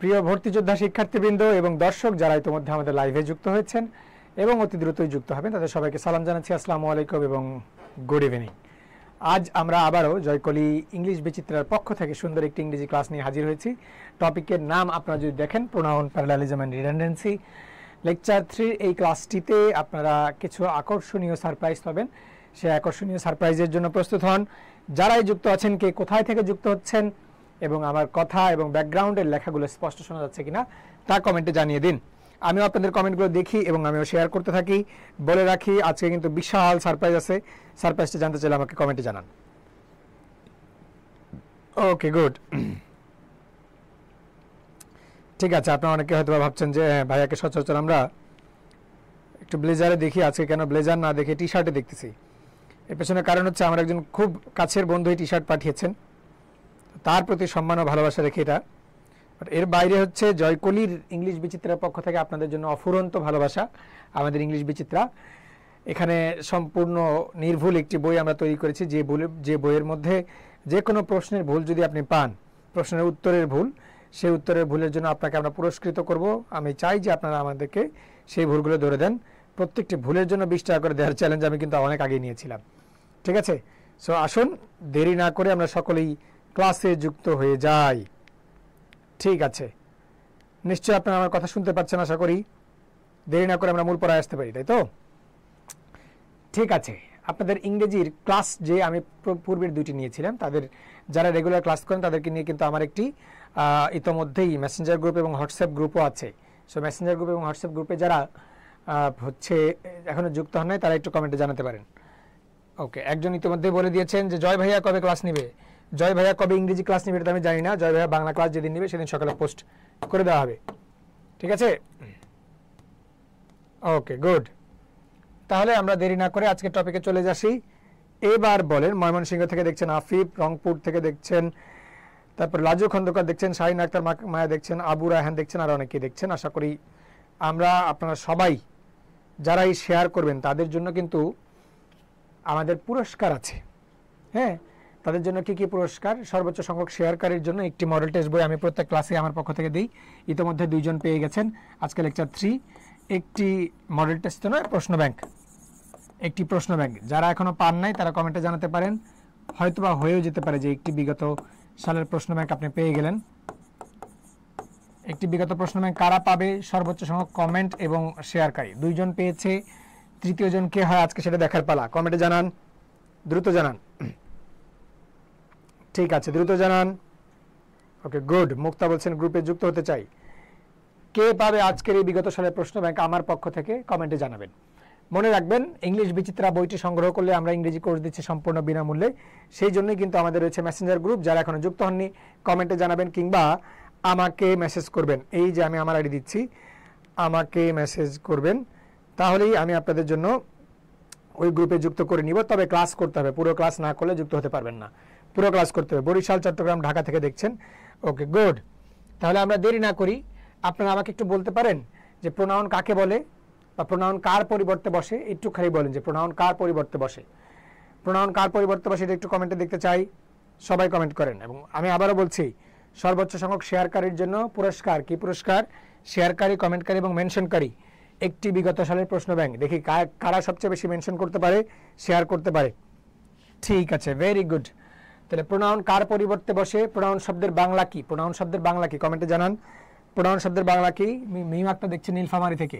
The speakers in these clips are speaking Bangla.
প্রিয় ভর্তি যোদ্ধা শিক্ষার্থীবৃন্দ এবং দর্শক যারা ইতিমধ্যে আমাদের লাইভে যুক্ত হয়েছেন এবং অতি দ্রুতই যুক্ত হবেন তাদের সবাইকে সালাম জানাচ্ছি। আসসালামু আলাইকুম এবং গুড ইভিনিং। আজ আমরা আবারও জয়কলি ইংলিশ বিচিত্রার পক্ষ থেকে সুন্দর একটি ইংরেজি ক্লাস নিয়ে হাজির হয়েছি। টপিকের নাম আপনারা যদি দেখেন pronoun, parallelism and redundancy. Lecture 3 এই ক্লাসটিতে আপনারা কিছু আকর্ষণীয় সারপ্রাইজ পাবেন। সেই আকর্ষণীয় সারপ্রাইজের জন্য প্রস্তুত হন। যারাই যুক্ত আছেন, কে কোথায় থেকে যুক্ত হচ্ছেন এবং আমার কথা এবং ব্যাকগ্রাউন্ডের লেখাগুলো স্পষ্ট শোনা যাচ্ছে কিনা তা কমেন্টে জানিয়ে দিন। আমিও আপনাদের কমেন্টগুলো দেখি এবং আমিও শেয়ার করতে থাকি। বলে রাখি, আজকে কিন্তু বিশাল সারপ্রাইজ আছে। সারপ্রাইজটা জানতে চাইলে আমাকে কমেন্টে জানান। ওকে, গুড। ঠিক আছে, আপনারা অনেকে হয়তো ভাবছেন যে ভাইয়াকে সচরাচর আমরা একটু ব্লেজারে দেখি, আজকে কেন ব্লেজার না দেখে টি শার্টে দেখতেছি। এর পেছনে কারণ হচ্ছে আমার একজন খুব কাছের বন্ধু টি শার্ট পাঠিয়েছেন, তার প্রতি সম্মান ও ভালোবাসা রেখে এটা। এর বাইরে হচ্ছে জয়কলির ইংলিশ বিচিত্রার পক্ষ থেকে আপনাদের জন্য অফুরন্ত ভালোবাসা। আমাদের ইংলিশ বিচিত্রা এখানে সম্পূর্ণ নির্ভুল একটি বই আমরা তৈরি করেছি, যে বইয়ের মধ্যে যে কোনো প্রশ্নের ভুল যদি আপনি পান, প্রশ্নের উত্তরের ভুল, সেই উত্তরের ভুলের জন্য আপনাকে আমরা পুরস্কৃত করব। আমি চাই যে আপনারা আমাদেরকে সেই ভুলগুলো ধরে দেন। প্রত্যেকটি ভুলের জন্য 20 টাকা করে দেওয়ার চ্যালেঞ্জ আমি কিন্তু অনেক আগে নিয়েছিলাম। ঠিক আছে, সো আসুন দেরি না করে আমরা সকলেই ক্লাসে যুক্ত হয়ে যাই। ঠিক আছে, নিশ্চয়ই আপনারা আমার কথা শুনতে পাচ্ছেন, আশা করি। দেরি না করে আমরা মূল পড়ায় আসতে পারি, তাই তো? ঠিক আছে, আপনাদের ইংরেজির ক্লাস যে আমি পূর্বের দুইটি নিয়েছিলাম, তাদের যারা রেগুলার ক্লাস করেন তাদেরকে নিয়ে কিন্তু আমার একটি ইতোমধ্যেই মেসেঞ্জার গ্রুপ এবং হোয়াটসঅ্যাপ গ্রুপও আছে। সো মেসেঞ্জার গ্রুপ এবং হোয়াটসঅ্যাপ গ্রুপে যারা হচ্ছে এখনো যুক্ত হন নাই তারা একটু কমেন্টে জানাতে পারেন। ওকে, একজন ইতিমধ্যে বলে দিয়েছেন যে জয় ভাইয়া কবে ক্লাস নিবে। জয় ভাইয়া কবে ইংরেজি ক্লাস নিবে এটা আমি জানি না। জয় ভাইয়া বাংলা ক্লাস যেদিন নিবে সেদিন সকালে পোস্ট করে দেওয়া হবে। ঠিক আছে, ওকে, গুড। তাহলে আমরা দেরি না করে আজকের টপিকে চলে যাচ্ছি। এবার বলেন, ময়মনসিংহ থেকে দেখছেন আফিফ, রংপুর থেকে দেখছেন, তারপর লাজু খন্দকার দেখছেন, শাহিন আক্তার মায়া দেখছেন, আবু রায়হান দেখছেন, আর অনেকেই দেখছেন। আশা করি আপনারা সবাই যারাই শেয়ার করবেন তাদের জন্য কিন্তু আমাদের পুরস্কার আছে। হ্যাঁ, তাদের জন্য কি কি পুরস্কার? সর্বোচ্চ সংখ্যক শেয়ারকারীর জন্য একটি মডেল টেস্ট বই আমি প্রত্যেক ক্লাসে আমার পক্ষ থেকে দিই। ইতিমধ্যে 2 জন পেয়ে গেছেন। আজকে লেকচার 3 একটি মডেল টেস্ট নয়, প্রশ্ন ব্যাংক, একটি প্রশ্ন ব্যাংক। যারা এখনো পান নাই তারা কমেন্টে জানাতে পারেন। হয়তোবা হয়েও যেতে পারে যে একটি বিগত সালের প্রশ্ন ব্যাংক আপনি পেয়ে গেলেন। একটি বিগত প্রশ্ন ব্যাংক কারা পাবে? সর্বোচ্চ সংখ্যক কমেন্ট এবং শেয়ারকারী। 2 জন পেয়েছে, তৃতীয় জন কে হয় আজকে সেটা দেখার পালা। কমেন্টে জানান, দ্রুত জানান। ঠিক আছে, দ্রুত জানান। ওকে, গুড। মুক্তা বলছেন গ্রুপে যুক্ত হতে চাই। কে পাবে আজকের এই বিগত সালের প্রশ্ন ব্যাংক আমার পক্ষ থেকে কমেন্টে জানাবেন। মনে রাখবেন, ইংলিশ বিচিত্রা বইটি সংগ্রহ করলে আমরা ইংরেজি কোর্স দিচ্ছি সম্পূর্ণ বিনামূল্যে। সেই জন্যই কিন্তু আমাদের রয়েছে মেসেঞ্জার গ্রুপ। যারা এখনো যুক্ত হননি কমেন্টে জানাবেন কিংবা আমাকে মেসেজ করবেন। এই যে আমি আমার আইডি দিচ্ছি, আমাকে মেসেজ করবেন, তাহলেই আমি আপনাদের জন্য ওই গ্রুপে যুক্ত করে নিব। তবে ক্লাস করতে হবে, পুরো ক্লাস না করলে যুক্ত হতে পারবেন না। পুরো ক্লাস করতে হবে। বরিশাল, চট্টগ্রাম, ঢাকা থেকে দেখছেন। ওকে, গুড। তাহলে আমরা দেরি না করি, আপনারা আমাকে একটু বলতে পারেন যে প্রোনাউন কাকে বলে বা প্রোনাউন কার পরিবর্তে বসে? একটু খালি বলেন যে প্রোনাউন কার পরিবর্তে বসে। প্রোনাউন কার পরিবর্তে বসে এটা একটু কমেন্টে দেখতে চাই। সবাই কমেন্ট করেন। এবং আমি আবারও বলছি, সর্বোচ্চ সংখ্যক শেয়ারকারীর জন্য পুরস্কার। কি পুরস্কার? শেয়ারকারী, কমেন্টকারী এবং মেনশনকারী একটি বিগত সালের প্রশ্ন ব্যাংক। দেখি কারা সবচেয়ে বেশি মেনশন করতে পারে, শেয়ার করতে পারে। ঠিক আছে, ভেরি গুড। তাহলে প্রোনাউন কার পরিবর্তে বসে? প্রোনাউন শব্দের বাংলা কি? প্রোনাউন শব্দের বাংলা কি? কমেন্টে জানান। প্রোনাউন শব্দের বাংলা কি? মিমাকটা দেখছি নীলফামারী থেকে।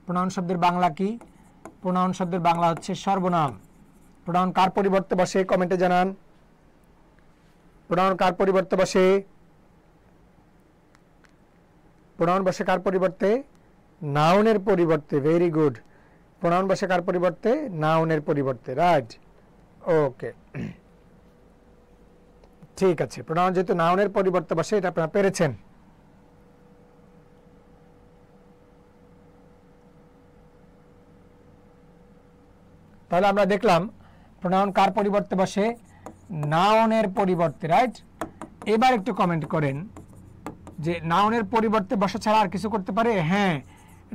প্রোনাউন শব্দের বাংলা কি? প্রোনাউন শব্দের বাংলা হচ্ছে সর্বনাম। প্রোনাউন কার পরিবর্তে বসে? কমেন্টে জানান। প্রোনাউন কার পরিবর্তে বসে? প্রোনাউন বসে কার পরিবর্তে? নাউনের পরিবর্তে। Very good. প্রোনাউন বসে কার পরিবর্তে? নাউনের পরিবর্তে। রাইট, ওকে, ঠিক আছে। প্রোনাউন যেহেতু নাউনের পরিবর্তে বসে, এটা আপনারা পেরেছেন। তাহলে আমরা দেখলাম প্রোনাউন কার পরিবর্তে বসে? নাউনের পরিবর্তে। রাইট, এবার একটু কমেন্ট করেন যে নাউনের পরিবর্তে বসা ছাড়া আর কিছু করতে পারে? হ্যাঁ,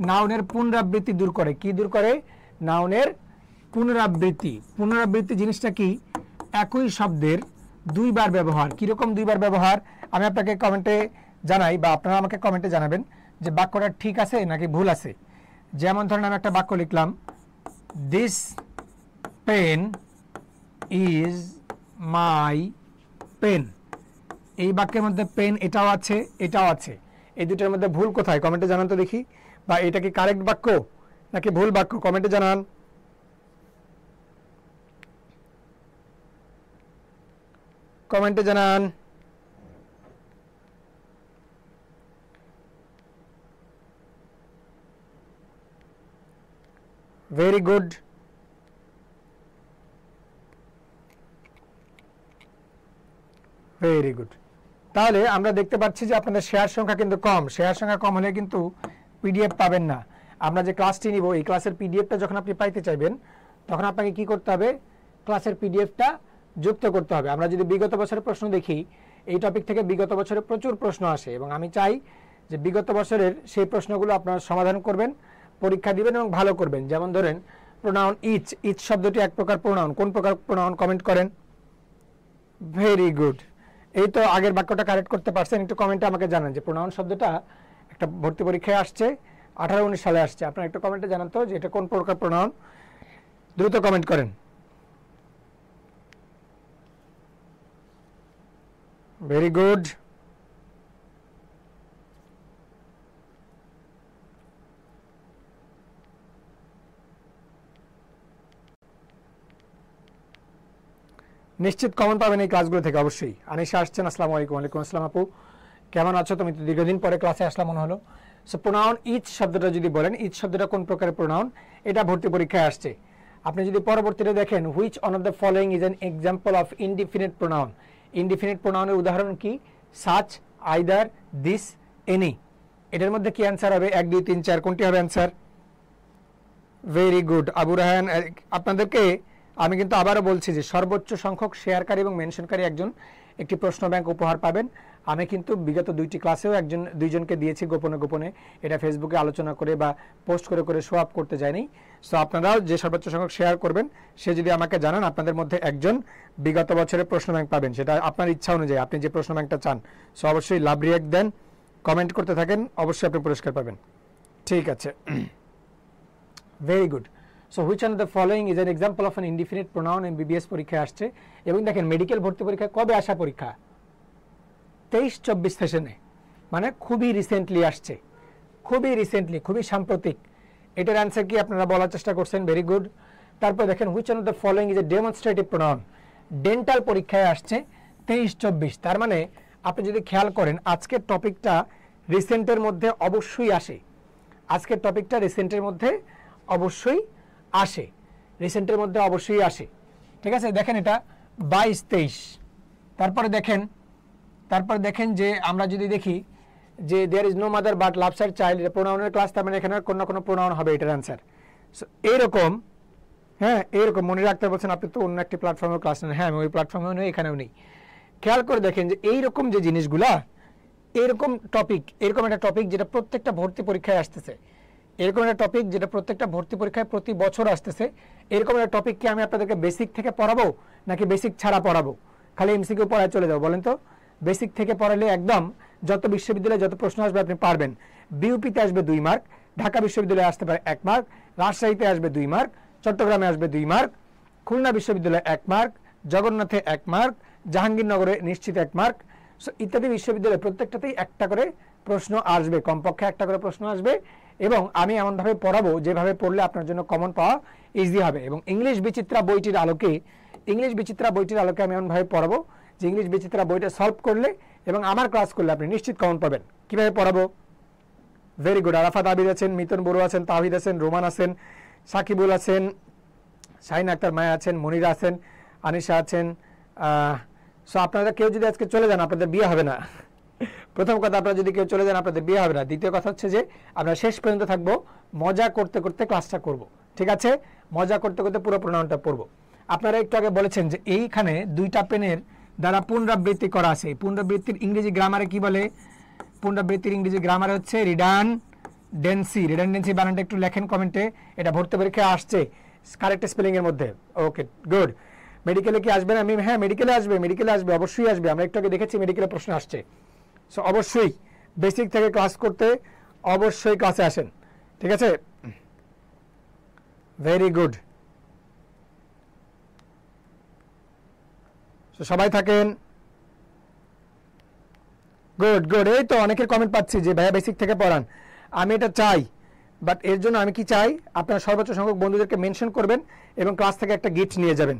নাউনের পুনরাবৃত্তি দূর করে। কি দূর করে? নাউনের পুনরাবৃত্তি। পুনরাবৃত্তি জিনিসটা কি? একই শব্দের 2 বার ব্যবহার। কিরকম 2 বার ব্যবহার? আমি আপনাকে কমেন্টে জানাই বা আপনারা আমাকে কমেন্টে জানাবেন যে বাক্যটা ঠিক আছে নাকি ভুল আছে। যেমন ধরেন আমি একটা বাক্য লিখলাম, this pen is my pen. এই বাক্যের মধ্যে পেন এটাও আছে, এটাও আছে, এই দুটোর মধ্যে ভুল কোথায় কমেন্টে জানান তো দেখি। বা এটা কি কারেক্ট বাক্য নাকি ভুল বাক্য কমেন্টে জানান। কমেন্টে জানান। Very good. Very good. তাহলে আমরা দেখতে পাচ্ছি যে আপনাদের শেয়ার সংখ্যা কিন্তু কম। শেয়ার সংখ্যা কম হলে কিন্তু পিডিএফ পাবেন না। আমরা যে ক্লাসটি নিব এই ক্লাসের পিডিএফটা যখন আপনি পাইতে চাইবেন তখন আপনাকে কি করতে হবে, ক্লাসের পিডিএফটা যুক্ত করতে হবে। আমরা যদি বিগত বছরের প্রশ্ন দেখি, এই টপিক থেকে বিগত বছরে প্রচুর প্রশ্ন আসে এবং আমি চাই যে বিগত বছরের সেই প্রশ্নগুলো আপনারা সমাধান করবেন, পরীক্ষা দিবেন এবং ভালো করবেন। যেমন ধরেন প্রোনাউন ইচ, ইচ শব্দটি এক প্রকার প্রোনাউন। কোন প্রকার প্রোনাউন কমেন্ট করেন। Very good. এই তো আগের বাক্যটা কারেক্ট করতে পারছেন, একটু কমেন্টে আমাকে জানান যে প্রোনাউন শব্দটা একটা ভর্তি পরীক্ষায় আসছে, 18-19 সালে আসছে। আপনারা একটু কমেন্টে জানান তো যে এটা কোন প্রকার প্রোনাউন। দ্রুত কমেন্ট করেন। Very good. নিশ্চিত কমন পাবেন এই ক্লাসগুলো থেকে অবশ্যই। আনিশা আসছেন, আসসালামু আলাইকুম। ওয়ালাইকুম আসসালাম আপু, কেমন আছো তুমি? তো দীর্ঘদিন পরে ক্লাসে আসলাম মনে হলো। সো প্রোনাউন ইচ শব্দটা যদি বলেন, ইচ শব্দটা কোন প্রকারের প্রোনাউন, এটা ভর্তি পরীক্ষায় আসছে। আপনি যদি পরবর্তীতে দেখেন, which one of the following is an example of indefinite pronoun. Indefinite প্রোনাউনের উদাহরণ কি? Such, either, this, any. এটার মধ্যে কি অ্যান্সার হবে? 1, 2, 3, 4 কোনটি হবে answer? Very good Abu Rahan. আপনাদেরকে আমি কিন্তু আবারও বলছি যে সর্বোচ্চ সংখ্যক শেয়ারকারী এবং মেনশনকারী একটি প্রশ্ন ব্যাংক উপহার পাবেন। আমি কিন্তু বিগত 2টি ক্লাসেও দুইজনকে দিয়েছি গোপনে গোপনে, এটা ফেসবুকে আলোচনা করে বা পোস্ট করে করে শো আপ করতে যায়নি। সো আপনারাও যে সর্বোচ্চ সংখ্যক শেয়ার করবেন সে যদি আমাকে জানান, আপনাদের মধ্যে একজন বিগত বছরের প্রশ্ন ব্যাংক পাবেন। সেটা আপনার ইচ্ছা অনুযায়ী আপনি যে প্রশ্ন ব্যাংকটা চান। সো অবশ্যই লাভ রিয়াক্ট দেন, কমেন্ট করতে থাকেন, অবশ্যই আপনি পুরস্কার পাবেন। ঠিক আছে, very good. So which on the following is an example of an indefinite pronoun MBBS পরীক্ষায় আসছে। এবং দেখেন মেডিকেল ভর্তি পরীক্ষা কবে আসা পরীক্ষা? 23-24 সেশনে, মানে খুবই রিসেন্টলি আসছে, খুবই রিসেন্টলি, খুবই সাম্প্রতিক। এটার অ্যান্সার কি আপনারা বলার চেষ্টা করছেন। Very good. তারপর দেখেন which on the following is a demonstrative pronoun. Dental পরীক্ষায় আসছে 23-24। তার মানে আপনি যদি খেয়াল করেন আজকের টপিকটা রিসেন্টের মধ্যে অবশ্যই আসে। আজকের টপিকটা রিসেন্টের মধ্যে অবশ্যই আসে, রিসেন্টের মধ্যে অবশ্যই আসে। ঠিক আছে, দেখেন এটা 22-23। তারপরে দেখেন যে আমরা যদি দেখি যে there is no mother but loves her child, প্রোনাউনের ক্লাস, তার মানে এখানে কোনো না কোনো প্রোনাউন হবে এটার অ্যান্সার। সো এইরকম, হ্যাঁ এইরকম মনে রাখতে বলছেন আপনি তো অন্য একটি প্ল্যাটফর্মেও ক্লাস নেন। হ্যাঁ আমি ওই প্ল্যাটফর্মেও নেই, এখানেও নেই। খেয়াল করে দেখেন যে এইরকম যে জিনিসগুলা, এরকম টপিক, এরকম একটা টপিক যেটা প্রত্যেকটা ভর্তি পরীক্ষায় আসতেছে, এরকম একটা টপিক যেটা প্রত্যেকটা ভর্তি পরীক্ষায় প্রতি বছর আসতেছে, এরকম একটা টপিক কি আমি আপনাদেরকে বেসিক থেকে পড়াবো নাকি বেসিক ছাড়া পড়াবো? খালি এমসিকিউ পড়ায় চলে যাবো বলেন তো? বেসিক থেকে পড়ালে একদম যত বিশ্ববিদ্যালয়ে যত প্রশ্ন আসবে আপনি পারবেন। বিউপিতে আসবে 2 মার্ক, ঢাকা বিশ্ববিদ্যালয়ে আসতে পারে 1 মার্ক, রাজশাহীতে আসবে 2 মার্ক, চট্টগ্রামে আসবে 2 মার্ক, খুলনা বিশ্ববিদ্যালয়ে 1 মার্ক, জগন্নাথে 1 মার্ক, জাহাঙ্গীরনগরে নিশ্চিত 1 মার্ক। সো ইত্যাদি বিশ্ববিদ্যালয়ে প্রত্যেকটাতেই একটা করে প্রশ্ন আসবে, কমপক্ষে একটা করে প্রশ্ন আসবে। এবং আমি এমনভাবে পড়াবো যেভাবে পড়লে আপনার জন্য কমন পাওয়া ইজি হবে। এবং ইংলিশ বিচিত্রা বইটির আলোকে আমি এমনভাবে পড়াবো যে ইংলিশ বিচিত্রা বইটা সলভ করলে এবং আমার ক্লাস করলে আপনি নিশ্চিত কমন পাবেন। কিভাবে পড়াবো? Very good. আরাফাত আবিদ আছেন, মিতন বড়ুয়া আছেন, তাহিদ আছেন, রোমান আছেন, সাকিবুল আছেন, শাহিন আক্তার মায়া আছেন, মনিরা আছেন, আনিশা আছেন। সো আপনারা কেউ যদি আজকে চলে যান আপনাদের বিয়ে হবে না। প্রথম কথা, আপনারা যদি কেউ চলে যান আপনাদের বিয়ে হবে না। দ্বিতীয় কথা হচ্ছে যে আমরা শেষ পর্যন্ত থাকবো, মজা করতে করতে ক্লাসটা করব। ঠিক আছে, মজা করতে করতে পুরো প্রোনাউনটা পড়বো। আপনারা একটু আগে বলেছেন যে এইখানে 2টা পেনের দ্বারা পুনরাবৃত্তি করা আছে। পুনরাবৃত্তির ইংরেজি গ্রামারে কি বলে? পুনরাবৃত্তির ইংরেজি গ্রামারে হচ্ছে রিডান্ডেন্সি। রিডান্ডেন্সি বানানটা একটু লেখেন কমেন্টে, এটা ভর্তি পরীক্ষায় আসছে কারেক্ট স্পেলিং এর মধ্যে। Okay good. মেডিকেলে কি আসবেন? আমি হ্যাঁ মেডিকেলে আসবে, অবশ্যই আসবে। আমরা একটু আগে দেখেছি মেডিকেলে প্রশ্ন আসছে। সো অবশ্যই বেসিক থেকে ক্লাস করতে অবশ্যই ক্লাসে আসেন, ঠিক আছে? Very good. সবাই থাকেন। Good good. এই তো অনেকের কমেন্ট পাচ্ছি যে ভাইয়া বেসিক থেকে পড়ান। আমি এটা চাই, বাট এর জন্য আমি কি চাই, আপনারা সর্বোচ্চ সংখ্যক বন্ধুদেরকে মেনশন করবেন এবং ক্লাস থেকে একটা গিফট নিয়ে যাবেন।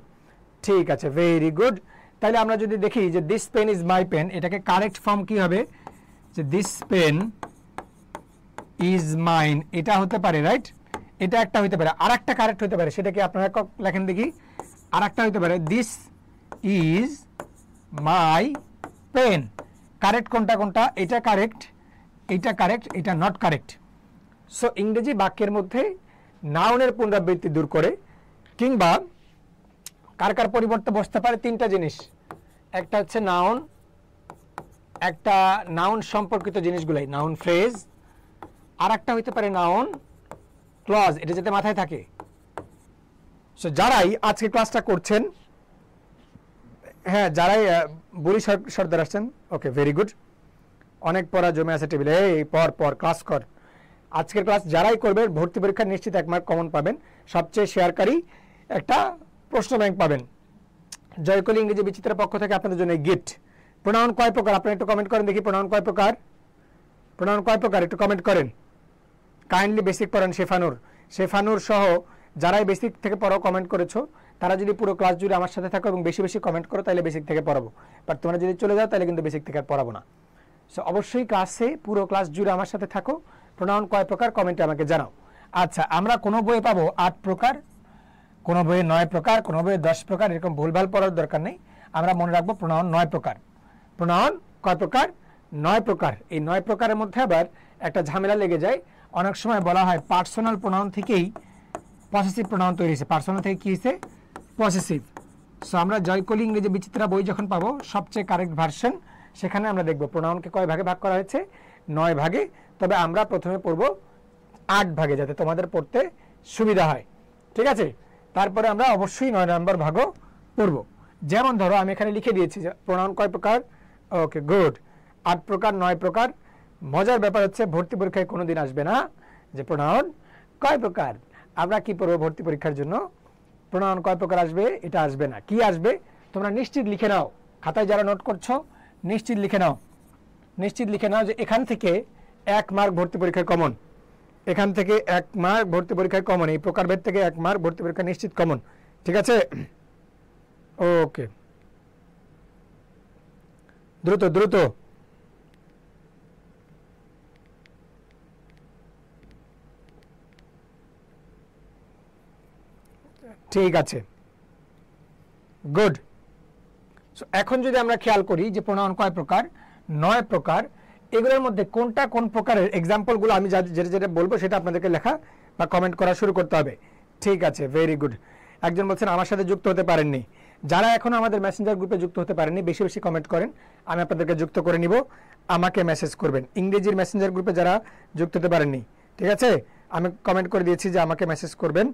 ঠিক আছে, ভেরি গুড। তাহলে আমরা যদি দেখি যে this pen is my pen, এটাকে কারেক্ট ফর্ম কি হবে, যে দিস পেন ইজ মাইন, এটা হতে পারে, রাইট? এটা একটা হতে পারে, আর একটা কারেক্ট হতে পারে, সেটা কি আপনারা লেখেন দেখি। আর একটা হতে পারে this is my pen. Correct কোনটা কোনটা? এটা কারেক্ট, এটা কারেক্ট, এটা নট কারেক্ট। সো ইংরেজি বাক্যের মধ্যে নাউনের পুনরাবৃত্তি দূর করে কিংবা কার কার পরিবর্তে বসতে পারে তিনটা জিনিস। একটা হচ্ছে নাউন, একটা নাউন সম্পর্কিত জিনিসগুলাই, নাউন ফ্রেজ, আর একটা হইতে পারে নাউন ক্লজ, এটা যাতে মাথায় থাকে। সো যারাই আজকে ক্লাসটা করছেন, হ্যাঁ যারাই বুড়ি সর্দার আসছেন, ওকে ভেরি গুড, অনেক পড়া জমে আছে টেবিলে, এই পর পর ক্লাস কর। আজকের ক্লাস যারাই করবেন ভর্তি পরীক্ষা নিশ্চিত 1 মার্ক কমন পাবেন, সবচেয়ে শেয়ারকারী একটা প্রশ্ন ব্যাংক পাবেন। জয়কলি ইংরেজি বিচিত্রের পক্ষ থেকে আপনাদের জন্য গিফট। প্রোনাউন কয় প্রকার আপনারা একটু কমেন্ট করেন দেখি, প্রোনাউন কয় প্রকার? প্রোনাউন কয় প্রকার একটু কমেন্ট করেন। কাইন্ডলি বেসিক পড়ান শেফানুর সহ যারাই বেসিক থেকে পড়াও কমেন্ট করেছো, তারা যদি পুরো ক্লাস জুড়ে আমার সাথে থাকো এবং বেশি বেশি কমেন্ট করো তাহলে বেসিক থেকে পড়াবো, বাট তোমরা যদি চলে যাও তাহলে কিন্তু বেসিক থেকে আর পড়াবো না। সো অবশ্যই ক্লাসে পুরো ক্লাস জুড়ে আমার সাথে থাকো। প্রোনাউন কয় প্রকার কমেন্টে আমাকে জানাও। আচ্ছা, আমরা কোনো বইয়ে পাবো 8 প্রকার, কোনো বইয়ে 9 প্রকার, কোনো বইয়ে 10 প্রকার, এরকম ভুলভাল পড়ার দরকার নেই। আমরা মনে রাখবো প্রোনাউন 9 প্রকার। প্রোনাউন কয় প্রকার? 9 প্রকার। এই 9 প্রকারের মধ্যে আবার একটা ঝামেলা লেগে যায়, অনেক সময় বলা হয় পার্সোনাল প্রোনাউন থেকেই পসেসিভ প্রোনাউন তৈরি হয়েছে। পার্সোনাল থেকে কি হয়েছে? পসেসিভ। সো আমরা জয়কলি ইংরেজি বিচিত্রা বই যখন পাবো সবচেয়ে কারেক্ট ভার্সন, সেখানে আমরা দেখব প্রোনাউনকে কয় ভাগে ভাগ করা হয়েছে? 9 ভাগে। তবে আমরা প্রথমে পড়ব 8 ভাগে, যাতে তোমাদের পড়তে সুবিধা হয়, ঠিক আছে? তারপরে আমরা অবশ্যই 9 নম্বর ভাগও পড়ব। যেমন ধরো আমি এখানে লিখে দিয়েছি যে প্রোনাউন কয় প্রকার, ওকে গুড, 8 প্রকার 9 প্রকার। মজার ব্যাপার হচ্ছে ভর্তি পরীক্ষায় কোনোদিন আসবে না যে প্রোনাউন কয় প্রকার। আমরা কি পড়বো ভর্তি পরীক্ষার জন্য? প্রোনাউন কয় প্রকার আসবে, এটা আসবে না। কি আসবে তোমরা নিশ্চিত লিখে নাও, খাতায় যারা নোট করছো নিশ্চিত লিখে নাও, নিশ্চিত লিখে নাও যে এখান থেকে 1 মার্ক ভর্তি পরীক্ষায় কমন, এখান থেকে 1 মার্ক ভর্তি পরীক্ষায় কমন, এই প্রকারভেদ থেকে 1 মার্ক ভর্তি পরীক্ষা নিশ্চিত কমন, ঠিক আছে? ওকে, দ্রুত দ্রুত। ঠিক আছে, গুড। এখন যদি আমরা খেয়াল করি যে প্রোনাউন কয় প্রকার, 9 প্রকার, এগুলোর মধ্যে কোনটা কোন প্রকারের এক্সাম্পলগুলো আমি যেটা যেটা বলবো সেটা আপনাদেরকে লেখা বা কমেন্ট করা শুরু করতে হবে। ঠিক আছে, ভেরি গুড। একজন বলছেন আমার সাথে যুক্ত হতে পারেননি। যারা এখন আমাদের মেসেঞ্জার গ্রুপে যুক্ত হতে পারেননি বেশি বেশি কমেন্ট করেন, আমি আপনাদেরকে যুক্ত করে নিব। আমাকে মেসেজ করবেন ইংরেজির মেসেঞ্জার গ্রুপে যারা যুক্ত হতে পারেননি, ঠিক আছে? আমি কমেন্ট করে দিয়েছি যে আমাকে মেসেজ করবেন,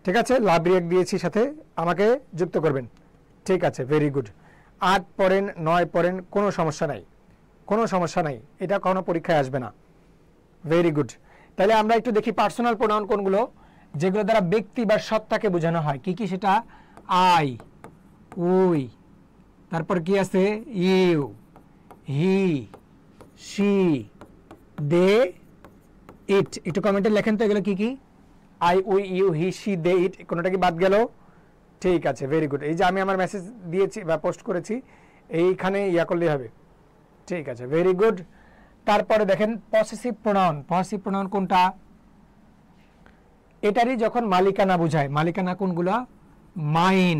ঠিক আছে? লাভ রিয়েক্ট দিয়েছি, সাথে আমাকে যুক্ত করবেন, ঠিক আছে? Very good. 8 পড়েন 9 পড়েন, কোনো সমস্যা নাই, কোনো সমস্যা নাই, এটা কোনো পরীক্ষায় আসবে না। Very good. তাহলে আমরা একটু দেখি পার্সোনাল প্রোনাউন কোনগুলো, যেগুলো দ্বারা ব্যক্তি বা সত্তাকে বোঝানো হয়। কি কি সেটা? আই, উই, তারপর কি আছে? You, he, she, they, it. একটু কমেন্টে লেখেন তো এগুলো কি কি? I, we, you, he, she, they, it, কোনোটা কি বাদ গেল? ঠিক আছে, ভেরি গুড। এই যে আমি আমার মেসেজ দিয়েছি বা পোস্ট করেছি, এইখানে ইয়া করলেই হবে, ঠিক আছে? Very good. তারপরে দেখেন পসেসিভ প্রোনাউন। পসেসিভ প্রোনাউন কোনটা? এটারই যখন মালিকানা বোঝায়। মালিকানা কোনগুলো? মাইন,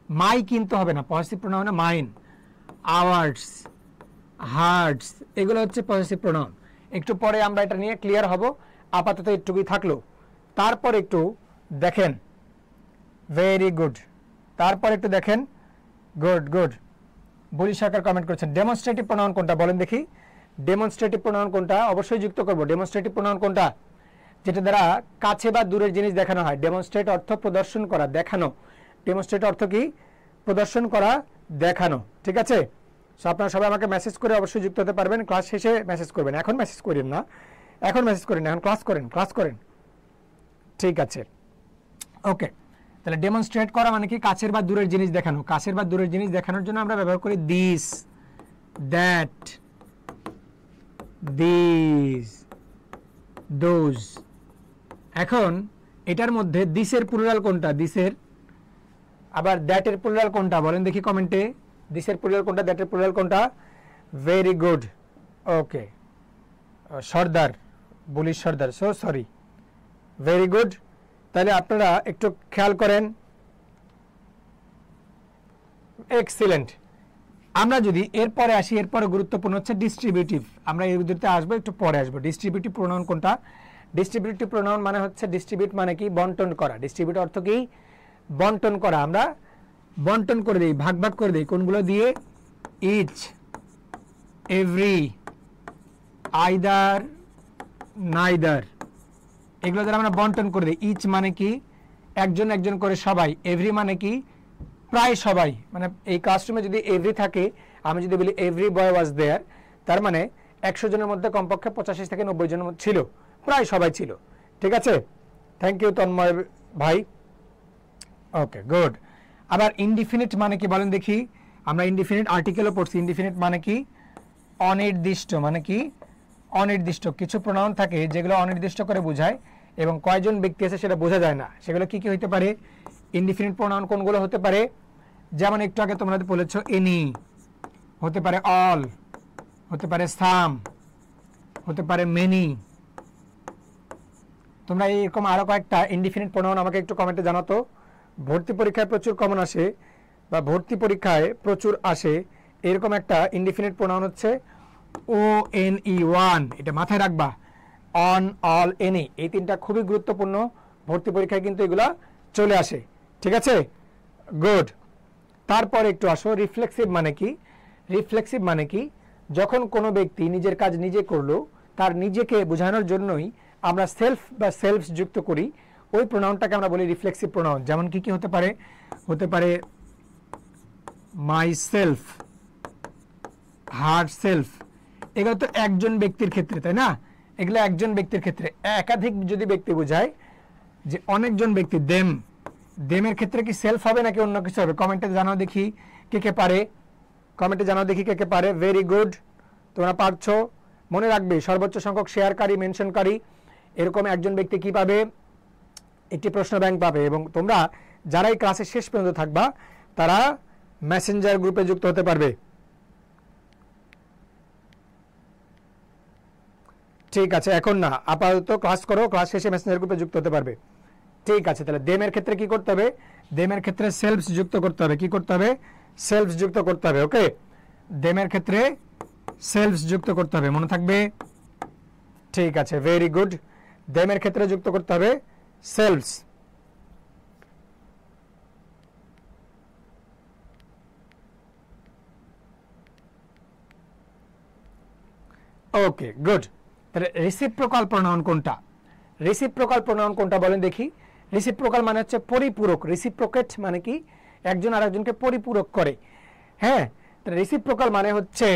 মাই কিন্তু হবে না, পসেসিভ প্রোনাউনে মাইন, আওয়ার্স, হার্টস, এগুলো হচ্ছে পসেসিভ প্রোনাউন। একটু পরে আমরা এটা নিয়ে ক্লিয়ার হব, আপাতত একটুকুই থাকলো। তারপর একটু দেখেন, ভেরি গুড। তারপর একটু দেখেন, গুড গুড। বলি সরকার কমেন্ট করেছেন ডেমনস্ট্রেটিভ প্রোনাউন কোনটা বলেন দেখি? ডেমনস্ট্রেটিভ প্রোনাউন কোনটা? অবশ্যই যুক্ত করব। ডেমনস্ট্রেটিভ প্রোনাউন কোনটা? যেটা দ্বারা কাছে বা দূরের জিনিস দেখানো হয়। ডেমনস্ট্রেট অর্থ প্রদর্শন করা, দেখানো। ডেমনস্ট্রেট অর্থ কি? প্রদর্শন করা, দেখানো, ঠিক আছে? সো আপনারা সবাই আমাকে মেসেজ করে অবশ্যই যুক্ত হতে পারবেন, ক্লাস শেষে মেসেজ করবেন, এখন মেসেজ করেন না, এখন মেসেজ করেন না, এখন ক্লাস করেন। ঠিক আছে, ওকে। তাহলে ডেমনস্ট্রেট করা মানে কি? কাছের বা দূরের জিনিস দেখানো। কাছের বা দূরের জিনিস দেখানোর জন্য আমরা ব্যবহার করি দিস, দ্যাট, দিস, দোজ। এখন এটার মধ্যে দিসের প্লুরাল কোনটা? দিসের। আবার দ্যাটের প্লুরাল কোনটা বলেন দেখি কমেন্টে। দিসের প্লুরাল কোনটা, দ্যাটের প্লুরাল কোনটা? ভেরি গুড, ওকে। সর্দার, পুলিশ সর্দার, সো সরি, ভেরি গুড। তাহলে আপনারা একটু খেয়াল করেন, এক্সিলেন্ট। আমরা যদি এরপরে আসি, এরপরে গুরুত্বপূর্ণ হচ্ছে ডিস্ট্রিবিউটিভ। আমরা এর ভিতরে আসবো, একটু পরে আসবো। ডিস্ট্রিবিউটিভ প্রোনাউন কোনটা? ডিস্ট্রিবিউটিভ প্রোনাউন মানে হচ্ছে, ডিস্ট্রিবিউট মানে কি? বন্টন করা। ডিস্ট্রিবিউট অর্থ কি? বন্টন করা। আমরা বন্টন করে দিই, ভাগ ভাগ করে দিই। কোনগুলো দিয়ে? ইচ, এভরি, আইদার, নাইদার, এগুলো দ্বারা আমরা বন্টন করে দিই। ইচ মানে কি? একজন একজন করে সবাই। এভরি মানে কি? প্রায় সবাই। মানে এই ক্লাসরুমে যদি এভরি থাকে, আমি যদি বলি এভরি বয় ওয়াজ দেয়ার, তার মানে 100 জনের মধ্যে কমপক্ষে 85 থেকে 90 জনের মধ্যে ছিল, প্রায় সবাই ছিল। ঠিক আছে, থ্যাংক ইউ তন্ময় ভাই, ওকে গুড। আবার ইনডিফিনিট মানে কি বলেন দেখি? আমরা ইনডিফিনিট আর্টিকেলও পড়ছি। ইনডিফিনিট মানে কি? অনির্দিষ্ট। মানে কি? অনির্দিষ্ট। কিছু প্রোনাউন থাকে যেগুলো অনির্দিষ্ট করে বোঝায় এবং কয়জন ব্যক্তি আছে সেটা বোঝা যায় না। সেগুলো কি কি হতে পারে? ইনডিফিনিট প্রোনাউন কোনগুলো হতে পারে? যেমন একটু আগে তোমরা বলেছো এনি, হতে পারে অল, হতে পারে সাম, হতে পারে মেনি। তোমরা এরকম আরো কয়েকটা ইনডিফিনিট প্রোনাউন আমাকে একটু কমেন্টে জানাতো। ভর্তি পরীক্ষায় প্রচুর কমন আসে বা ভর্তি পরীক্ষায় প্রচুর আসে এরকম একটা ইনডিফিনিট প্রোনাউন হচ্ছে ও এন ই, ওয়ান। এটা মাথায় রাখবা, অন, অল, এনি, এই তিনটা খুবই গুরুত্বপূর্ণ। ভর্তি পরীক্ষায় কিন্তু এগুলা চলে আসে। ঠিক আছে, গুড। তারপর একটু আসো, রিফ্লেক্সিভ মানে কি? রিফ্লেক্সিভ মানে কি? যখন কোনো ব্যক্তি নিজের কাজ নিজে করলো, তার নিজেকে বোঝানোর জন্যই আমরা সেলফ বা সেলফস যুক্ত করি, ওই প্রোনাউনটাকে আমরা বলি রিফ্লেক্সিভ প্রোনাউন। যেমন কি কি হতে পারে? হতে পারে মাই সেলফ, হার সেলফ। এগুলো তো একজন ব্যক্তির ক্ষেত্রে, তাই না? এগুলো একজন ব্যক্তির ক্ষেত্রে। একাধিক যদি ব্যক্তি বোঝায়, যে অনেকজন ব্যক্তি, দেম, দেমের ক্ষেত্রে কি সেলফ হবে নাকি অন্য কিছু হবে? কমেন্টে জানাও দেখি কে কে পারে। কমেন্টে জানাও দেখি কে কে পারে। ভেরি গুড, তোমরা পারছো। মনে রাখবে, সর্বোচ্চ সংখ্যক শেয়ারকারী, মেনশনকারী, এরকম একজন ব্যক্তি কি পাবে? একটি প্রশ্ন ব্যাংক পাবে। এবং তোমরা যারা এই ক্লাসের শেষ পর্যন্ত থাকবা, তারা মেসেঞ্জার গ্রুপে যুক্ত হতে পারবে। ঠিক আছে, এখন না, আপাতত ক্লাস করো, ক্লাস শেষে মেসেঞ্জার গ্রুপে যুক্ত হতে পারবে। ঠিক আছে, তাহলে দেমের ক্ষেত্রে কি করতে হবে? দেমের ক্ষেত্রে সেলফস যুক্ত করতে হবে। কি করতে হবে? সেলফস যুক্ত করতে হবে। ওকে, দেমের ক্ষেত্রে সেলফস যুক্ত করতে হবে, মনে থাকবে। ঠিক আছে, ভেরি গুড। দেমের ক্ষেত্রে যুক্ত করতে হবে সেলফস। ওকে, গুড। তাহলে রেসিপ্রোকাল প্রোনাউন কোনটা? রেসিপ্রোকাল প্রোনাউন কোনটা বলেন দেখি। রেসিপ্রোকাল মানে হচ্ছে পরিপূরক। রেসিপ্রোকেট মানে কি? একজন আরেকজনকে পরিপূরক করে। হ্যাঁ, তাহলে রেসিপ্রোকাল মানে হচ্ছে,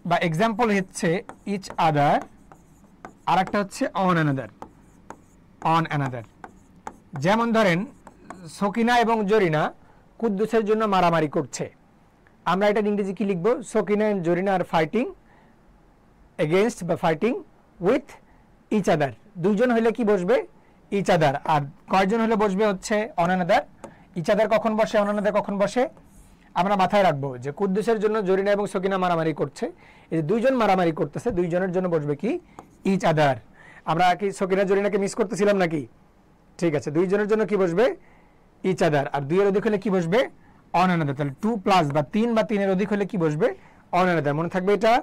বা এক্সাম্পল হচ্ছে ইচ আদার, আর একটা হচ্ছে অন অ্যানাদার। On another. যেমন ধরেন সকিনা এবং জরিনা কুদ্দুসের জন্য মারামারি করছে। আমরা এটা ইংরেজি কি লিখবো? Sakina and Jorina are fighting against বা ফাইটিং উইথ ইচ আদার। দুইজন হলে কি বসবে? Each other. আর কয়জন হলে বসবে হচ্ছে অন অ্যানাদার। ইচ আদার কখন বসে, অন অ্যানাদার কখন বসে? আমরা মাথায় রাখবো যে কুদ্দুসের জন্য জরিনা এবং সকিনা মারামারি করছে, এই যে দুইজন মারামারি করতেছে, দুইজনের জন্য বসবে কি? Each other. আমরা কি সকিনা জরিনাকে মিস করতেছিলাম নাকি? ঠিক আছে, দুইজনের জন্য কি বসবে? Each other. আর দুইয়ের অধিক হলে কি বসবে? On another. তাহলে 2 প্লাস বা 3 বা 3-এর অধিক হলে কি বসবে? On another. মনে থাকবে এটা?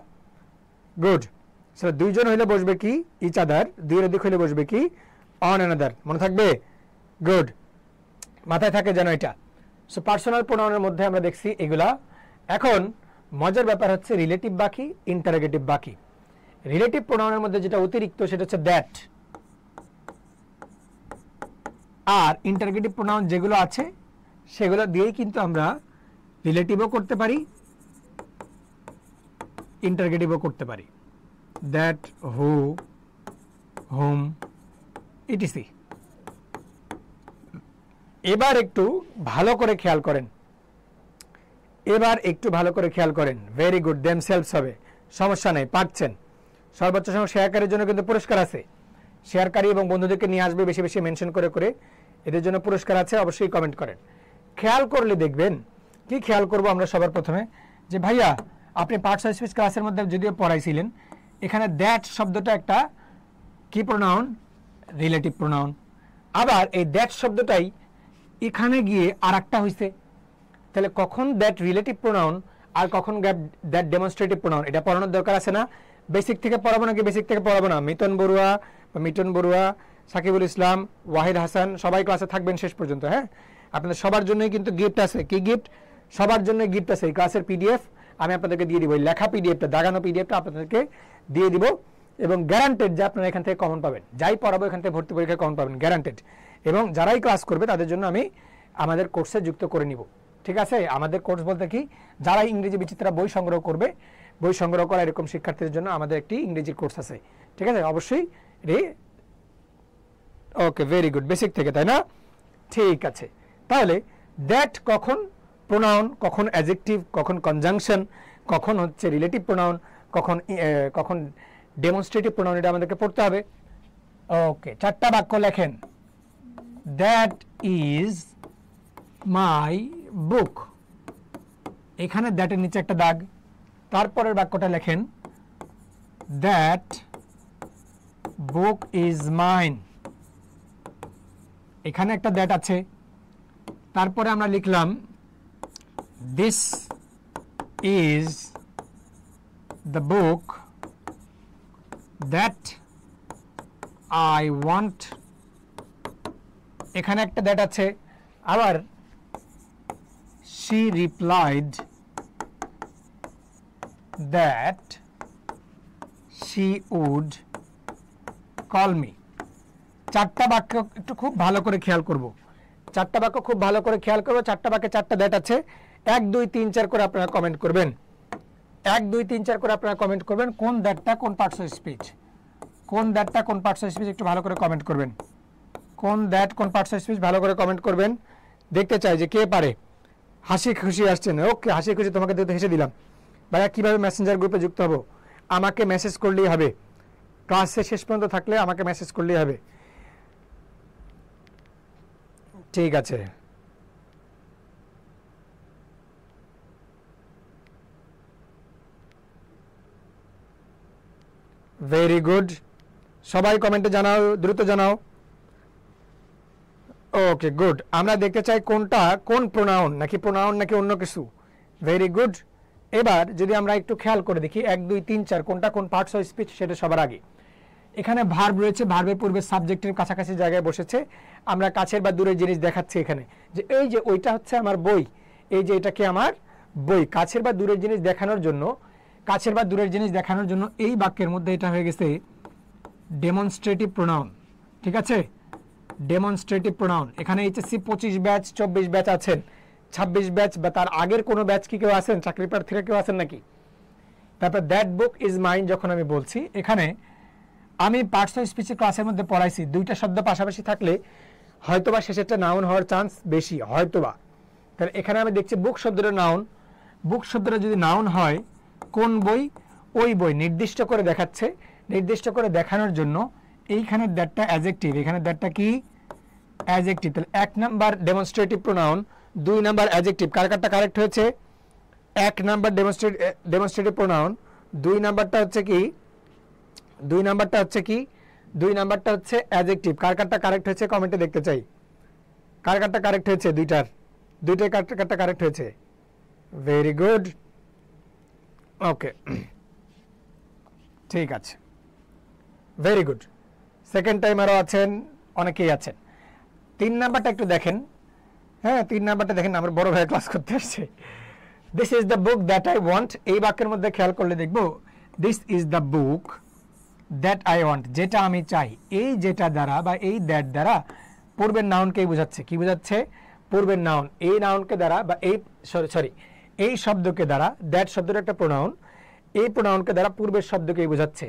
গুড। সো দুইজন হলে বসবে কি? Each other. দুইয়ের অধিক হলে বসবে কি? On another. মনে থাকবে? গুড, মাথায় থাকে যেন এটা। সো পার্সোনাল প্রোনাউনের মধ্যে আমরা দেখছি এগুলা। এখন মজার ব্যাপার হচ্ছে রিলেটিভ বাকি, ইন্টারোগেটিভ বাকি। রিলেটিভ প্রোনাউনের মধ্যে যেটা অতিরিক্ত সেটা হচ্ছে দ্যাট। আর ইন্টারোগেটিভ প্রোনাউন যেগুলো আছে সেগুলো দিয়েই কিন্তু আমরা রিলেটিভও করতে পারি, ইন্টারগেটিভও করতে পারি, দ্যাট, হু, হুম, ইটিসি। এবার একটু ভালো করে খেয়াল করেন, ভেরি গুড, দেমসেলভস হবে, সমস্যা নেই, পারছেন। সর্বোচ্চ সংখ্যক শেয়ারকারীর জন্য কিন্তু পুরস্কার আছে, শেয়ারকারী এবং বন্ধুদেরকে নিয়ে আসবে বেশি বেশি মেনশন করে করে, এদের জন্য পুরস্কার আছে, অবশ্যই কমেন্ট করেন। খেয়াল করলে দেখবেন, কি খেয়াল করব আমরা সবার প্রথমে, যে ভাইয়া আপনি পার্টস অফ স্পিচ ক্লাসের মধ্যে যদিও পড়াইছিলেন, এখানে দ্যাট শব্দটা একটা কি প্রোনাউন, রিলেটিভ প্রোনাউন। আবার এই দ্যাট শব্দটাই এখানে গিয়ে আর একটা হয়েছে, তাহলে কখন দ্যাট রিলেটিভ প্রোনাউন আর কখন দ্যাট ডেমনস্ট্রেটিভ প্রোনাউন, এটা পড়ানোর দরকার আছে না? বেসিক থেকে পড়াবো নাকি বেসিক থেকে পড়াবো না? মিটন বড়ুয়া, সাকিবুল ইসলাম, ওয়াহিদ হাসান সবাই ক্লাসে থাকবেন শেষ পর্যন্ত। হ্যাঁ, আপনাদের সবার জন্যই কিন্তু গিফট আছে। কি গিফট? সবার জন্য গিফট আছে। এই ক্লাসের পিডিএফ আমি আপনাদেরকে দিয়ে দিব, লেখা পিডিএফটা, দাগানো পিডিএফটা আপনাদেরকে দিয়ে দিব, এবং গ্যারান্টেড যে আপনারা এখান থেকে কমন পাবেন, যাই পড়াবো এখান থেকে ভর্তি পরীক্ষায় কমন পাবেন, গ্যারান্টেড। এবং যারাই ক্লাস করবে তাদের জন্য আমি আমাদের কোর্সে যুক্ত করে নিব, ঠিক আছে? আমাদের কোর্স বলতে কি, যারা ইংরেজি বিচিত্রা বই সংগ্রহ করবে, বই সংগ্রহ করা এরকম শিক্ষার্থীদের জন্য আমাদের একটি ইংরেজির কোর্স আছে, ঠিক আছে? অবশ্যই ওকে, ভেরি গুড, বেসিক থেকে, তাই না? ঠিক আছে, তাহলে দ্যাট কখন প্রোনাউন, কখন অ্যাডজেক্টিভ, কখন কনজাংশন, কখন হচ্ছে রিলেটিভ প্রোনাউন, কখন ডেমনস্ট্রেটিভ প্রোনাউন, এটা আমাদেরকে পড়তে হবে। ওকে, চারটা বাক্য লেখেন। দ্যাট ইজ মাই বুক, এখানে দ্যাটের নিচে একটা দাগ। তারপরের বাক্যটা লেখেন, দ্যাট বুক ইজ মাইন, এখানে একটা দ্যাট আছে। তারপরে আমরা লিখলাম, this is the book that I want, এখানে একটা দ্যাট আছে। আবার she replied that she would call me। চারটা বাক্য একটু খুব ভালো করে খেয়াল করব, চারটা বাক্য খুব ভালো করে খেয়াল করব। চারটা বাক্যে চারটা দ্যাট আছে। 1 2 3 4 করে আপনারা কমেন্ট করবেন, 1 2 3 4 করে আপনারা কমেন্ট করবেন কোন দ্যাটটা কোন পার্টস অফ স্পিচ, কোন দ্যাটটা কোন পার্টস অফ স্পিচ, একটু ভালো করে কমেন্ট করবেন। কোন দ্যাট কোন পার্টস অফ স্পিচ, ভালো করে কমেন্ট করবেন। দেখতে চাই যে কে পারে। হাসি খুশি আসছেন, ওকে, হাসি খুশি, তোমাকে দেখতে হেসে দিলাম। ভাইয়া কিভাবে মেসেঞ্জার গ্রুপে যুক্ত হব? আমাকে মেসেজ করলেই হবে, ক্লাসে শেষ পর্যন্ত থাকলে আমাকে মেসেজ করলেই হবে, ঠিক আছে? ভেরি গুড, সবাই কমেন্টে জানাও, দ্রুত জানাও। Okay, good. আমরা দেখতে চাই কোনটা কোন প্রোনাউন, নাকি অন্য কিছু। Very good. এবার যদি আমরা একটু খেয়াল করে দেখি 1 2 3 4 কোনটা কোন পার্টস অফ স্পিচ, সেটা সবার আগে এখানে ভার্ব রয়েছে, ভার্বের পূর্বে সাবজেক্টের কাছাকাছি জায়গায় বসেছে। আমরা কাছের বা দূরের জিনিস দেখাচ্ছি এখানে, যে এই যে ওইটা হচ্ছে আমার বই, এই যে এটা কি আমার বই। কাছের বা দূরের জিনিস দেখানোর জন্য, এই বাক্যের মধ্যে এটা হয়ে গেছে ডেমনস্ট্রেটিভ প্রোনাউন, ঠিক আছে? Demonstrative pronoun. এখানে এইচএসসি 25 ব্যাচ 24 ব্যাচ আছেন, 26 ব্যাচ বা তার আগের কোনো ব্যাচ কি কেউ আছেন, চাকরি প্রার্থীরা কেউ আছেন নাকি? তারপর দ্যাট বুক ইজ মাইন যখন আমি বলছি, এখানে আমি পার্টস অফ স্পিচের ক্লাসের মধ্যে পড়াইছি, দুইটা শব্দ পাশাপাশি থাকলে হয়তোবা শেষেরটা নাউন হওয়ার চান্স বেশি, হয়তোবা। তাহলে এখানে আমি দেখছি বুক শব্দটা নাউন, বুক শব্দটা যদি নাউন হয়, কোন বই? ওই বই নির্দিষ্ট করে দেখাচ্ছে। নির্দিষ্ট করে দেখানোর জন্য এইখানে দ্যাটটা অ্যাডজেক্টিভ, এখানে দ্যাটটা কি অ্যাডজেক্টিভ। তাহলে 1 number demonstrative pronoun, 2 number adjective. কারটা কারেক্ট হয়েছে? 1 নাম্বার ডেমনস্ট্রেটিভ প্রোনাউন, 2 নাম্বারটা হচ্ছে কি 2 নাম্বারটা হচ্ছে অ্যাডজেক্টিভ। কারটা কারেক্ট হয়েছে কমেন্টে দেখতে চাই। কারটা কারেক্ট হয়েছে? দুইটাই কারটা কারেক্ট হয়েছে। ভেরি গুড, ওকে, ঠিক আছে, ভেরি গুড। সেকেন্ড টাইমারও আছেন, অনেকেই আছেন। 3 নাম্বারটা একটু দেখেন। হ্যাঁ, 3 নাম্বারটা দেখেন, আমার বড় ভাই ক্লাস করতে আসছে। This is the book that I want, এই বাক্যের মধ্যে খেয়াল করলে দেখবো this is the book that I want, যেটা আমি চাই। এই যেটা দ্বারা বা এই দ্যাট দ্বারা পূর্বের নাউনকেই বোঝাচ্ছে। কি বোঝাচ্ছে? পূর্বের নাউন। এই নাউনকে দ্বারা বা এই শব্দকে দ্বারা, দ্যাট শব্দটা একটা প্রোনাউন, এই প্রোনাউনকে দ্বারা পূর্বের শব্দকে বোঝাচ্ছে।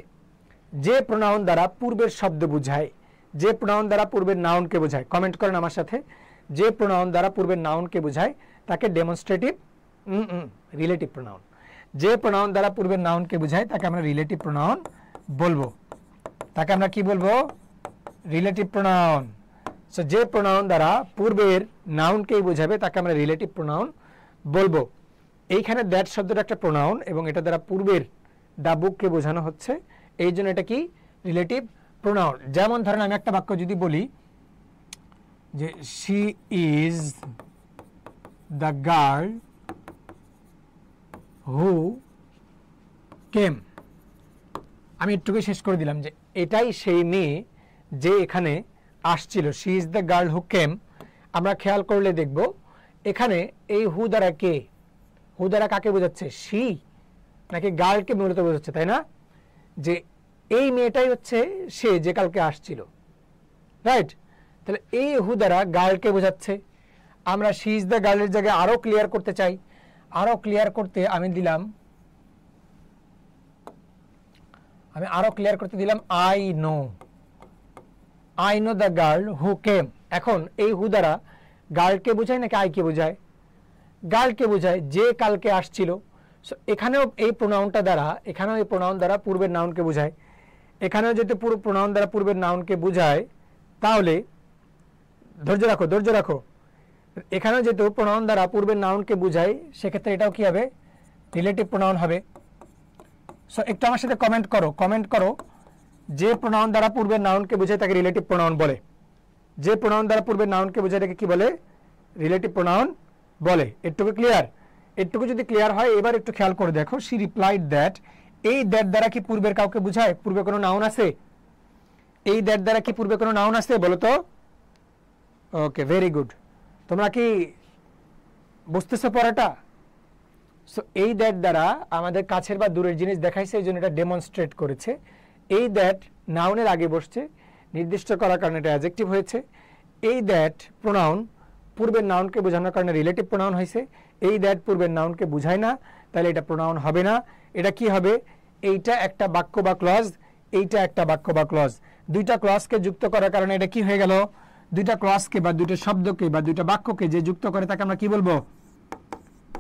যে প্রোনাউন দ্বারা পূর্বের শব্দ বোঝায়, যে প্রোনাউন দ্বারা পূর্বের নাউনকে বোঝায়, কমেন্ট করেন আমার সাথে, যে প্রোনাউন দ্বারা পূর্বের নাউনকে বোঝায় তাকে ডেমনস্ট্রেটিভ রিলেটিভ প্রোনাউন। যে প্রোনাউন দ্বারা পূর্বের নাউনকে বোঝায় তাকে আমরা রিলেটিভ প্রোনাউন বলবো। তাকে আমরা কি বলবো? Relative pronoun. সো যে প্রোনাউন দ্বারা পূর্বের নাউনকেই বোঝাবে তাকে আমরা রিলেটিভ প্রোনাউন বলবো। এইখানে দ্যাট শব্দটা একটা প্রোনাউন এবং এটা দ্বারা পূর্বের দ্য বুককে বোঝানো হচ্ছে, এই জন্য এটা কি রিলেটিভ প্রোনাউন। যেমন ধরেন আমি একটা বাক্য যদি বলি যে she is the girl who came, আমি একটুকে শেষ করে দিলাম যে এটাই সেই মেয়ে যে এখানে আসছিল। She is the girl who came. আমরা খেয়াল করলে দেখব এখানে এই হু দ্বারা কে, হু দ্বারা কাকে বোঝাচ্ছে? শি নাকি গার্লকে মূলত বোঝাচ্ছে, তাই না? যে এই মেয়েটাই হচ্ছে সে যে কালকে আসছিল, রাইট? তাহলে এই হু দ্বারা গার্লকে বোঝাচ্ছে। আমরা শি ইজ দ্য গার্লের জায়গায় আরো ক্লিয়ার করতে চাই। আরো ক্লিয়ার করতে আমি দিলাম I know the girl who came. এখন এই হু দ্বারা গার্লকে বোঝায় নাকি আইকে বোঝায়? গার্লকে বোঝায়, যে কালকে আসছিল। এখানেও এই প্রোনাউনটা দ্বারা, এখানেও এই প্রোনাউন দ্বারা পূর্বের নাউনকে বোঝায়। এখানেও যদি পুরো প্রোনাউন দ্বারা পূর্বের নাউনকে বোঝায় তাহলে ধৈর্য রাখো, এখানেও যেহেতু প্রোনাউন দ্বারা পূর্বের নাউনকে বোঝায় সেক্ষেত্রে এটাও কি হবে? রিলেটিভ প্রোনাউন হবে। সো একটু আমার সাথে কমেন্ট করো যে প্রোনাউন দ্বারা পূর্বের নাউনকে বোঝায় তাকে রিলেটিভ প্রোনাউন বলে। যে প্রোনাউন দ্বারা পূর্বের নাউনকে বোঝায় তাকে কি বলে? রিলেটিভ প্রোনাউন বলে। এটুকু ক্লিয়ার? এটুকু যদি ক্লিয়ার হয় এবার একটু খেয়াল করে দেখো। শি রিপ্লাইড দ্যাট, এই দ্যাট দ্বারা কি পূর্বের কাউকে বোঝায়? পূর্বে কোনো নাউন আছে? এই দ্যাট দ্বারা কি পূর্বে কোনো নাউন আছে বলো তো? ওকে, ভেরি গুড। তোমরা কি বুঝতেছো পড়াটা? সো এই দ্যাট দ্বারা আমাদের কাছের বা দূরের জিনিস দেখাইছে, এই জন্য এটা ডেমনস্ট্রেট করেছে। এই দ্যাট নাউনের আগে বসছে, নির্দিষ্ট করার কারণে এটা অ্যাডজেক্টিভ হয়েছে। এই দ্যাট প্রোনাউন পূর্বের নাউনকে বোঝানোর কারণে রিলেটিভ প্রোনাউন হয়েছে। এই দ্যাট পূর্বের নাউনকে বোঝায় না, তাহলে এটা প্রোনাউন হবে না। এটা কি হবে? এইটা একটা বাক্য বা ক্লজ, এইটা একটা বাক্য বা ক্লজ। দুইটা ক্লজকে যুক্ত করার কারণে এটা কি হয়ে গেল? দুইটা ক্লজকে বা দুইটা শব্দকে বা দুইটা বাক্যকে যে যুক্ত করে তাকে আমরা কি বলবো?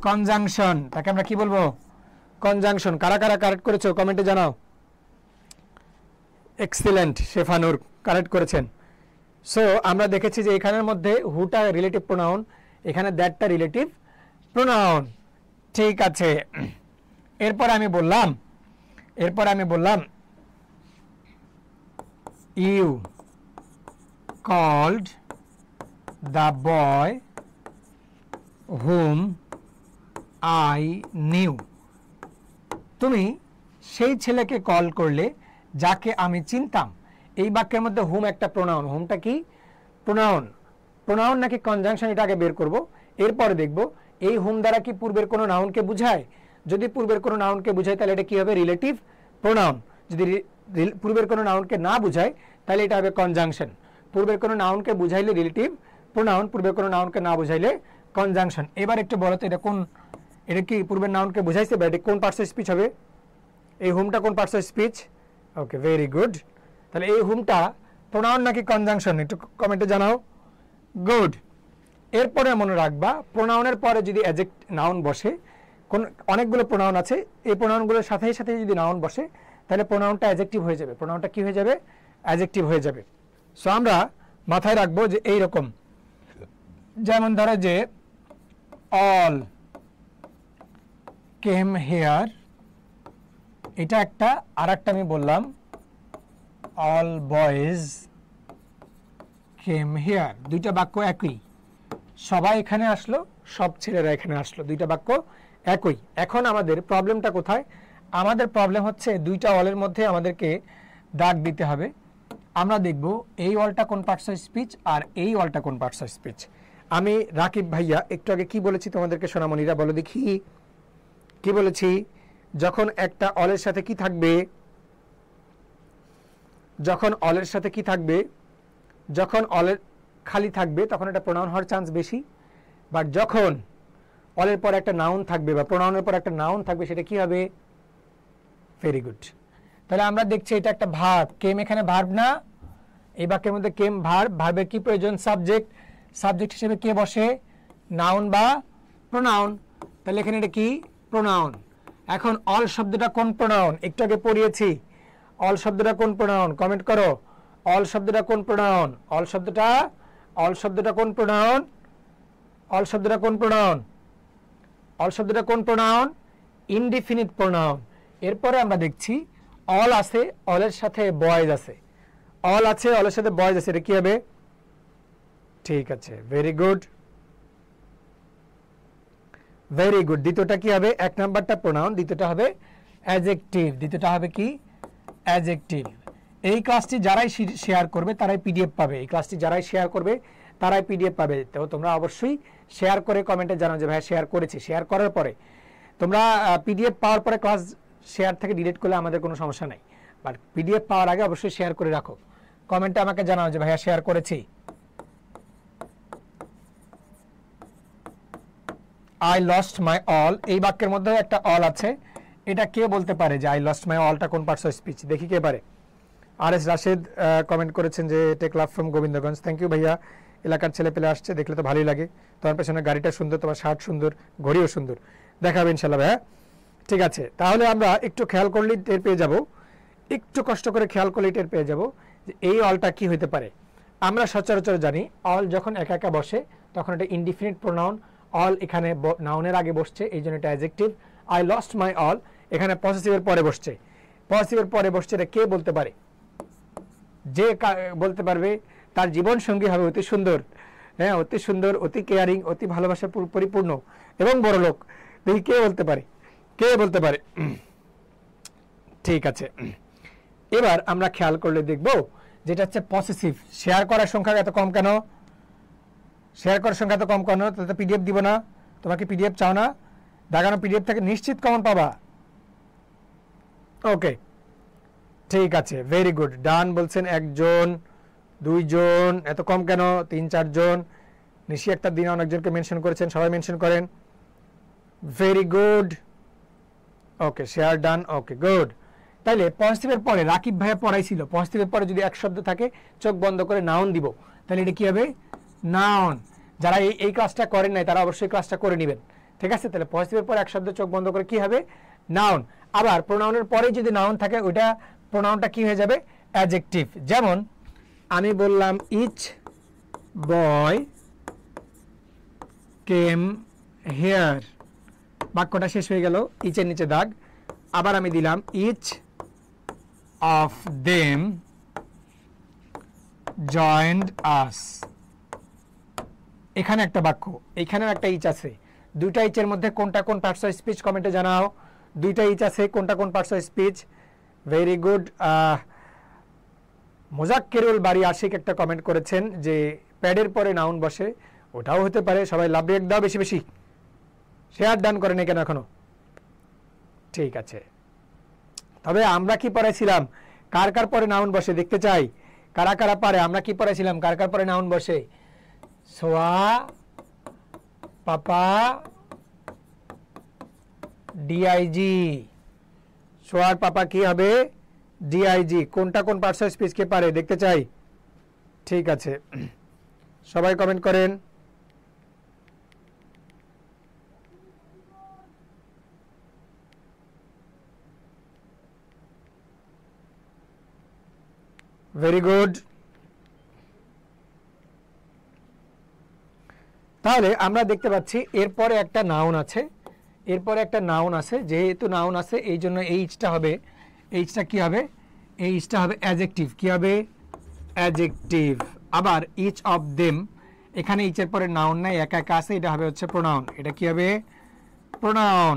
কনজাংশন। তাকে আমরা কি বলবো? কনজাংশন। কারা কারা কারেক্ট করেছো কমেন্টে জানাও। এক্সিলেন্ট, শেফানুর কারেক্ট করেছেন। সো আমরা দেখেছি যে এখানের মধ্যে হুটা রিলেটিভ প্রোনাউন, এখানে দ্যাটটা রিলেটিভ প্রোনাউন। ঠিক আছে, এরপর আমি বললাম you called the boy whom I knew. তুমি সেই ছেলেকে কল করলে যাকে আমি চিনতাম। এই বাক্যের মধ্যে হুম একটা প্রোনাউন। হুমটা কি? প্রোনাউন নাকি কনজাংশন, এটা আগে বের করব, এরপরে দেখব এই হুম দ্বারা কি পূর্বের কোনো নাউনকে বোঝায়। যদি পূর্বের কোনো নাউনকে বোঝায় তাহলে এটা কি হবে? Relative pronoun. যদি পূর্বের কোনো নাউনকে না বোঝায় তাহলে এটা হবে কনজাংশন। পূর্বের কোনো নাউনকে বুঝাইলে রিলেটিভ প্রোনাউন, পূর্বের কোনো নাউনকে না বুঝাইলে কনজাংশন। এবার একটু বলো তো এটা কি পূর্বের নাউনকে বুঝাইছে বা এটা কোন পার্টস অফ স্পিচ হবে? এই হুমটা কোন parts of speech? Okay, very good. তাহলে এই হুমটা প্রোনাউন নাকি কনজাংশন একটু কমেন্টে জানাও। গুড। এরপরে মনে রাখবা প্রোনাউনের পরে যদি নাউন বসে, অনেকগুলো প্রোনাউন আছে, এই প্রোনাউনগুলোর সাথে সাথে যদি নাউন বসে তাহলে প্রোনাউনটা অ্যাডজেক্টিভ হয়ে যাবে। প্রোনাউনটা কি হয়ে যাবে? অ্যাডজেক্টিভ হয়ে যাবে। সো আমরা মাথায় রাখবো যে এই রকম, যেমন ধরো যে অল কেম হেয়ার, এটা একটা। আর একটা আমি বললাম অল বয়েজ কেম হেয়ার। দুইটা বাক্য একই, সবাই এখানে আসলো, সব ছেলেরা এখানে আসলো, দুইটা বাক্য একই। এখন আমাদের প্রবলেমটা কোথায়? আমাদের প্রবলেম হচ্ছে দুইটা অলের মধ্যে আমাদেরকে দাগ দিতে হবে। আমরা দেখব এই অলটা কোন পার্টস অফ স্পিচ আর এই অলটা কোন পার্টস অফ স্পিচ। আমি রাকিব ভাইয়া একটু আগে কি বলেছি তোমাদেরকে সোনামণিরা বলো দেখি, কি বলেছি? যখন একটা অলের সাথে কি থাকবে, যখন অলের সাথে কি থাকবে, যখন অলের খালি থাকবে তখন এটা প্রোনাউন হওয়ার চান্স বেশি। বাট যখন অলের পর একটা নাউন থাকবে বা প্রোনাউনের পর একটা নাউন থাকবে সেটা কি হবে? Very good. তাহলে আমরা দেখছি এটা একটা ভার্ব, কেম এখানে ভার্ব না, এই বাক্যের মধ্যে কেম ভার্ব, ভার্বের কি প্রয়োজন? সাবজেক্ট, সাবজেক্ট হিসেবে কে বসে? নাউন বা প্রোনাউন। তাহলে এখানে এটা কি? প্রোনাউন। এখন অল শব্দটা কোন প্রোনাউন? একটু আগে পড়িয়েছি। অল শব্দটা কোন প্রোনাউন? কমেন্ট করো। অল শব্দটা কোন প্রোনাউন? অল শব্দটা কোন প্রোনাউন? অল শব্দটা কোন প্রোনাউন? অল শব্দটা কোন প্রোনাউন? Indefinite pronoun. এরপরে আমরা দেখছি অল আছে, অলের সাথে বয়েজ আছে। অল আছে, অলের সাথে বয়েজ আছে, এটা কি হবে? ঠিক আছে, ভেরি গুড, ভেরি গুড। দ্বিতীয়টা কি হবে? এক নাম্বারটা প্রোনাউন, দ্বিতীয়টা হবে অ্যাডজেক্টিভ। দ্বিতীয়টা হবে কি? অ্যাডজেক্টিভ। এই ক্লাসটি যারাই শেয়ার করবে তারাই পিডিএফ পাবে। এই ক্লাসটি যারাই শেয়ার করবে তারাই পিডিএফ পাবে। তো তোমরা অবশ্যই শেয়ার করে কমেন্টে জানাও যে ভাই শেয়ার করেছি। শেয়ার করার পরে তোমরা পিডিএফ পাওয়ার পরে ক্লাস শেয়ার থেকে ডিলিট করলে আমাদের কোনো সমস্যা নাই, বাট পিডিএফ পাওয়ার আগে অবশ্যই শেয়ার করে রাখো। কমেন্টে আমাকে জানাও যে ভাইয়া শেয়ার করেছি। আই লস্ট মাই অল, এই বাক্যের মধ্যে একটা অল আছে। এটা কে বলতে পারে যে আই লস্ট মাই অলটা কোন পার্টস অফ স্পিচ? দেখি কে পারে। আর এস রাশেদ কমেন্ট করেছেন যে take love from Gobindaganj. Thank you ভাইয়া, এলাকার ছেলে পেলে আসছে, দেখলে তো ভালোই লাগে। তোমার পেছনে গাড়িটা সুন্দর, তোমার শার্ট সুন্দর, ঘড়িও সুন্দর, দেখাবে ইনশাল্লাহ ভাইয়া। ঠিক আছে, তাহলে আমরা একটু খেয়াল করলেই টের পেয়ে যাব, একটু কষ্ট করে খেয়াল করলেই টের পেয়ে যাব যে এই অলটা কি হতে পারে। আমরা সচরাচর জানি অল যখন একা একা বসে তখন এটা ইনডিফিনিট প্রোনাউন। অল এখানে নাউনের আগে বসছে, এই জন্য এটা adjective. I lost my all এখানে পসেসিভের পরে বসছে। পসেসিভের পরে বসছে, এটা কে বলতে পারে? যে বলতে পারবে তার জীবন সঙ্গী হবে অতি সুন্দর, হ্যাঁ, অতি সুন্দর, অতি কেয়ারিং, অতি ভালোবাসা পরিপূর্ণ এবং বড় লোক। দেখি কে বলতে পারে, কে বলতে পারে। ঠিক আছে, এবার আমরা খেয়াল করলে দেখব যেটা হচ্ছে পসেসিভ। শেয়ার করার সংখ্যা এত কম কেন? শেয়ার করার সংখ্যা এত কম কেন? তাতে পিডিএফ দিব না? তোমাকে পিডিএফ চাও না? দেখানো পিডিএফ থেকে নিশ্চিত কমন পাবা। ওকে, ঠিক আছে, ভেরি গুড, ডান বলছেন। একজন, দুইজন, এত কম কেন? 3-4 জন। নিশি একটা দিন অনেকজনকে মেনশন করেছেন, সবাই মেনশন করেন। ভেরি গুড, ওকে, শেয়ার ডান, ওকে গুড। তাইলে পজিটিভের পরে রাকিব ভাইয়া পড়াইছিল, পজিটিভের পরে যদি এক শব্দ থাকে চোখ বন্ধ করে নাউন দিব, তাহলে এটা কি হবে? নাউন। যারা এই ক্লাসটা করেন নাই তারা অবশ্যই ক্লাসটা করে নেবেন। ঠিক আছে, তাহলে পজিটিভের পরে এক শব্দ চোখ বন্ধ করে কি হবে? নাউন। আবার প্রোনাউনের পরে যদি নাউন থাকে ওইটা প্রোনাউনটা কি হয়ে যাবে? অ্যাডজেক্টিভ। যেমন আমি বললাম ইচ বয় কেম হেয়ার, বাক্যটা শেষ হয়ে গেল, ইচের নিচে দাগ। আবার আমি দিলাম ইচ অফ দেম জয়েন্ড আস। এখানে একটা বাক্য, এখানেও একটা ইচ আছে। দুইটা ইচের মধ্যে কোনটা কোন পার্টস অফ স্পিচ কমেন্টে জানাও। দুইটা ইচ আছে, কোনটা কোন parts of speech? Very good. Mozakkerul বাড়ি আশিক একটা কমেন্ট করেছেন যে প্যাডের পরে নাউন বসে, ওটাও হতে পারে। সবাই লাভ রেক দাও বেশি বেশি, শেয়ার ডান করেন কেন এখনো? ঠিক আছে, তবে আমরা কি পড়াইছিলাম? কার কার পরে নাউন বসে দেখতে চাই, কারা কারা পারে? আমরা কি পড়াইছিলাম? কার কার পরে নাউন বসে? সোয়া, পাপা, ডিআইজি। সোয়ার পাপা কি হবে? ডিআইজি। কোনটা কোন পার্টস অফ স্পিচ কে পারে দেখতে চাই। ঠিক আছে, সবাই কমেন্ট করেন। Very good. তাহলে আমরা দেখতে পাচ্ছি এরপরে একটা নাউন আছে, এরপরে একটা নাউন আছে। যেহেতু নাউন আছে এই জন্য এইচটা হবে, এইচটা কি হবে? এইচটা হবে অ্যাডজেক্টিভ। কি হবে? অ্যাডজেক্টিভ। আবার ইচ অফ দেম, এখানে ইচের পরে নাউন নাই, একা একা আছে, এটা হবে হচ্ছে প্রোনাউন। এটা কি হবে? প্রোনাউন।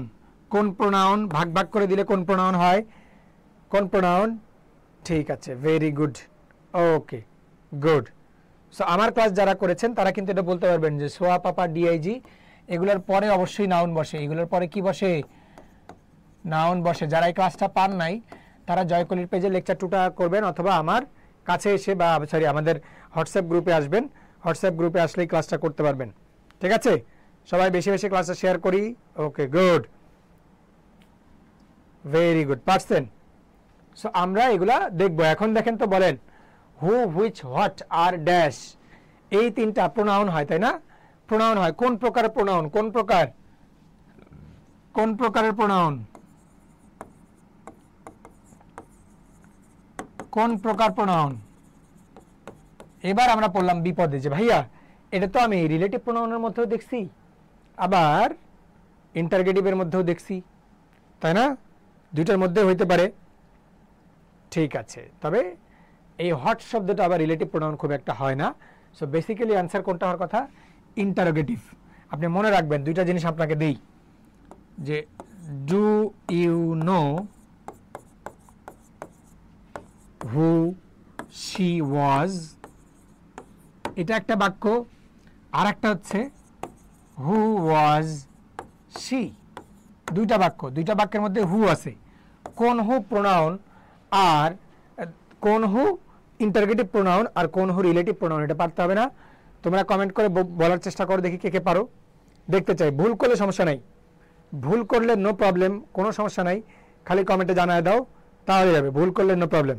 কোন প্রোনাউন? ভাগ ভাগ করে দিলে কোন প্রোনাউন হয়? কোন প্রোনাউন? ঠিক আছে, very good, okay good. So আমার ক্লাস যারা করেছেন তারা কিন্তু এটা বলতে পারবেন যে সোয়া, পাপা, ডিআইজি এগুলোর পরে অবশ্যই নাউন বসে। এগুলোর পরে কি বসে? নাউন বসে। যারা এই ক্লাসটা পান নাই তারা জয়কলির পেজে লেকচার 2টা করবেন, অথবা আমার কাছে এসে বা সরি আমাদের হোয়াটসঅ্যাপ গ্রুপে আসবেন। হোয়াটসঅ্যাপ গ্রুপে আসলেই ক্লাসটা করতে পারবেন। ঠিক আছে, সবাই বেশি বেশি ক্লাসটা শেয়ার করি। ওকে গুড। ভেরি গুড, পারছেন। সো আমরা এগুলা দেখবো। এখন দেখেন তো, বলেন হু, হুইচ, হোয়াট, আর, ড্যাশ, এই তিনটা প্রোনাউন হয়, তাই না? প্রোনাউন হয়। কোন প্রকার প্রোনাউন? কোন প্রকারের প্রোনাউন? কোন প্রকার প্রোনাউন? এবার আমরা পড়লাম বিপদে যে ভাইয়া এটা তো আমি রিলেটিভ প্রোনাউনের মধ্যেও দেখছি, আবার ইন্টারগেটিভের মধ্যেও দেখছি, তাই না? দুইটার মধ্যে হইতে পারে। ঠিক আছে, তবে এই হট শব্দটা আবার রিলেটিভ প্রোনাউন খুব একটা হয় না। সো বেসিক্যালি অ্যান্সার কোনটা হওয়ার কথা? ইন্টারোগেটিভ। আপনি মনে রাখবেন দুইটা জিনিস আপনাকে দেই, যে do you know who she was, এটা একটা বাক্য। আর একটা হচ্ছে হু ওয়াজ শি, দুইটা বাক্য। দুইটা বাক্যের মধ্যে হু আছে। কোন হু প্রোনাউন আর কোন হু ইন্টারগেটিভ প্রোনাউন আর কোন হু রিলেটিভ প্রোনাউন, এটা পারতে হবে না। তোমরা কমেন্ট করে বলার চেষ্টা করো, দেখি কে কে পারো, দেখতে চাই। ভুল করলে সমস্যা নাই, ভুল করলে নো প্রবলেম, কোনো সমস্যা নাই, খালি কমেন্টে জানায় দাও তাহলে যাবে। ভুল করলে নো প্রবলেম।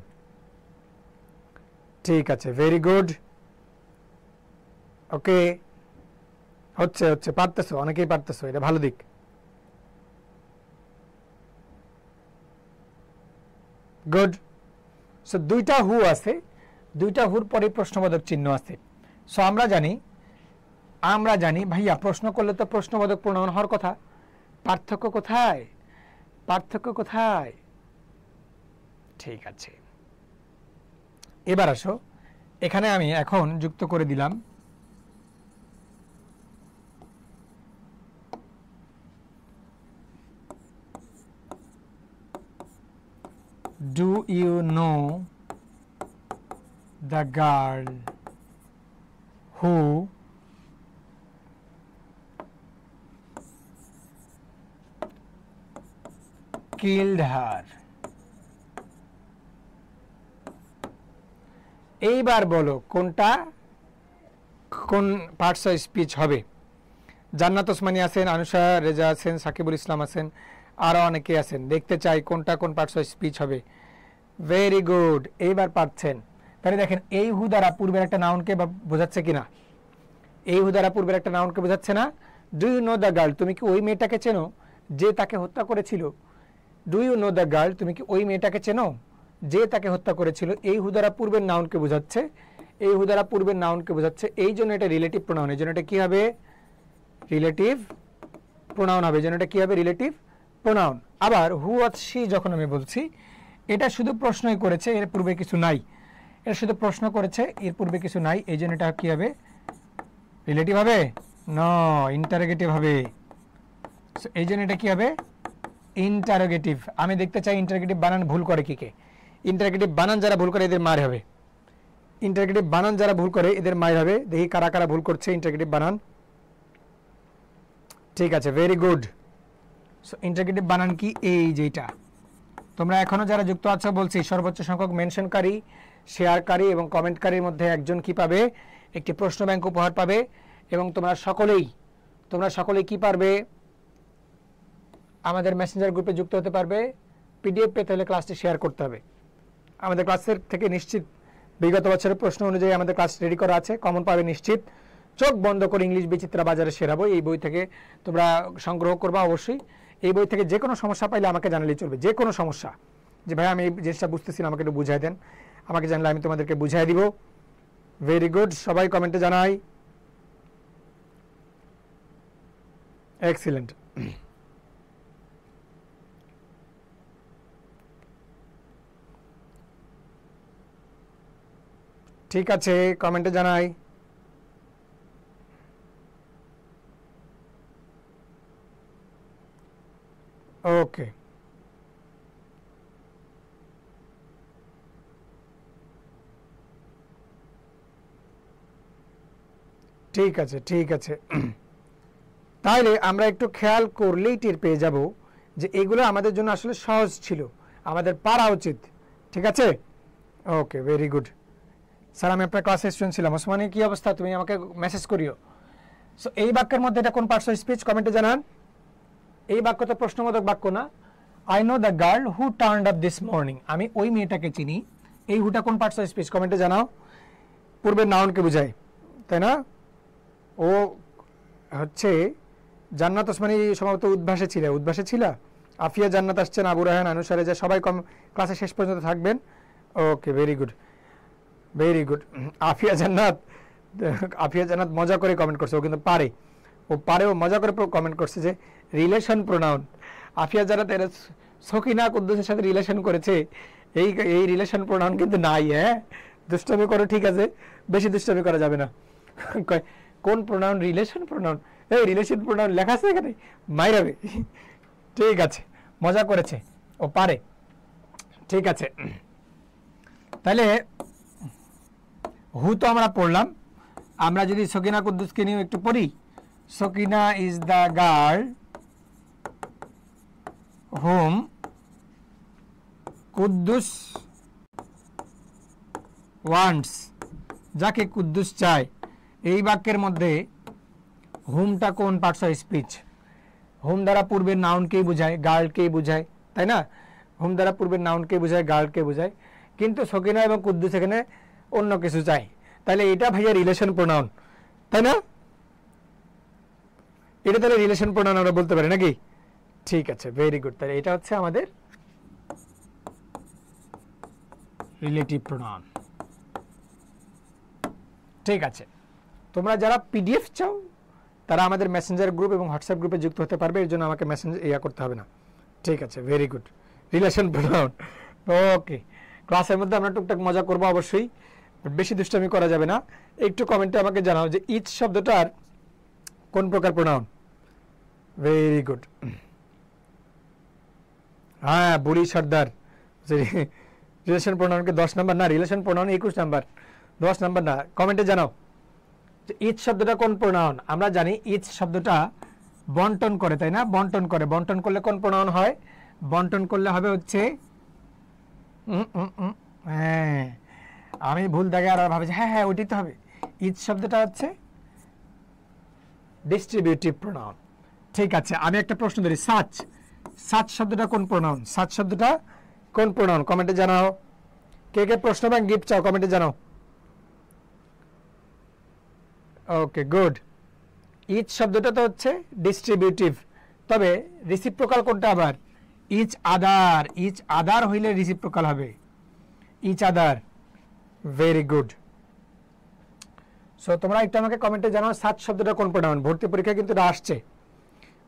ঠিক আছে, ভেরি গুড। ওকে, হচ্ছে হচ্ছে, পারতেছো, অনেকেই পারতেছো, এটা ভালো দিক। গুড। সো দুইটা হু আছে, দুইটা হুর পরে প্রশ্নবোধক চিহ্ন আছে। সো আমরা জানি ভাইয়া প্রশ্ন করলে তো প্রশ্নবোধক প্রোনাউন হওয়ার কথা। পার্থক্য কোথায়? পার্থক্য কোথায়? ঠিক আছে, এবার আসো, এখানে আমি এখন যুক্ত করে দিলাম do you know the girl who killed her? এইবার বলো কোনটা কোন পার্টস অফ স্পিচ হবে? জান্নাত ওসমানী আছেন, আনুষা রেজা আছেন, সাকিবুল ইসলাম আছেন, আরো অনেকে আছেন। দেখতে চাই কোনটা কোন পার্টস অফ স্পিচ হবে। ভেরি গুড, এইবার পাচ্ছেন। তাহলে দেখেন এই হু দ্বারা পূর্বের একটা নাউনকে বোঝাচ্ছে কিনা? এই হু দ্বারা পূর্বের একটা নাউনকে বোঝাচ্ছে না? Do you know the girl, তুমি কি ওই মেয়েটাকে চেনো যে তাকে হত্যা করেছিল? Do you know the girl, তুমি কি ওই মেয়েটাকে চেনো যে তাকে হত্যা করেছিল? এই হু দ্বারা পূর্বের নাউনকে বোঝাচ্ছে, এই হু দ্বারা পূর্বের নাউনকে বোঝাচ্ছে, এই জন্য এটা রিলেটিভ প্রোনাউন। এই জন্য এটা কি হবে? রিলেটিভ প্রোনাউন হবে। এই জন্য এটা কি হবে? Relative pronoun. আবার হু ওয়াজ শি যখন আমি বলছি, এটা শুধু প্রশ্নই করেছে, এর পূর্বে কিছু নাই। এটা শুধু প্রশ্ন করেছে, এর পূর্বে কিছু নাই, এই জন্য এটা কি হবে? রিলেটিভ হবে? নো, ইন্টারোগেটিভ হবে। এই জন্য এটা কি হবে? ইন্টারোগেটিভ। আমি দেখতে চাই ইন্টারোগেটিভ বানান ভুল করে কি কে। ইন্টারোগেটিভ বানান যারা ভুল করে এদের মার হবে। ইন্টারোগেটিভ বানান যারা ভুল করে এদের মার হবে। দেখি কারা কারা ভুল করছে ইন্টারোগেটিভ বানান। ঠিক আছে, ভেরি গুড। সো ইন্টারোগেটিভ বানান কি? এই যেটা তোমরা এখনো যারা যুক্ত আছো বলছি, সর্বোচ্চ সংখ্যক মেনশনকারী, শেয়ারকারী এবং কমেন্টকারীর মধ্যে একজন কি পাবে? একটি প্রশ্ন ব্যাংক উপহার পাবে। এবং তোমরা সকলেই কি পারবে? আমাদের মেসেঞ্জার গ্রুপে যুক্ত হতে পারবে। পিডিএফ পেতে হলে ক্লাসটি শেয়ার করতে হবে। আমাদের ক্লাসের থেকে নিশ্চিত বিগত বছরের প্রশ্ন অনুযায়ী আমাদের ক্লাস রেডি করা আছে, কমন পাবে নিশ্চিত। চোখ বন্ধ করে ইংলিশ বিচিত্রা বাজারে সেরা বই, এই বই থেকে তোমরা সংগ্রহ করবা অবশ্যই। এই বই থেকে যে কোনো সমস্যা পাইলে আমাকে জানালেই চলবে। যে কোনো সমস্যা, যে ভাই আমি এই জিনিসটা বুঝতেছি না, আমাকে একটু বুঝাই দেন, আমাকে জানলে আমি তোমাদেরকে বুঝাই দিব। ভেরি গুড, সবাই কমেন্টে জানাই। এক্সিলেন্ট। ঠিক আছে, কমেন্টে জানাই। ওকে, ঠিক আছে, ঠিক আছে। তাহলে আমরা একটু খেয়াল করলেই টের পেয়ে যাব যে এগুলো আমাদের জন্য আসলে সহজ ছিল, আমাদের পারা উচিত। ঠিক আছে, ওকে, ভেরি গুড। স্যার আমি আপনার ক্লাসে স্টুডেন্ট ছিলাম। ওসমানী কি অবস্থা? তুমি আমাকে মেসেজ করিও। সো এই বাক্যের মধ্যে এটা কোন পার্টস অফ স্পিচ? কমেন্টে জানান। এই বাক্য তো প্রশ্নবোধক বাক্য না, I know the girl who turned up this morning, আমি ওই মেয়েটাকে চিনি। এই হুটা কোন পার্টস অফ স্পিচ কমেন্টে জানাও। পূর্বের নাউনকে বোঝায়, তাই না? ও হচ্ছে জান্নাত ওসমানী সম্ভবত উদ্ভাসে ছিল। আফিয়া জান্নাত আসছেন, আবু রায়হান, আনুসারে যা সবাই ক্লাসে শেষ পর্যন্ত থাকবেন। Okay, very good very good. Afia Jannat মজা করে কমেন্ট করছে, ও কিন্তু পারে, ও মজা করে কমেন্ট করছে যে রিলেশন প্রোনাউন। আফিয়া জান্নাত এর সকিনা কুদ্দুসের সাথে রিলেশন করেছে, এই রিলেশন প্রোনাউন কিন্তু নাই। হ্যাঁ, দুষ্টামি করো, ঠিক আছে, বেশি দুষ্টামি করা যাবে না। কোন প্রোনাউন? Relation pronoun. এই রিলেশন প্রোনাউন লেখা আছে এখানে, মাইরাবে। ঠিক আছে, মজা করেছে, ও পারে। ঠিক আছে, তাহলে হু তো আমরা পড়লাম। আমরা যদি সকিনা কুদ্দুসকে নিয়ে একটু পড়ি, Sakina is the girl whom Kuddus wants, যাকে কুদ্দুস চায়। এই বাক্যের মধ্যে হুমটা কোন পার্টস অফ স্পিচ? হুম দ্বারা পূর্বের নাউনকেই বোঝায়, গার্লকেই বোঝায়, তাই না? হুম দ্বারা পূর্বের নাউনকে বোঝায়, গার্লকে বোঝায়, কিন্তু সকিনা এবং কুদ্দুস এখানে অন্য কিছু চাই। তাহলে এটা ভাইয়া রিলেশন প্রোনাউন, তাই না? এটা তাহলে রিলেশন প্রোনাউন আমরা বলতে পারি নাকি? ঠিক আছে, ভেরি গুড। তাহলে এটা হচ্ছে আমাদের রিলেটিভ প্রোনাউন। ঠিক আছে, তোমরা যারা পিডিএফ চাও তারা আমাদের মেসেঞ্জার গ্রুপ এবং হোয়াটসঅ্যাপ গ্রুপে যুক্ত হতে পারবে, এর জন্য আমাকে করতে হবে না। ঠিক আছে, ভেরি গুড। রিলেশন প্রোনাউন, ওকে। ক্লাসের মধ্যে আমরা টুকটাক মজা করবো অবশ্যই, বেশি দুষ্টামি করা যাবে না। একটু কমেন্টে আমাকে জানাও যে ইচ শব্দটার কোন প্রকার প্রোনাউন। Very good. হ্যাঁ, বুড়ি সর্দার, রিলেশন প্রোনাউনকে 10 নাম্বার না, রিলেশন প্রোনাউন 21 নাম্বার, 10 নাম্বার না। কমেন্টে জানাও যে ইচ শব্দটা কোন প্রোনাউন। আমরা জানি ইচ শব্দটা বন্টন করে, তাই না? বন্টন করে, বন্টন করলে কোন প্রোনাউন হয়? বন্টন করলে হবে হচ্ছে হ্যাঁ, আমি ভুল দাগে আর ভাবে হ্যাঁ হ্যাঁ ওইটাই তো হবে। ইচ শব্দটা হচ্ছে ডিস্ট্রিবিউটিভ প্রোনাউন। ঠিক আছে, আমি একটা প্রশ্ন ধরি, সাচ শব্দটা কোন প্রোনাউন? সাচ শব্দটা কোন প্রোনাউন? কমেন্টে জানাও। কে কে প্রশ্ন ব্যাংক গিফট চাও কমেন্টে জানাও। Okay, good. ইচ শব্দটা তো হচ্ছে ডিস্ট্রিবিউটিভ, তবে রিসিপ্রোকাল কোনটা আবার? Each other. ইচ আদার হইলে রিসিপ্রোকাল হবে, each other. Very good. So তোমরা একটু আমাকে কমেন্টে জানাও সাচ শব্দটা কোন প্রোনাউন। ভর্তি পরীক্ষায় কিন্তু এটা আসছে,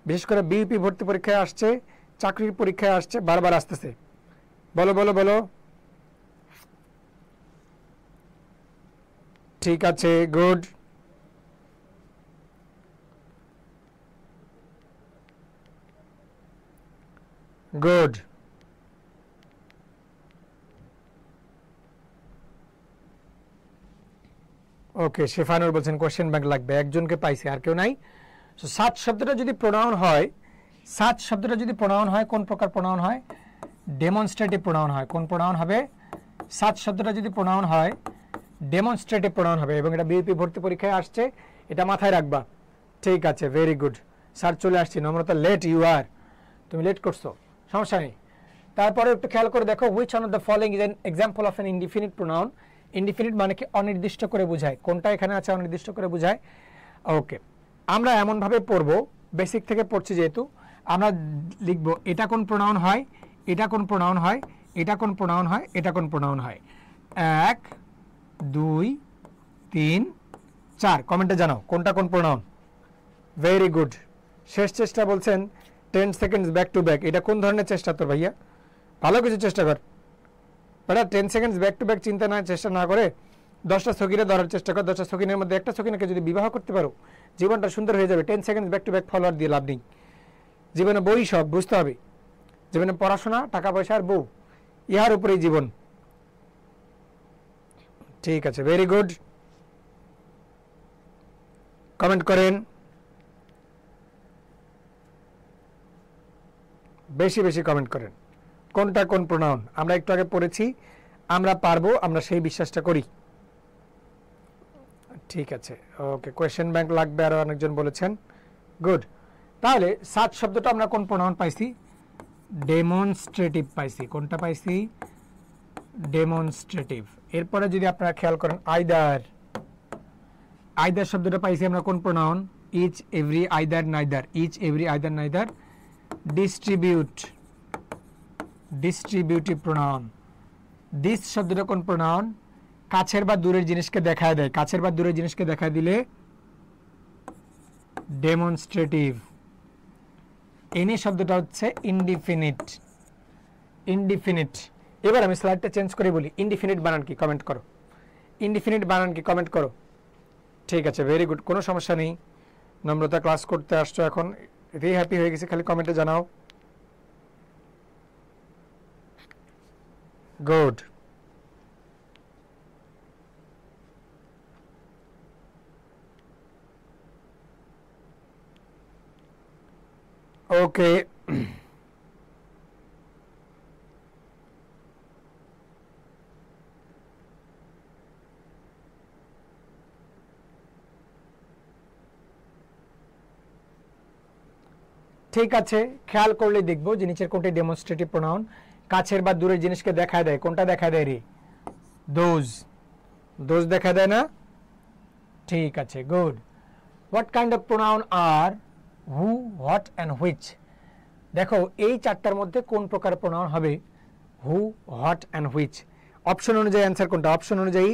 বিশেষ করে বিইপি ভর্তি পরীক্ষায় আসছে, চাকরির পরীক্ষায় আসছে, বারবার আসতেছে। বলো বলো বলো। ঠিক আছে, গুড। গুড। ওকে, শেফানুর বলছেন কোশ্চেন ব্যাংক লাগবে, একজনকে পাইছে, আর কেউ নাই। সো সাচ শব্দটা যদি প্রোনাউন হয়, সাচ শব্দটা যদি প্রোনাউন হয়, কোন প্রকার প্রোনাউন হয়? ডেমনস্ট্রেটিভ প্রোনাউন হয়। কোন প্রোনাউন হবে? সাচ শব্দটা যদি প্রোনাউন হয়, ডেমনস্ট্রেটিভ প্রোনাউন হবে, এবং এটা বিইপি ভর্তি পরীক্ষায় আসছে, এটা মাথায় রাখবা। ঠিক আছে, ভেরি গুড। স্যার চলে আসছি। নম্রতা, লেট ইউ আর, তুমি লেট করছো, সমস্যা নেই। তারপরে একটু খেয়াল করে দেখো, which one of the following is an example of an indefinite pronoun. Indefinite মানে কি? অনির্দিষ্ট করে বোঝায়। কোনটা এখানে আছে? অনির্দিষ্ট করে বোঝায়। ওকে, আমরা এমনভাবে পড়বো, বেসিক থেকে পড়ছি যেহেতু, আমরা লিখবো এটা কোন প্রোনাউন হয়, এটা কোন প্রোনাউন হয়, এটা কোন প্রোনাউন হয়, এটা কোন প্রোনাউন হয়। 1 2 3 4 কমেন্টে জানাও কোনটা কোন প্রোনাউন। Very good. শেষ চেষ্টা বলছেন 10 সেকেন্ডস ব্যাক টু ব্যাক। এটা কোন ধরনের চেষ্টা তোর ভাইয়া? ভালো কিছু চেষ্টা কর বেটা। 10 সেকেন্ডস ব্যাক টু ব্যাক চেষ্টা না করে 10টা সকিনে ধরার চেষ্টা কর। 10টা সকিনের মধ্যে একটা সকিনাকে যদি বিবাহ করতে পারো, জীবনটা সুন্দর হয়ে যাবে। 10 seconds back to back follower দিয়ে লাভ নেই। জীবনে বই সব বুঝতে হবে, জীবনে পড়াশোনা, টাকা পয়সা আর বউ, ইহার উপরেই জীবন। ঠিক আছে, ভেরি গুড। কমেন্ট করেন, বেশি বেশি কমেন্ট করেন। কোনটা কোন প্রোনাউন আমরা একটু আগে পড়েছি, আমরা পারবো, আমরা সেই বিশ্বাসটা করি। ঠিক আছে, ওকে। কোয়েশ্চেন ব্যাংক লাগবে আরো অনেকজন বলেছেন। গুড। তাহলে সাচ শব্দটা আমরা কোন প্রোনাউন পাইছি? ডেমনস্ট্রেটিভ পাইছি। কোনটা পাইছি? ডেমনস্ট্রেটিভ। এরপরে যদি আপনারা খেয়াল করেন আইদার, আইদার শব্দটা পাইছি আমরা কোন pronoun? Each, every, either, neither. Each, every, either, neither. Distribute, distributive pronoun. This শব্দটা কোন প্রোনাউন? কাছের বা দূরের জিনিসকে দেখায় দেয়। কাছের বা দূরের জিনিসকে দেখায় দিলে ডেমনস্ট্রেটিভ। এনি শব্দটা হচ্ছে ইনডিফিনিট, ইনডিফিনিট। এবার আমি স্লাইডটা চেঞ্জ করে বলি ইনডিফিনিট বানান কি, কমেন্ট করো। ইনডিফিনিট বানান কি, কমেন্ট করো। ঠিক আছে, ভেরি গুড, কোনো সমস্যা নেই। নম্রতা ক্লাস করতে আসছো এখন, এতেই হ্যাপি হয়ে গেছে, খালি কমেন্টে জানাও। গুড। ওকে, ঠিক আছে, খেয়াল করলে দেখবো যে নিচের কোনটি ডেমনস্ট্রেটিভ প্রোনাউন? কাছের বা দূরের জিনিসকে দেখায় দেয়। কোনটা দেখায় দেয় রে? দোজ, দোজ দেখা দেয় না? ঠিক আছে, good. What kind of pronoun are who, what and which? দেখো এই চারটার মধ্যে কোন প্রকার প্রোনাউন হবে? Who, what and which. Option অনুযায়ী অ্যান্সার কোনটা? অপশন অনুযায়ী,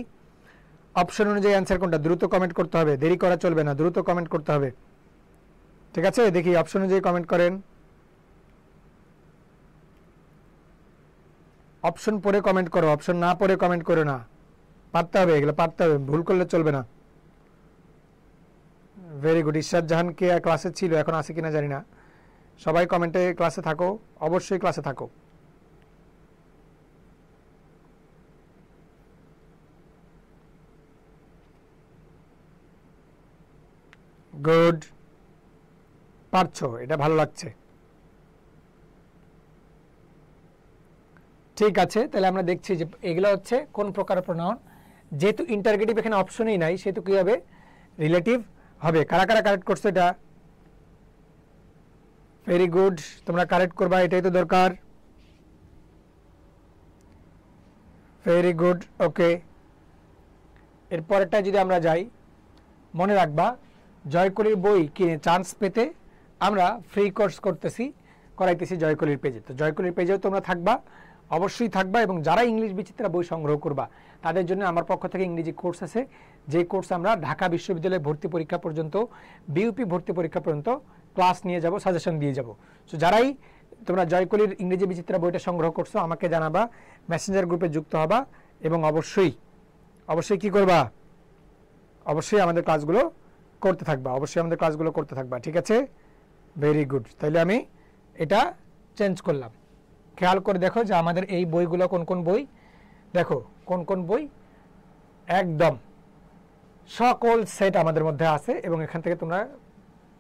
অপশন অনুযায়ী অ্যান্সার কোনটা? দ্রুত কমেন্ট করতে হবে, দেরি করা চলবে না, দ্রুত কমেন্ট করতে হবে। ঠিক আছে, দেখি অপশন অনুযায়ী কমেন্ট করেন। অপশন পড়ে কমেন্ট করো, অপশন না পড়ে কমেন্ট করো না। পারতে হবে, এগুলো পারতে হবে, ভুল করলে চলবে না। Very good. ইশরাত জাহান কে ক্লাসে ছিল, এখন আছে কিনা জানি না। সবাই কমেন্টে ক্লাসে থাকো, অবশ্যই ক্লাসে থাকো। গুড, পারছো, এটা ভালো লাগছে। ঠিক আছে, তাহলে আমরা দেখছি যে এগুলো হচ্ছে কোন প্রকার প্রোনাউন। যেহেতু ইন্টারগেটিভ এখানে অপশনই নাই, সেহেতু কি হবে? রিলেটিভ হবে। কারা কারা কারেক্ট করছো এটা? ভেরি গুড, তোমরা কারেক্ট করবা, এটাই তো দরকার। ভেরি গুড, ওকে। এরপরটা যদি আমরা যাই, মনে রাখবা জয়কলির বই কিনে চান্স পেতে আমরা ফ্রি কোর্স করতেছি, করাইতেছি জয়কলির পেজে। তো জয়কলির পেজেও তোমরা থাকবা, অবশ্যই থাকবা। এবং যারা ইংলিশ বিচিত্রা বই সংগ্রহ করবা তাদের জন্য আমার পক্ষ থেকে ইংরেজি কোর্স আছে, যে কোর্স আমরা ঢাকা বিশ্ববিদ্যালয়ে ভর্তি পরীক্ষা পর্যন্ত, বিইউপি ভর্তি পরীক্ষা পর্যন্ত ক্লাস নিয়ে যাব, সাজেশন দিয়ে যাব। সো যারাই তোমরা জয়কলির ইংরেজি বিচিত্রা বইটা সংগ্রহ করছো আমাকে জানাবা, মেসেঞ্জার গ্রুপে যুক্ত হবা এবং অবশ্যই অবশ্যই কি করবা? অবশ্যই আমাদের ক্লাসগুলো করতে থাকবা, অবশ্যই আমাদের ক্লাসগুলো করতে থাকবা। ঠিক আছে, ভেরি গুড। তাহলে আমি এটা চেঞ্জ করলাম। খেয়াল করে দেখো যে আমাদের এই বইগুলো কোন কোন বই, দেখো কোন কোন বই, একদম সকল সেট আমাদের মধ্যে আছে এবং এখান থেকে তোমরা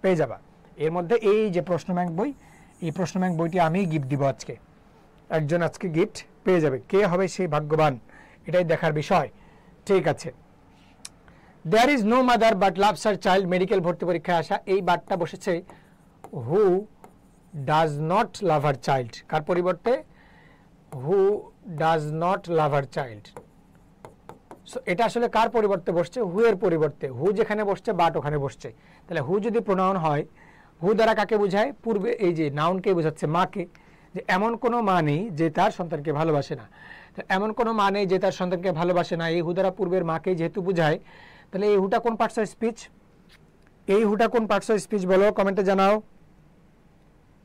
পেয়ে যাবা। এর মধ্যে এই যে প্রশ্ন ব্যাংক বই, এই প্রশ্ন ব্যাংক বইটি আমি গিফট দিব আজকে। একজন আজকে গিফট পেয়ে যাবে, কে হবে সেই ভাগ্যবান এটাই দেখার বিষয়। ঠিক আছে, there is no mother but loves her child, medical ভর্তি পরীক্ষায় আসা। এই বারটা বসেছে who does not love her child, কার পরিবর্তে? Who does not love her child. So এটা আসলে কার পরিবর্তে বসছে? হু এর পরিবর্তে। হু যেখানে বসছে বাট ওখানে বসছে। তাহলে হু যদি প্রোনাউন হয়, হু দ্বারা কাকে বোঝায়? পূর্বে এই যে নাউনকে বোঝাচ্ছে, মাকে। যে এমন কোনো মা নেই যে তার সন্তানকে ভালোবাসে না। এমন কোনো মা নেই যে তার সন্তানকে ভালোবাসে না, এই হু দ্বারা পূর্বের মাকে যেহেতু বোঝায়, তাহলে এই হুটা কোন পার্টস অফ স্পিচ? এই হুটা কোন পার্টস অফ স্পিচ বলো, কমেন্টে জানাও।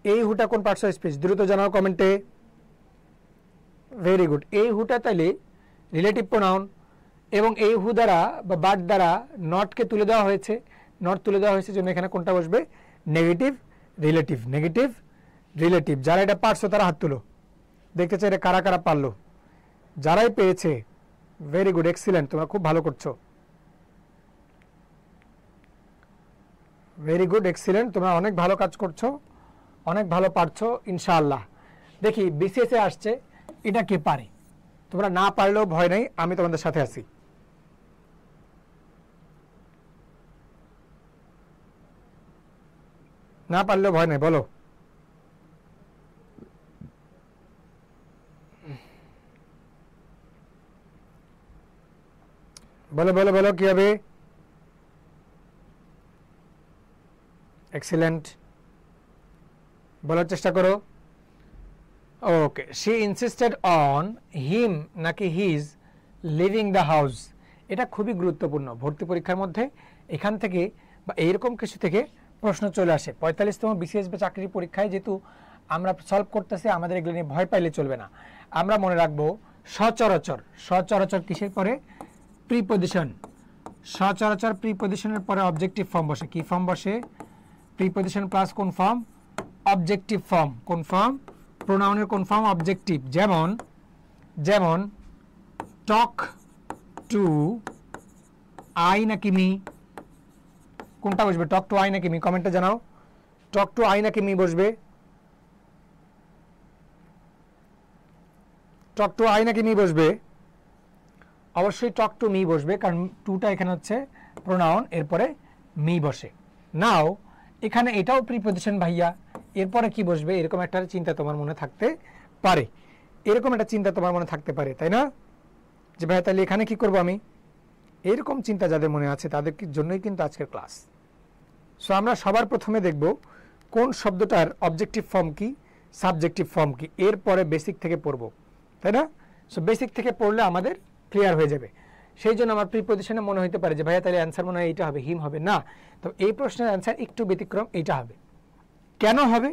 এই হুটা কোন পার্টস অফ স্পিচ? দ্রুত জানাও কমেন্টে। Very good. এই হুটা তাহলে রিলেটিভ প্রোনাউন এবং এই হু দ্বারা বা বাট দ্বারা নটকে তুলে দেওয়া হয়েছে। নট তুলে দেওয়া হয়েছে জন্য এখানে কোনটা বসবে? Negative relative, negative relative. যারা এটা পারছো তারা হাত তুলো, দেখতে চাই এটা কারা কারা পারলো। যারাই পেয়েছে ভেরি গুড, এক্সিলেন্ট, তোমরা খুব ভালো করছো। ভেরি গুড, এক্সিলেন্ট, তোমরা অনেক ভালো কাজ করছো, অনেক ভালো পারছো ইনশাআল্লাহ। দেখি বিসিএস এ আসছে, এটা কে পারে? তোমরা না পারলেও ভয় নেই, আমি তোমাদের সাথে আছি। না পারলেও ভয় নেই, বলো। বলো বলো বলো কি হবে? এক্সিলেন্ট, বলার চেষ্টা করো। ওকে, শি ইনসিস্টেড অন হিম নাকি হিজ লিভিং দ্য হাউস। এটা খুবই গুরুত্বপূর্ণ ভর্তি পরীক্ষার মধ্যে, এখান থেকে বা এইরকম কিছু থেকে প্রশ্ন চলে আসে। 45তম বিসিএস বা চাকরির পরীক্ষায় যেহেতু আমরা সলভ করতেছি, আমাদের এগুলো নিয়ে ভয় পাইলে চলবে না। আমরা মনে রাখবো সচরাচর, সচরাচর কিসের পরে? প্রিপজিশন। সচরাচর প্রিপজিশনের পরে অবজেক্টিভ ফর্ম বসে। কি ফর্ম বসে? প্রিপজিশন প্লাস কোন ফর্ম? Objective form. কোন ফর্ম? প্রোনাউনের কোন ফর্ম? অবজেক্টিভ। যেমন যেমন টক টু আই নাকি মি, কোনটা বসবে? টক টু আই নাকি মি? কমেন্টে জানাও। টক টু আই নাকি মি বসবে? টক টু আই নাকি মি বসবে? অবশ্যই টক টু মি বসবে, কারণ টুটা এখানে হচ্ছে প্রোনাউন, এরপরে মি বসে। নাও এখানে এটাও প্রিপজিশন ভাইয়া, এরপরে কি বসবে? এরকম একটা চিন্তা তোমার মনে থাকতে পারে, এরকম একটা চিন্তা তোমার মনে থাকতে পারে, তাই না? যে ভাই তাহলে এখানে কি করব আমি? এরকম চিন্তা যাদের মনে আছে তাদের জন্যই কিন্তু আজকের ক্লাস। সো আমরা সবার প্রথমে দেখব কোন শব্দটার অবজেক্টিভ ফর্ম কি, সাবজেক্টিভ ফর্ম কি, এরপরে বেসিক থেকে পড়ব, তাই না? সো বেসিক থেকে পড়লে আমাদের ক্লিয়ার হয়ে যাবে। সেই জন্য আমার প্রিপজিশনে মনে হতে পারে যে ভাইয়া তাহলে অ্যান্সার মনে হয় এইটা হবে, হিম হবে না। তো এই প্রশ্নের অ্যান্সার একটু ব্যতিক্রম, এইটা হবে। কেন হবে?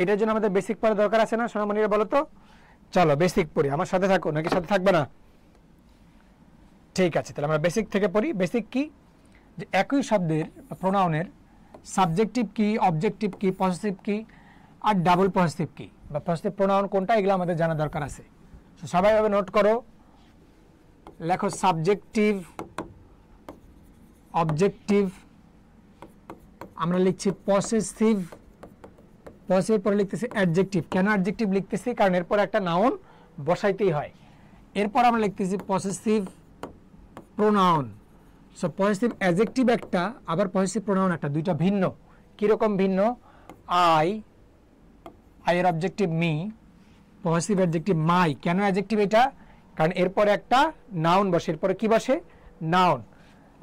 এটার জন্য আমাদের বেসিক পড়া দরকার আছে না সোনামণিরা? বলো তো। চলো বেসিক পড়ি, আমার সাথে থাকো নাকি সাথে থাকবে না? ঠিক আছে, তাহলে আমরা বেসিক থেকে পড়ি। বেসিক কি? যে একই শব্দের প্রোনাউনের সাবজেক্টিভ কি, অবজেক্টিভ কি, পজিটিভ কি, আর ডাবল পজিটিভ কি বা পজিটিভ প্রোনাউন কোনটা, এগুলো আমাদের জানা দরকার আছে। সবাই ভাবে নোট করো, লেখো সাবজেক্টিভ, অবজেক্টিভ, আমরা লিখছি পসেসিভ, পসেসিভ পরে লিখতেছি অ্যাডজেক্টিভ। কেন অ্যাডজেক্টিভ লিখতেছি? কারণ এরপর একটা নাউন বসাইতেই হয়। এরপর আমরা লিখতেছি possessive pronoun. So possessive adjective একটা, আবার পসেসিভ প্রোনাউন একটা, দুইটা ভিন্ন। কীরকম ভিন্ন? আই, আই এর অবজেক্টিভ মি, পসেসিভ অ্যাডজেক্টিভ মাই। কেন অ্যাডজেক্টিভ এটা? কারণ এরপরে একটা নাউন বসে, এরপরে কি বসে? নাউন।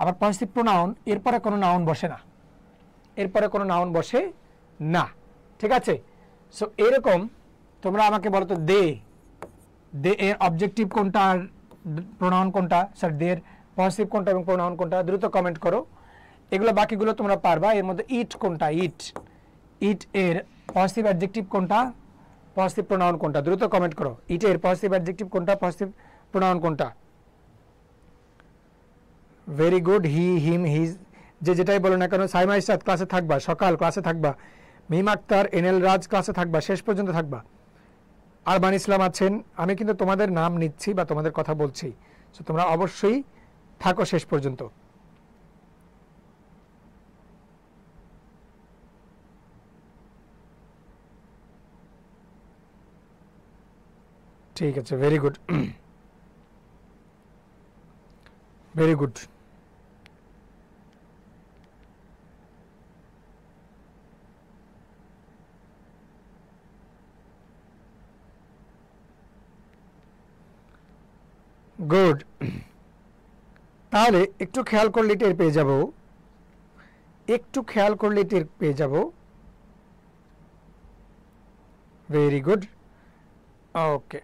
আবার পসেসিভ প্রোনাউন এরপরে কোনো নাউন বসে না, এরপরে কোনো নাউন বসে না, ঠিক আছে? সো এরকম তোমরা আমাকে বলো তো, দে, দে এর অবজেক্টিভ কোনটা আর প্রোনাউন কোনটা? স্যার দে এর পসেসিভ কোনটা এবং প্রোনাউন কোনটা? দ্রুত কমেন্ট করো। এগুলো বাকিগুলো তোমরা পারবা। এর মধ্যে ইট কোনটা? ইট, ইট এর পসেসিভ অ্যাডজেক্টিভ কোনটা, পসেসিভ প্রোনাউন কোনটা? দ্রুত কমেন্ট করো। ইট এর পসেসিভ অ্যাডজেক্টিভ কোনটা, পসেসিভ প্রোনাউন কোনটা? Very good. He, him, his, যে যেটাই বলো না কেন। সাইমা ইসরাত ক্লাসে থাকবা, সকাল ক্লাসে থাকবা, মিম আক্তার, এনএল রাজ ক্লাসে থাকবা, শেষ পর্যন্ত থাকবা। আরবান ইসলাম আছেন, আমি কিন্তু তোমাদের নাম নিচ্ছি বা তোমাদের কথা বলছি, সো তোমরা অবশ্যই থাকো শেষ পর্যন্ত। ঠিক আছে, very good, very good. Good. তাহলে একটু খেয়াল করলে টের পেয়ে যাব, একটু খেয়াল করলে টের পেয়ে যাব। ভেরি গুড, ওকে।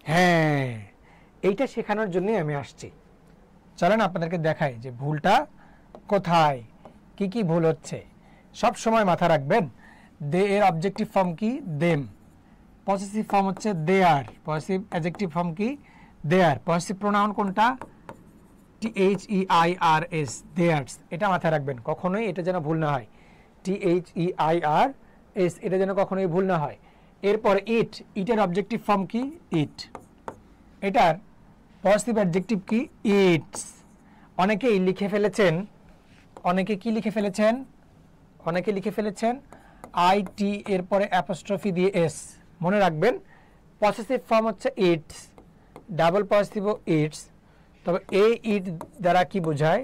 হ্যাঁ, এইটা শেখানোর জন্যই আমি আসছি। চলেন আপনাদেরকে দেখাই যে ভুলটা কোথায়, কি কি ভুল হচ্ছে। সব সময় মাথা রাখবেন, দে এর অবজেক্টিভ ফর্ম কি? দেম। পসেসিভ ফর্ম হচ্ছে দেয়ার। পসেসিভ অ্যাডজেক্টিভ ফর্ম কি? দেয়ার। পসেসিভ প্রোনাউন কোনটা? THEIRS, theirs. এটা মাথায় রাখবেন, কখনোই এটা যেন ভুল না হয়। THEIRS, এটা যেন কখনোই ভুল না হয়। এরপরে ইট, ইটের অবজেক্টিভ ফর্ম কি? ইট। এটার পসেসিভ অ্যাডজেক্টিভ কি? ইটস। অনেকেই লিখে ফেলেছেন, অনেকে কি লিখে ফেলেছেন? অনেকে লিখে ফেলেছেন IT এরপরে অ্যাপোস্ট্রফি দিয়ে এস। মনে রাখবেন পসেসিভ ফর্ম হচ্ছে ইটস, ডাবল পসেসিভও ইটস। তবে এই ইট দ্বারা কি বোঝায়?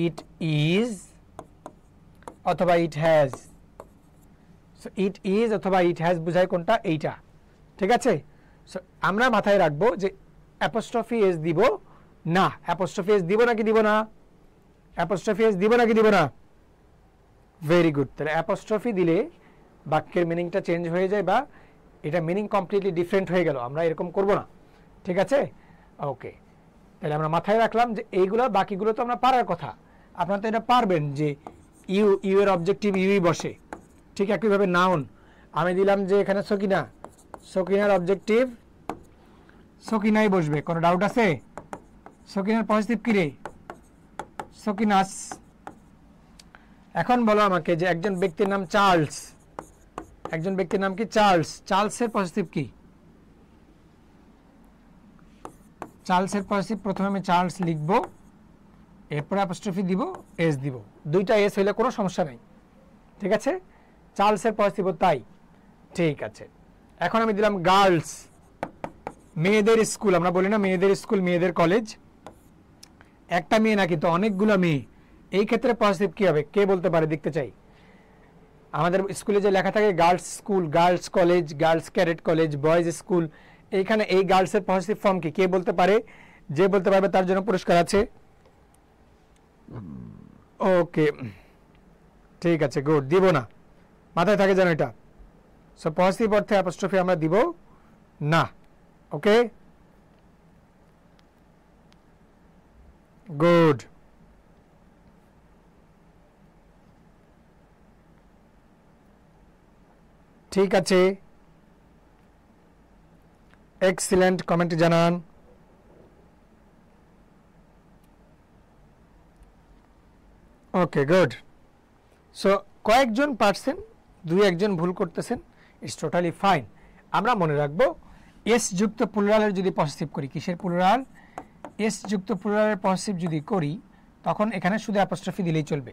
ইট ইজ অথবা it has. So it is অথবা ইট হ্যাজ বোঝায় কোনটা? এইটা, ঠিক আছে? সো আমরা মাথায় রাখবো যে অ্যাপোস্ট্রফি এস দিব না। অ্যাপোস্ট্রফি এস দিব নাকি দিব না? অ্যাপোস্ট্রফি এস দিব নাকি দিব না? Very good. তাহলে অ্যাপোস্ট্রফি দিলে বাক্যের মিনিংটা চেঞ্জ হয়ে যায় বা এটা মিনিং কমপ্লিটলি ডিফারেন্ট হয়ে গেল, আমরা এরকম করব না। ঠিক আছে, ওকে। তাহলে আমরা মাথায় রাখলাম যে এইগুলো বাকিগুলো তো আমরা পারার কথা, আপনারা তো এটা পারবেন যে ইউ, ইউ এর অবজেক্টিভ ইউই বসে। ঠিক একইভাবে নাউন আমি দিলাম যে এখানে সকিনা, সকিনার অবজেক্টিভ সকিনাই বসবে, কোনো ডাউট আছে? সকিনার পজিটিভ কি রে? সকিনাস। এখন বলো আমাকে যে একজন ব্যক্তির নাম চার্লস, একজন ব্যক্তির নাম কি চার্লস, চার্লসের পজিটিভ কি? চার্লসের পজিটিভ প্রথমে আমি চার্লস লিখব, এরপরে অ্যাপোস্ট্রফি দিব, এস দিব। দুইটা এস হইলে কোনো সমস্যা নেই। ঠিক আছে, চার্লসের পজিটিভ তাই। ঠিক আছে, এখন আমি দিলাম গার্লস, মেয়েদের স্কুল। আমরা বলি না মেয়েদের স্কুল, মেয়েদের কলেজ। একটা মেয়ে না কিন্তু অনেকগুলো মেয়ে, এই ক্ষেত্রে পজিটিভ কি হবে কে বলতে পারে? দেখতে চাই। আমাদের স্কুলে যে লেখা থাকে girls school, girls college, girls cadet college, boys school, এইখানে এই গার্লসের পজিটিভ ফর্ম কি কে বলতে পারে? যে বলতে পারবে তার জন্য পুরস্কার আছে। ওকে, ঠিক আছে, গুড। দিব না, মাথায় থাকে যেন এটা। সো পজিটিভ অর্থে অ্যাপোস্ট্রফি আমরা দিব না। ওকে, গুড। ঠিক আছে, এক্সিলেন্ট, কমেন্টে জানান। ওকে, গুড। সো কয়েকজন পারছেন, দুই একজন ভুল করতেছেন, ইটস টোটালি ফাইন। আমরা মনে রাখবো এস যুক্ত প্লুরালের যদি পজিটিভ করি, কিসের প্লুরাল? এস যুক্ত প্লুরালের পজিটিভ যদি করি তখন এখানে শুধু অ্যাপোস্ট্রফি দিলেই চলবে।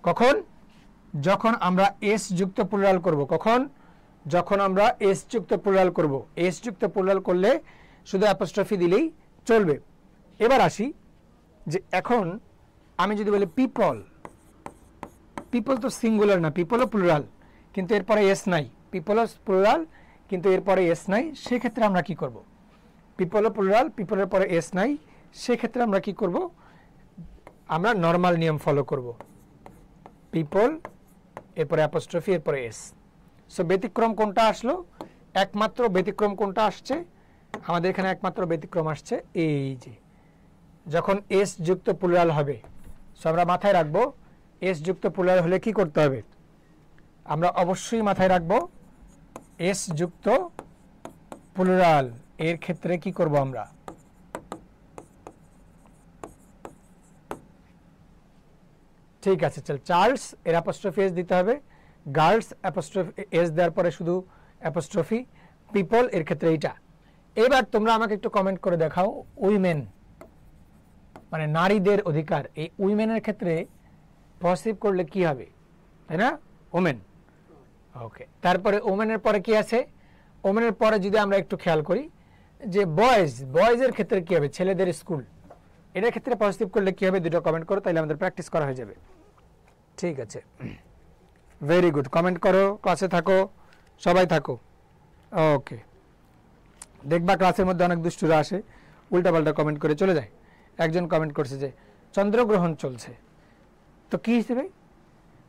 কখন? যখন আমরা এস যুক্ত প্লুরাল করব। কখন? যখন আমরা এস যুক্ত প্লুরাল করব। এস যুক্ত প্লুরাল করলে শুধু অ্যাপোস্ট্রফি দিলেই চলবে। এবার আসি যে এখন আমি যদি বলি পিপল, পিপল তো সিঙ্গুলার না, পিপলও প্লুরাল, কিন্তু এরপরে এস নাই। পিপলও প্লুরাল কিন্তু এরপরে এস নাই, সেক্ষেত্রে আমরা কি করব? পিপলও প্লুরাল, পিপলের পরে এস নাই, সেক্ষেত্রে আমরা কি করব? আমরা নর্মাল নিয়ম ফলো করব। পিপল, এরপরে অ্যাপোস্ট্রফি, এরপরে এস। সো ব্যতিক্রম কোনটা আসলো? একমাত্র ব্যতিক্রম কোনটা আসছে? আমাদের এখানে একমাত্র ব্যতিক্রম আসছে এই যে যখন এস যুক্ত প্লুরাল হবে। সো আমরা মাথায় রাখবো এস যুক্ত প্লুরাল হলে কি করতে হবে? আমরা অবশ্যই মাথায় রাখবো এস যুক্ত প্লুরাল এর ক্ষেত্রে কি করব আমরা? ঠিক আছে, চল চার্লস এর অ্যাপোস্ট্রফি এস দিতে হবে, গার্লস অ্যাপোস্ট্রফি এস দেওয়ার পরে শুধু অ্যাপোস্ট্রফি, পিপল এর ক্ষেত্রে এইটা। এবার তোমরা আমাকে একটু কমেন্ট করে দেখাও উইমেন মানে নারীদের অধিকার, এই উইমেনের ক্ষেত্রে পজিটিভ করলে কি হবে? তাই না, ওমেন। ওকে, তারপরে ওমেনের পরে কি আছে? ওমেনের পরে যদি আমরা একটু খেয়াল করি যে বয়েজ, বয়েজের ক্ষেত্রে কি হবে? ছেলেদের স্কুল, এটার ক্ষেত্রে পজিটিভ করলে কি হবে? দুটো কমেন্ট করো, তাহলে আমাদের প্র্যাকটিস করা হয়ে যাবে। ঠিক আছে, ভেরি গুড, কমেন্ট করো, ক্লাসে থাকো, সবাই থাকো। ওকে, দেখবা ক্লাসের মধ্যে অনেক দুষ্টুরা আসে, উল্টাপাল্টা কমেন্ট করে চলে যায়। একজন কমেন্ট করছে যে চন্দ্রগ্রহণ চলছে, তো কি হিসেবে?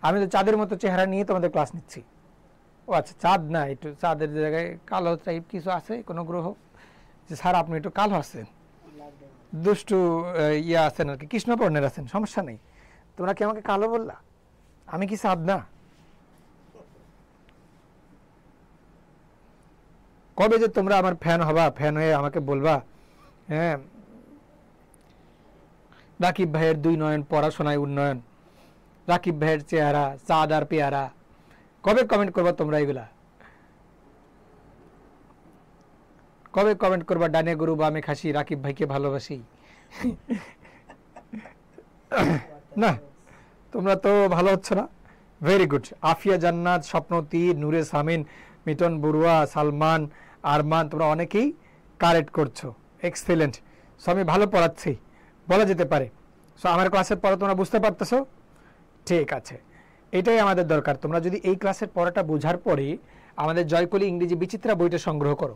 আমি তো চাঁদের মতো চেহারা নিয়ে তোমাদের ক্লাস নিচ্ছি। ও আচ্ছা, চাঁদ না, একটু চাঁদের জায়গায় কালো টাইপ কিছু আছে কোনো গ্রহ, যে স্যার আপনি একটু কালো আছেন, দুষ্টু ইয়া আছেন আর কি, কৃষ্ণবর্ণের আছেন, সমস্যা নেই। তোমরা কি আমাকে কালো বললা? আমি কি চাঁদ না? কবে যে তোমরা আমার ফ্যান হবা, ফ্যান হয়ে আমাকে বলবা হ্যাঁ রাকিব ভাইয়ের দুই নয়ন, পড়াশোনায় উন্নয়ন, রাকিব ভাইয়ের চেহারা চাঁদ আর পেয়ারা, কবে কমেন্ট করবা তোমরা এগুলা? কবে কমেন্ট করবা ডানে গরু বামে খাসি, রাকিব ভাইকে ভালোবাসি? না, তোমরা তো ভালো হচ্ছে না। ভেরি গুড, আফিয়া জান্নাত, স্বপ্নতি, নূরে সামিন, মিটন বড়ুয়া, সালমান, আরমান, তোমরা অনেকেই কারেক্ট করছো, এক্সেলেন্ট। সো আমি ভালো পড়াচ্ছি বলা যেতে পারে। সো আমার ক্লাসের পড়া তোমরা বুঝতে পারতেছো? ঠিক আছে, এটাই আমাদের দরকার। তোমরা যদি এই ক্লাসের পড়াটা বোঝার পরে আমাদের জয়কলি ইংরেজি বিচিত্রা বইটা সংগ্রহ করো,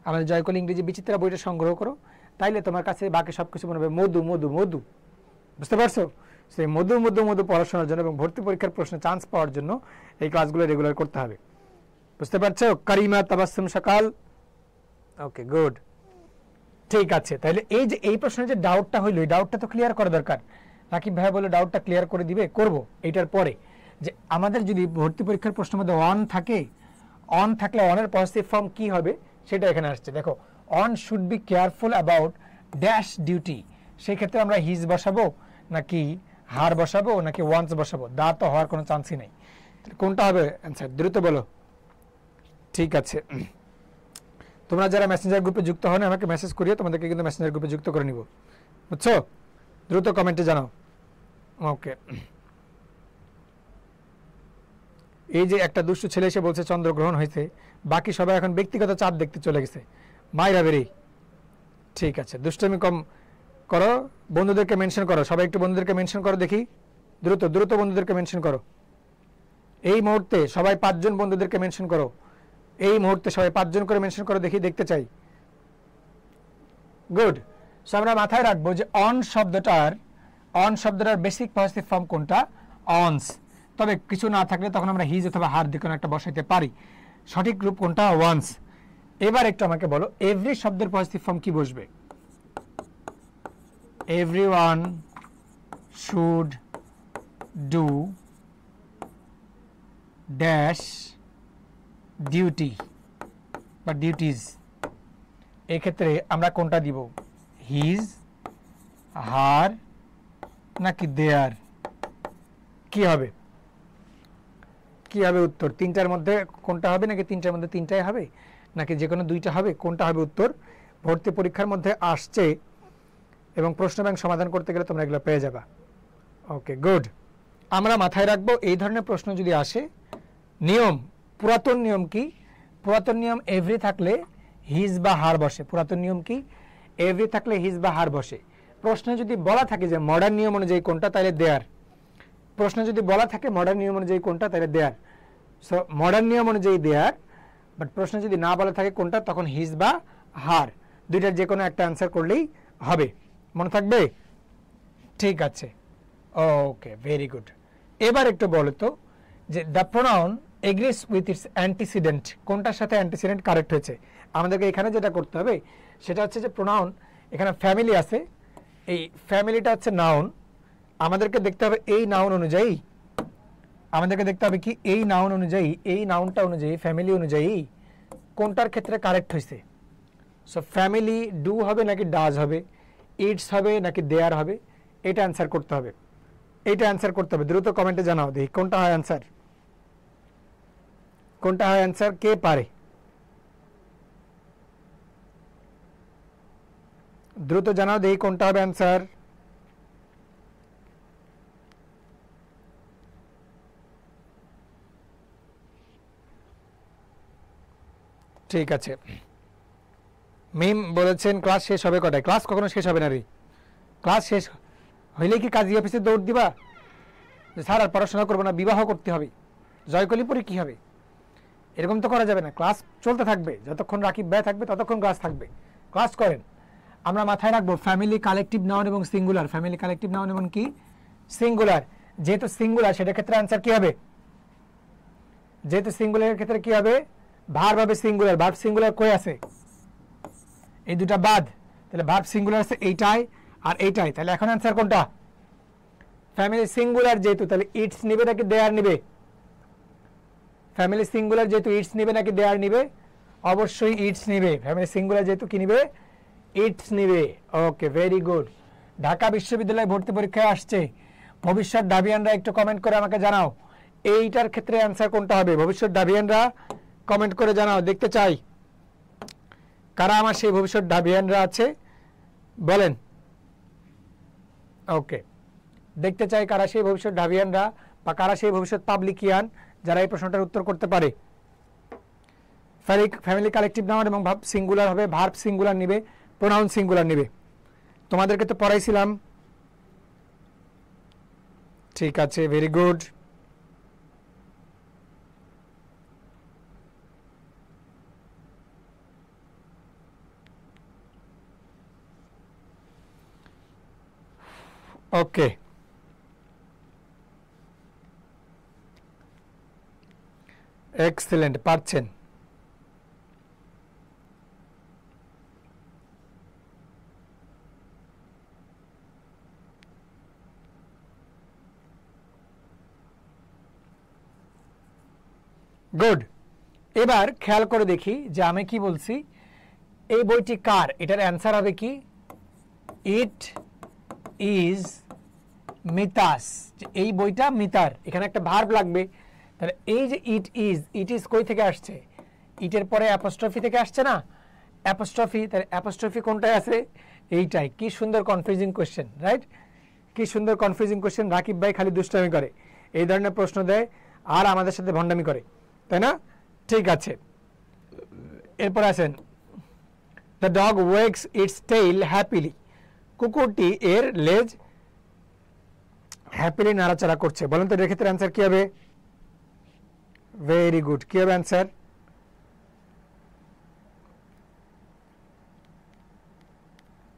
আমাদের জয়কলি ইংরেজি বিচিত্রা বইটা সংগ্রহ করো, তাইলে তোমার কাছে বাকি সবকিছু মনে হবে মধু মধু মধু। বুঝতে পারছো? সেই মধু মধু মধু পড়াশোনার জন্য এবং ভর্তি পরীক্ষার প্রশ্নে চান্স পাওয়ার জন্য এই ক্লাসগুলো রেগুলার করতে হবে। বুঝতে পারছো? করিমা তাবাসসুম সকাল। ওকে, গুড। ঠিক আছে, তাহলে এই যে এই প্রশ্নের যে ডাউটটা হইলো, এই ডাউটটা তো ক্লিয়ার করা দরকার। রাকিব ভাই বলে ডাউটটা ক্লিয়ার করে দিবে, করব এইটার পরে। যে আমাদের যদি ভর্তি পরীক্ষার প্রশ্নের মধ্যে অন থাকে, অন থাকলে অনের পজিটিভ ফর্ম কি হবে সেটা এখানে আসছে। দেখো, one should be careful about dash duty. সেই ক্ষেত্রে আমরা হিজ বসাবো নাকি হার বসাবো নাকি ওয়ান্স বসাবো? দা তো হওয়ার কোনো চান্সই নেই। কোনটা হবে অ্যান্সার? দ্রুত বলো। ঠিক আছে, তোমরা যারা মেসেঞ্জার গ্রুপে যুক্ত হন আমাকে মেসেজ করিয়ে তোমাদেরকে কিন্তু মেসেঞ্জার গ্রুপে যুক্ত করে নিব। বুঝছো? দ্রুত কমেন্টে জানাও। ওকে, এই যে একটা দুষ্টু ছেলে এসে বলছে চন্দ্রগ্রহণ হয়েছে, বাকি সবাই এখন ব্যক্তিগত চাঁদ দেখতে চলে গেছে। মাইরা বেরি। ঠিক আছে, দুষ্টমি কম করো, বন্ধুদেরকে মেনশন করো, সবাই একটু বন্ধুদেরকে মেনশন করো দেখি, দ্রুত দ্রুত বন্ধুদেরকে মেনশন করো। এই মুহূর্তে সবাই 5 জন বন্ধুদেরকে মেনশন করো, এই মুহূর্তে সবাই 5 জন করে মেনশন করো দেখি, দেখতে চাই। গুড। সো আমরা মাথায় রাখবো যে অন শব্দটার বেসিক পজিটিভ ফর্ম কোনটা? অনস। তবে কিছু না থাকলে তখন আমরা হিজ অথবা হার যে কোনো একটা বসাইতে পারি। সঠিক রূপ কোনটা? ওয়ান্স। এবার একটু আমাকে বলো, এভরি শব্দের পজিটিভ ফর্ম কি বসবে? Everyone should do dash duty বা ডিউটিজ। এক্ষেত্রে আমরা কোনটা দিব? হিজ, হার নাকি দেয়ার? কি হবে? কি হবে উত্তর? তিনটার মধ্যে কোনটা হবে? নাকি তিনটার মধ্যে তিনটাই হবে নাকি যে কোনো দুইটা হবে? কোনটা হবে উত্তর? ভর্তি পরীক্ষার মধ্যে আসছে এবং প্রশ্ন ব্যাংক সমাধান করতে গেলে তোমরা এগুলো পেয়ে যাবা। ওকে, গুড। আমরা মাথায় রাখবো এই ধরনের প্রশ্ন যদি আসে, নিয়ম, পুরাতন নিয়ম কি? পুরাতন নিয়ম এভরি থাকলে হিজ বা হার বসে। পুরাতন নিয়ম কি? এভরি থাকলে হিজ বা হার বসে। প্রশ্নে যদি বলা থাকে যে মডার্ন নিয়ম অনুযায়ী কোনটা, তাহলে দেয়ার। প্রশ্নে যদি বলা থাকে মডার্ন নিয়ম অনুযায়ী কোনটা, তাহলে দেয়ার। সো মডার্ন নিয়ম অনুযায়ী দেয়ার, বাট প্রশ্নে যদি না বলা থাকে কোনটা, তখন হিজ বা হার, দুইটার যে কোনো একটা অ্যান্সার করলেই হবে। মনে থাকবে? ঠিক আছে, ওকে, ভেরি গুড। এবার একটু বলো তো যে the pronoun agrees with its antecedent, কোনটার সাথে অ্যান্টিসিডেন্ট কারেক্ট হয়েছে? আমাদেরকে এখানে যেটা করতে হবে সেটা হচ্ছে যে প্রোনাউন, এখানে ফ্যামিলি আছে, এই ফ্যামিলিটা হচ্ছে নাউন। আমাদেরকে দেখতে হবে এই নাউন অনুযায়ী, আমাদেরকে দেখতে হবে কি এই নাউন অনুযায়ী, এই নাউনটা অনুযায়ী, ফ্যামিলি অনুযায়ী কোনটার ক্ষেত্রে কারেক্ট হয়েছে। সো ফ্যামিলি ডু হবে নাকি ডাজ হবে, ইটস হবে নাকি দেয়ার হবে, এটা অ্যান্সার করতে হবে। এইটা অ্যান্সার করতে হবে, দ্রুত কমেন্টে জানাও দেখি কোনটা হয় অ্যান্সার, কোনটা হয় অ্যান্সার, কে পারে? দ্রুত জানাও দেখি কোনটা হবে অ্যান্সার। ঠিক আছে, মিম বলেছেন ক্লাস শেষ হবে কটায়? ক্লাস কখনো শেষ হবে না রে। ক্লাস শেষ হইলে কি কাজী অফিসে দৌড় দিবা যে স্যার আর পড়াশোনা করবো না, বিবাহ করতে হবে, জয়কলি পরে কি হবে? এরকম তো করা যাবে না। ক্লাস চলতে থাকবে, যতক্ষণ রাকিব ব্যয় থাকবে ততক্ষণ ক্লাস থাকবে। ক্লাস করেন। আমরা মাথায় রাখবো ফ্যামিলি কালেকটিভ নাউন এবং সিঙ্গুলার। ফ্যামিলি কালেকটিভ নাউন এবং কি? সিঙ্গুলার। যেহেতু সিঙ্গুলার সেটার ক্ষেত্রে অ্যান্সার কি হবে? যেহেতু সিঙ্গুলারের ক্ষেত্রে কি হবে? ভার্ব হবে সিঙ্গুলার। ভার্ব সিঙ্গুলার কই আছে? এই দুটা বাদ, তাহলে ভার্ব সিঙ্গুলার আছে এইটাই আর এইটাই। তাহলে এখন অ্যান্সার কোনটা? ফ্যামিলি সিঙ্গুলার যেহেতু, তাহলে ইটস নিবে নাকি দেয়ার নিবে? ফ্যামিলি সিঙ্গুলার যেহেতু ইটস নিবে নাকি দেয়ার নিবে? অবশ্যই ইটস নিবে। ফ্যামিলি সিঙ্গুলার যেহেতু কি নিবে? ইটস নিবে। ওকে, ভেরি গুড। ঢাকা বিশ্ববিদ্যালয়ে ভর্তি পরীক্ষায় আসছে, ভবিষ্যৎ ডাবিয়ানরা একটু কমেন্ট করে আমাকে জানাও এইটার ক্ষেত্রে অ্যান্সার কোনটা হবে। ভবিষ্যৎ ডাবিয়ানরা কমেন্ট করে জানাও, দেখতে চাই কারা আমার সেই ভবিষ্যৎ ডাবিয়ানরা আছে, বলেন। ওকে, দেখতে চাই কারা সেই ভবিষ্যৎ ডাবিয়ানরা বা কারা সেই ভবিষ্যৎ পাবলিকিয়ান যারা এই প্রশ্নটার উত্তর করতে পারে। ফ্যামিলি কালেকটিভ নাউন এবং ভার্ব সিঙ্গুলার হবে, ভার্ব সিঙ্গুলার নিবে, প্রোনাউন সিঙ্গুলার নিবে। তোমাদেরকে তো পড়াইছিলাম। ঠিক আছে, ভেরি গুড। ওকে, এক্সিলেন্ট, পারছেন। গুড। এবার খেয়াল করে দেখি যে আমি কি বলছি। এই বইটি কার, এটার অ্যান্সার হবে কি ইট ইজ মিতাস। এই বইটা মিতার, এখানে একটা ভার্ব লাগবে। তাহলে এই যে ইট ইজ কই থেকে আসছে? ইটের পরে অ্যাপোস্ট্রফি থেকে আসছে না, অ্যাপোস্ট্রফি। তাহলে অ্যাপোস্ট্রফি কোনটায় আছে? এইটাই। কি সুন্দর কনফিউজিং কোশ্চেন, রাইট? কি সুন্দর কনফিউজিং কোশ্চেন। রাকিব ভাই খালি দুষ্টামি করে, এই ধরনের প্রশ্ন দেয় আর আমাদের সাথে ভণ্ডামি করে, তাই না? ঠিক আছে, এরপর আছেন the dog wags its tail happily. কুকুরটি এর লেজ হ্যাপিলি নাড়াচাড়া করছে। বলেন তো এর ক্ষেত্রে অ্যান্সার কি হবে? ভেরি গুড, কি হবে অ্যান্সার?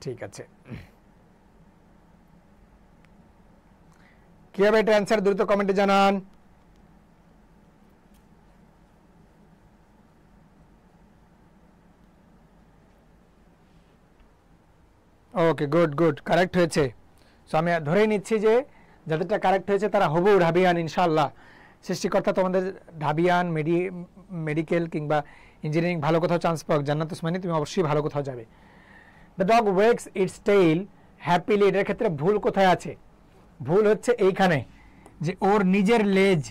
ঠিক আছে, কি হবে এটা অ্যান্সার? দ্রুত কমেন্টে জানান। ওকে, গুড গুড, কারেক্ট হয়েছে। সো আমি ধরেই নিচ্ছি যে যাদেরটা কারেক্ট হয়েছে তারা হবু ঢাবিয়ান ইনশাআল্লাহ। সৃষ্টিকর্তা তোমাদের ঢাবিয়ান, মেডিকেল কিংবা ইঞ্জিনিয়ারিং ভালো কোথাও চান্স পাও। জান্নাত উসমানী তুমি অবশ্যই ভালো কোথাও যাবে। The dog wags its tail happily, এটার ক্ষেত্রে ভুল কোথায় আছে? ভুল হচ্ছে এইখানে, যে ওর নিজের লেজ।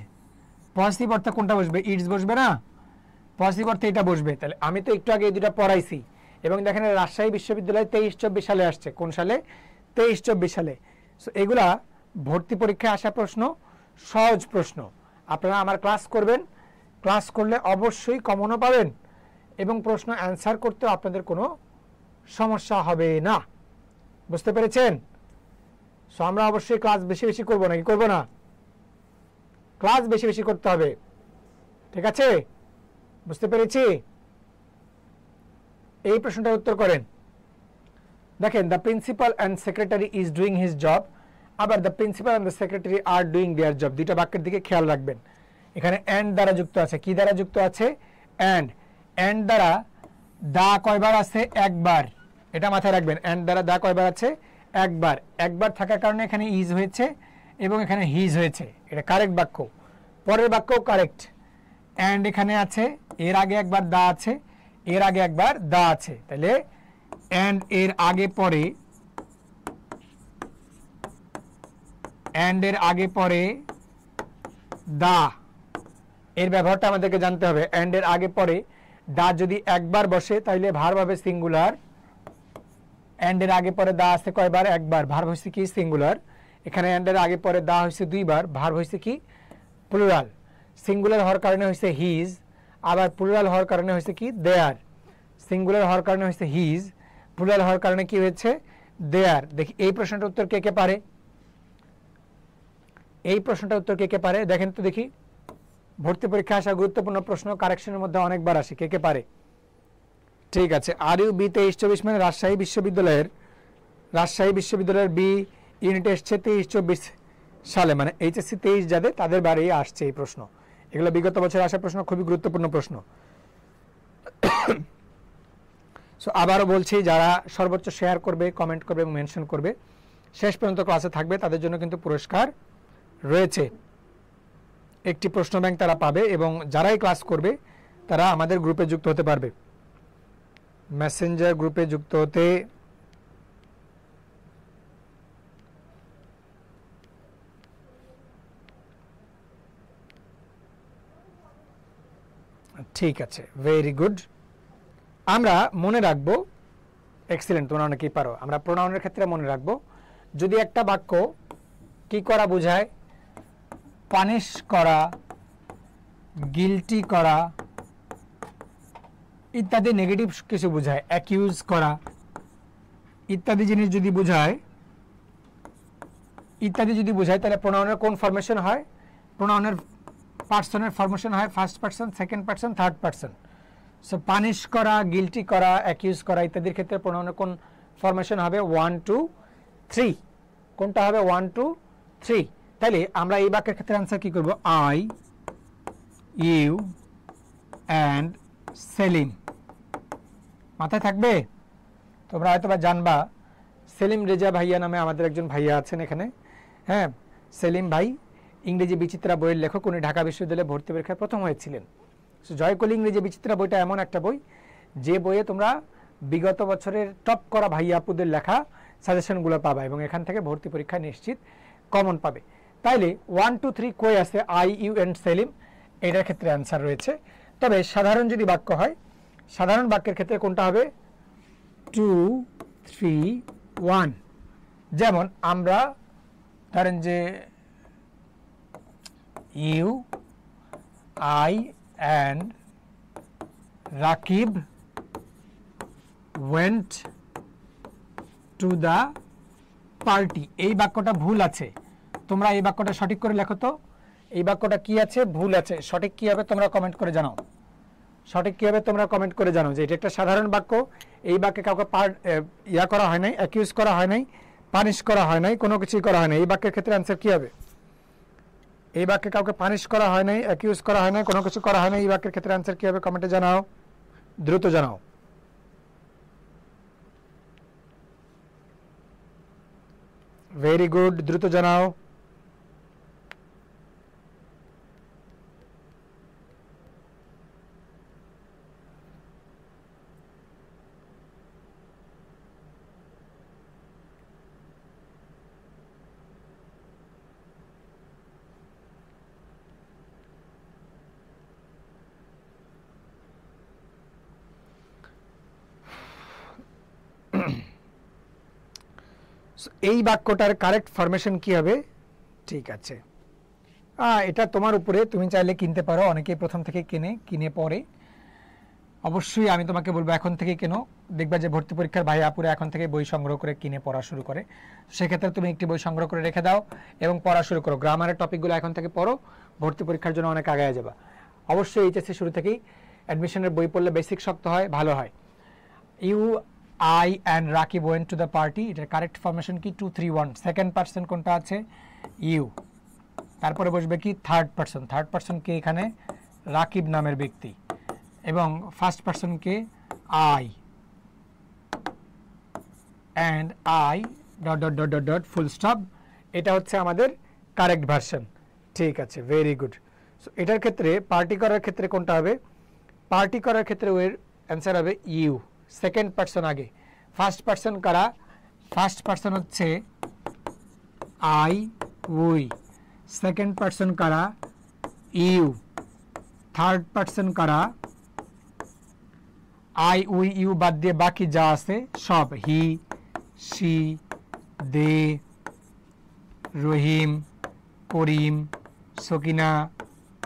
পজিটিভ অর্থে কোনটা বসবে? ইটস বসবে না, পজিটিভ অর্থে এটা বসবে। তাহলে আমি তো একটু আগে এই দুটা পড়াইছি, এবং দেখেন রাজশাহী বিশ্ববিদ্যালয়ে 23-24 সালে আসছে। কোন সালে? 23-24 সালে। সো এগুলা ভর্তি পরীক্ষায় আসা প্রশ্ন, সহজ প্রশ্ন। আপনারা আমার ক্লাস করবেন, ক্লাস করলে অবশ্যই কমনও পাবেন এবং প্রশ্ন অ্যান্সার করতে আপনাদের কোনো সমস্যা হবে না। বুঝতে পেরেছেন? সো আমরা অবশ্যই ক্লাস বেশি বেশি করবো, নাকি করবো না? ক্লাস বেশি বেশি করতে হবে, ঠিক আছে? বুঝতে পেরেছি? এই প্রশ্নটার উত্তর করেন। দেখেন, the principal and secretary is doing his job. আবার the principal and the secretary are doing their job. দুইটা বাক্যের দিকে খেয়াল রাখবেন। এখানে অ্যান্ড দ্বারা যুক্ত আছে। কি দ্বারা যুক্ত আছে? অ্যান্ড। অ্যান্ড দ্বারা দা কয়বার আছে? একবার। এটা মাথায় রাখবেন। অ্যান্ড দ্বারা দা কয়বার আছে? একবার। একবার থাকার কারণে এখানে ইজ হয়েছে এবং এখানে হিজ হয়েছে। এটা কারেক্ট বাক্য। পরের বাক্যও কারেক্ট। অ্যান্ড এখানে আছে, এর আগে একবার দা আছে, এর আগে একবার দা আছে। তাহলে অ্যান্ড এর আগে পরে, অ্যান্ড এর আগে পরে দা, এর ব্যবহারটা আমাদেরকে জানতে হবে। অ্যান্ড এর আগে পরে দা যদি একবার বসে তাহলে ভার্ব হবে সিঙ্গুলার। অ্যান্ড এর আগে পরে দা আছে কয়বার? একবার। ভার্ব হইছে কি? সিঙ্গুলার। এখানে অ্যান্ড এর আগে পরে দা হইছে দুইবার, ভার্ব হইছে কি? প্লুরাল। সিঙ্গুলার হওয়ার কারণে হইছে হিজ, আবার প্লুরাল হওয়ার কারণে হইছে কি? দেয়ার। সিঙ্গুলার হওয়ার কারণে হইছে হিজ, প্লুরাল হওয়ার কারণে কি হয়েছে? দেয়ার। দেখি এই প্রশ্নটার উত্তর কে কে পারে? এই প্রশ্নটার উত্তর কে কে পারে? দেখেন তো দেখি। ভর্তি পরীক্ষা আসা গুরুত্বপূর্ণ প্রশ্ন, কারেকশনের মধ্যে অনেকবার আসে। কে কে পারে? ঠিক আছে, আর ইউ বি 23-24 মানে রাজশাহী বিশ্ববিদ্যালয়ের বি ইউনিট এসছে 23-24 সালে, মানে এইচএসসি 23 যাদের, তাদের বারেই আসছে এই প্রশ্ন। এগুলো বিগত বছর আসা প্রশ্ন, খুবই গুরুত্বপূর্ণ প্রশ্ন। সো আবারও বলছি, যারা সর্বোচ্চ শেয়ার করবে, কমেন্ট করবে এবং মেনশন করবে, শেষ পর্যন্ত ক্লাসে থাকবে, তাদের জন্য কিন্তু পুরস্কার রয়েছে। একটি প্রশ্ন ব্যাংক তারা পাবে এবং যারাই ক্লাস করবে তারা আমাদের গ্রুপে যুক্ত হতে পারবে। মেসেঞ্জার গ্রুপে যুক্ত হতে ঠিক আছে, ভেরি গুড। আমরা মনে রাখবো, এক্সিলেন্ট, তোমরা অনেকেই পারো। আমরা প্রোনাউনের ক্ষেত্রে মনে রাখবো, যদি একটা বাক্য কি করা বোঝায়? পানিশ করা, গিলটি করা ইত্যাদি নেগেটিভ কিছু বোঝায়, অ্যাকিউজ করা ইত্যাদি জিনিস যদি বোঝায়, তাহলে প্রোনাউনের কোন ফরমেশন হয়? প্রোনাউনের পার্সনের ফরমেশন হয় first person, second person, third person. So punish করা, গিলটি করা, অ্যাকিউজ করা ইত্যাদির ক্ষেত্রে প্রোনাউনের কোন ফরমেশন হবে? 1, 2, 3। কোনটা হবে 1 2 3 তাহলে আমরা এই বাক্যের ক্ষেত্রে आंसर কি করব আই ইউ এন্ড সেলিম মাথায় থাকবে তোমরা হয়তোবা জানবা সেলিম রেজা ভাইয়া নামে আমাদের একজন ভাইয়া আছেন এখানে হ্যাঁ সেলিম ভাই ইংরেজি বিচিত্রা বইয়ের লেখক উনি ঢাকা বিশ্ববিদ্যালয়ে ভর্তি পরীক্ষায় প্রথম হয়েছিলেন জয়কলি ইংরেজি বিচিত্রা বইটা এমন একটা বই যে বইয়ে তোমরা বিগত বছরের টপ করা ভাইয়া আপুদের লেখা সাজেশনগুলো পাবা এবং এখান থেকে ভর্তি পরীক্ষায় নিশ্চিত কমন পাবে তাইলে 1 2 3 কই আছে আই ইউ এন্ড সেলিম এটার ক্ষেত্রে आंसर রয়েছে তবে সাধারণ যদি বাক্য হয় সাধারণ বাক্যের ক্ষেত্রে কোনটা হবে 2 3 1 যেমন আমরা ধরেন যে you I and Rakib went to the party এই বাক্যটা ভুল আছে তোমরা এই বাক্যটা সঠিক করে লেখো তো এই বাক্যটা কি আছে ভুল আছে সঠিক কি হবে তোমরা কমেন্ট করে জানাও সঠিক কি হবে তোমরা কমেন্ট করে জানাও যে এটা একটা সাধারণ বাক্য এই বাক্যে কাউকে ইয়া করা হয় নাই অ্যাকিউজ করা হয় নাই পানিশ করা হয় নাই কোনো কিছুই করা হয় নাই এই বাক্যের ক্ষেত্রে आंसर কি হবে এই বাক্যে কাউকে পানিশ করা হয় নাই অ্যাকিউজ করা হয় নাই কোনো কিছু করা হয় নাই এই বাক্যের ক্ষেত্রে आंसर কি হবে কমেন্টে জানাও দ্রুত জানাও ভেরি গুড দ্রুত জানাও এই বাক্যটার কারেক্ট ফরমেশন কি হবে ঠিক আছে এটা তোমার উপরে তুমি চাইলে কিনতে পারো অনেকেই প্রথম থেকে কিনে পড়ে অবশ্যই আমি তোমাকে বলবো এখন থেকে কেনো দেখবা যে ভর্তি পরীক্ষার ভাই আপুরা এখন থেকে বই সংগ্রহ করে কিনে পড়া শুরু করে সেক্ষেত্রে তুমি একটি বই সংগ্রহ করে রেখে দাও এবং পড়া শুরু করো গ্রামারের টপিকগুলো এখন থেকে পড়ো ভর্তি পরীক্ষার জন্য অনেক আগায় যাবে অবশ্যই এইচএসসি শুরু থেকেই অ্যাডমিশনের বই পড়লে বেসিক শক্ত হয় ভালো হয় you I and Rakib went to the party এটার কারেক্ট ফরমেশন কি 2 3 1 সেকেন্ড পারসন কোনটা আছে ইউ তারপরে বসবে কি থার্ড পারসন কে এখানে রাকিব নামের ব্যক্তি এবং ফার্স্ট পারসন কে I and I dot dot dot dot dot full stop এটা হচ্ছে আমাদের কারেক্ট ভার্সন ঠিক আছে ভেরি গুড সো এটার ক্ষেত্রে পার্টি করার ক্ষেত্রে কোনটা হবে পার্টি করার ক্ষেত্রে এর आंसर হবে ইউ সেকেন্ড পারসন আগে ফার্স্ট পারসন কারা ফার্স্ট পারসন হচ্ছে আই উই সেকেন্ড পারসন কারা ইউ থার্ড পারসন কারা আই উই ইউ বাদ দিয়ে বাকি যা আছে সব he she they Rahim Karim Sakina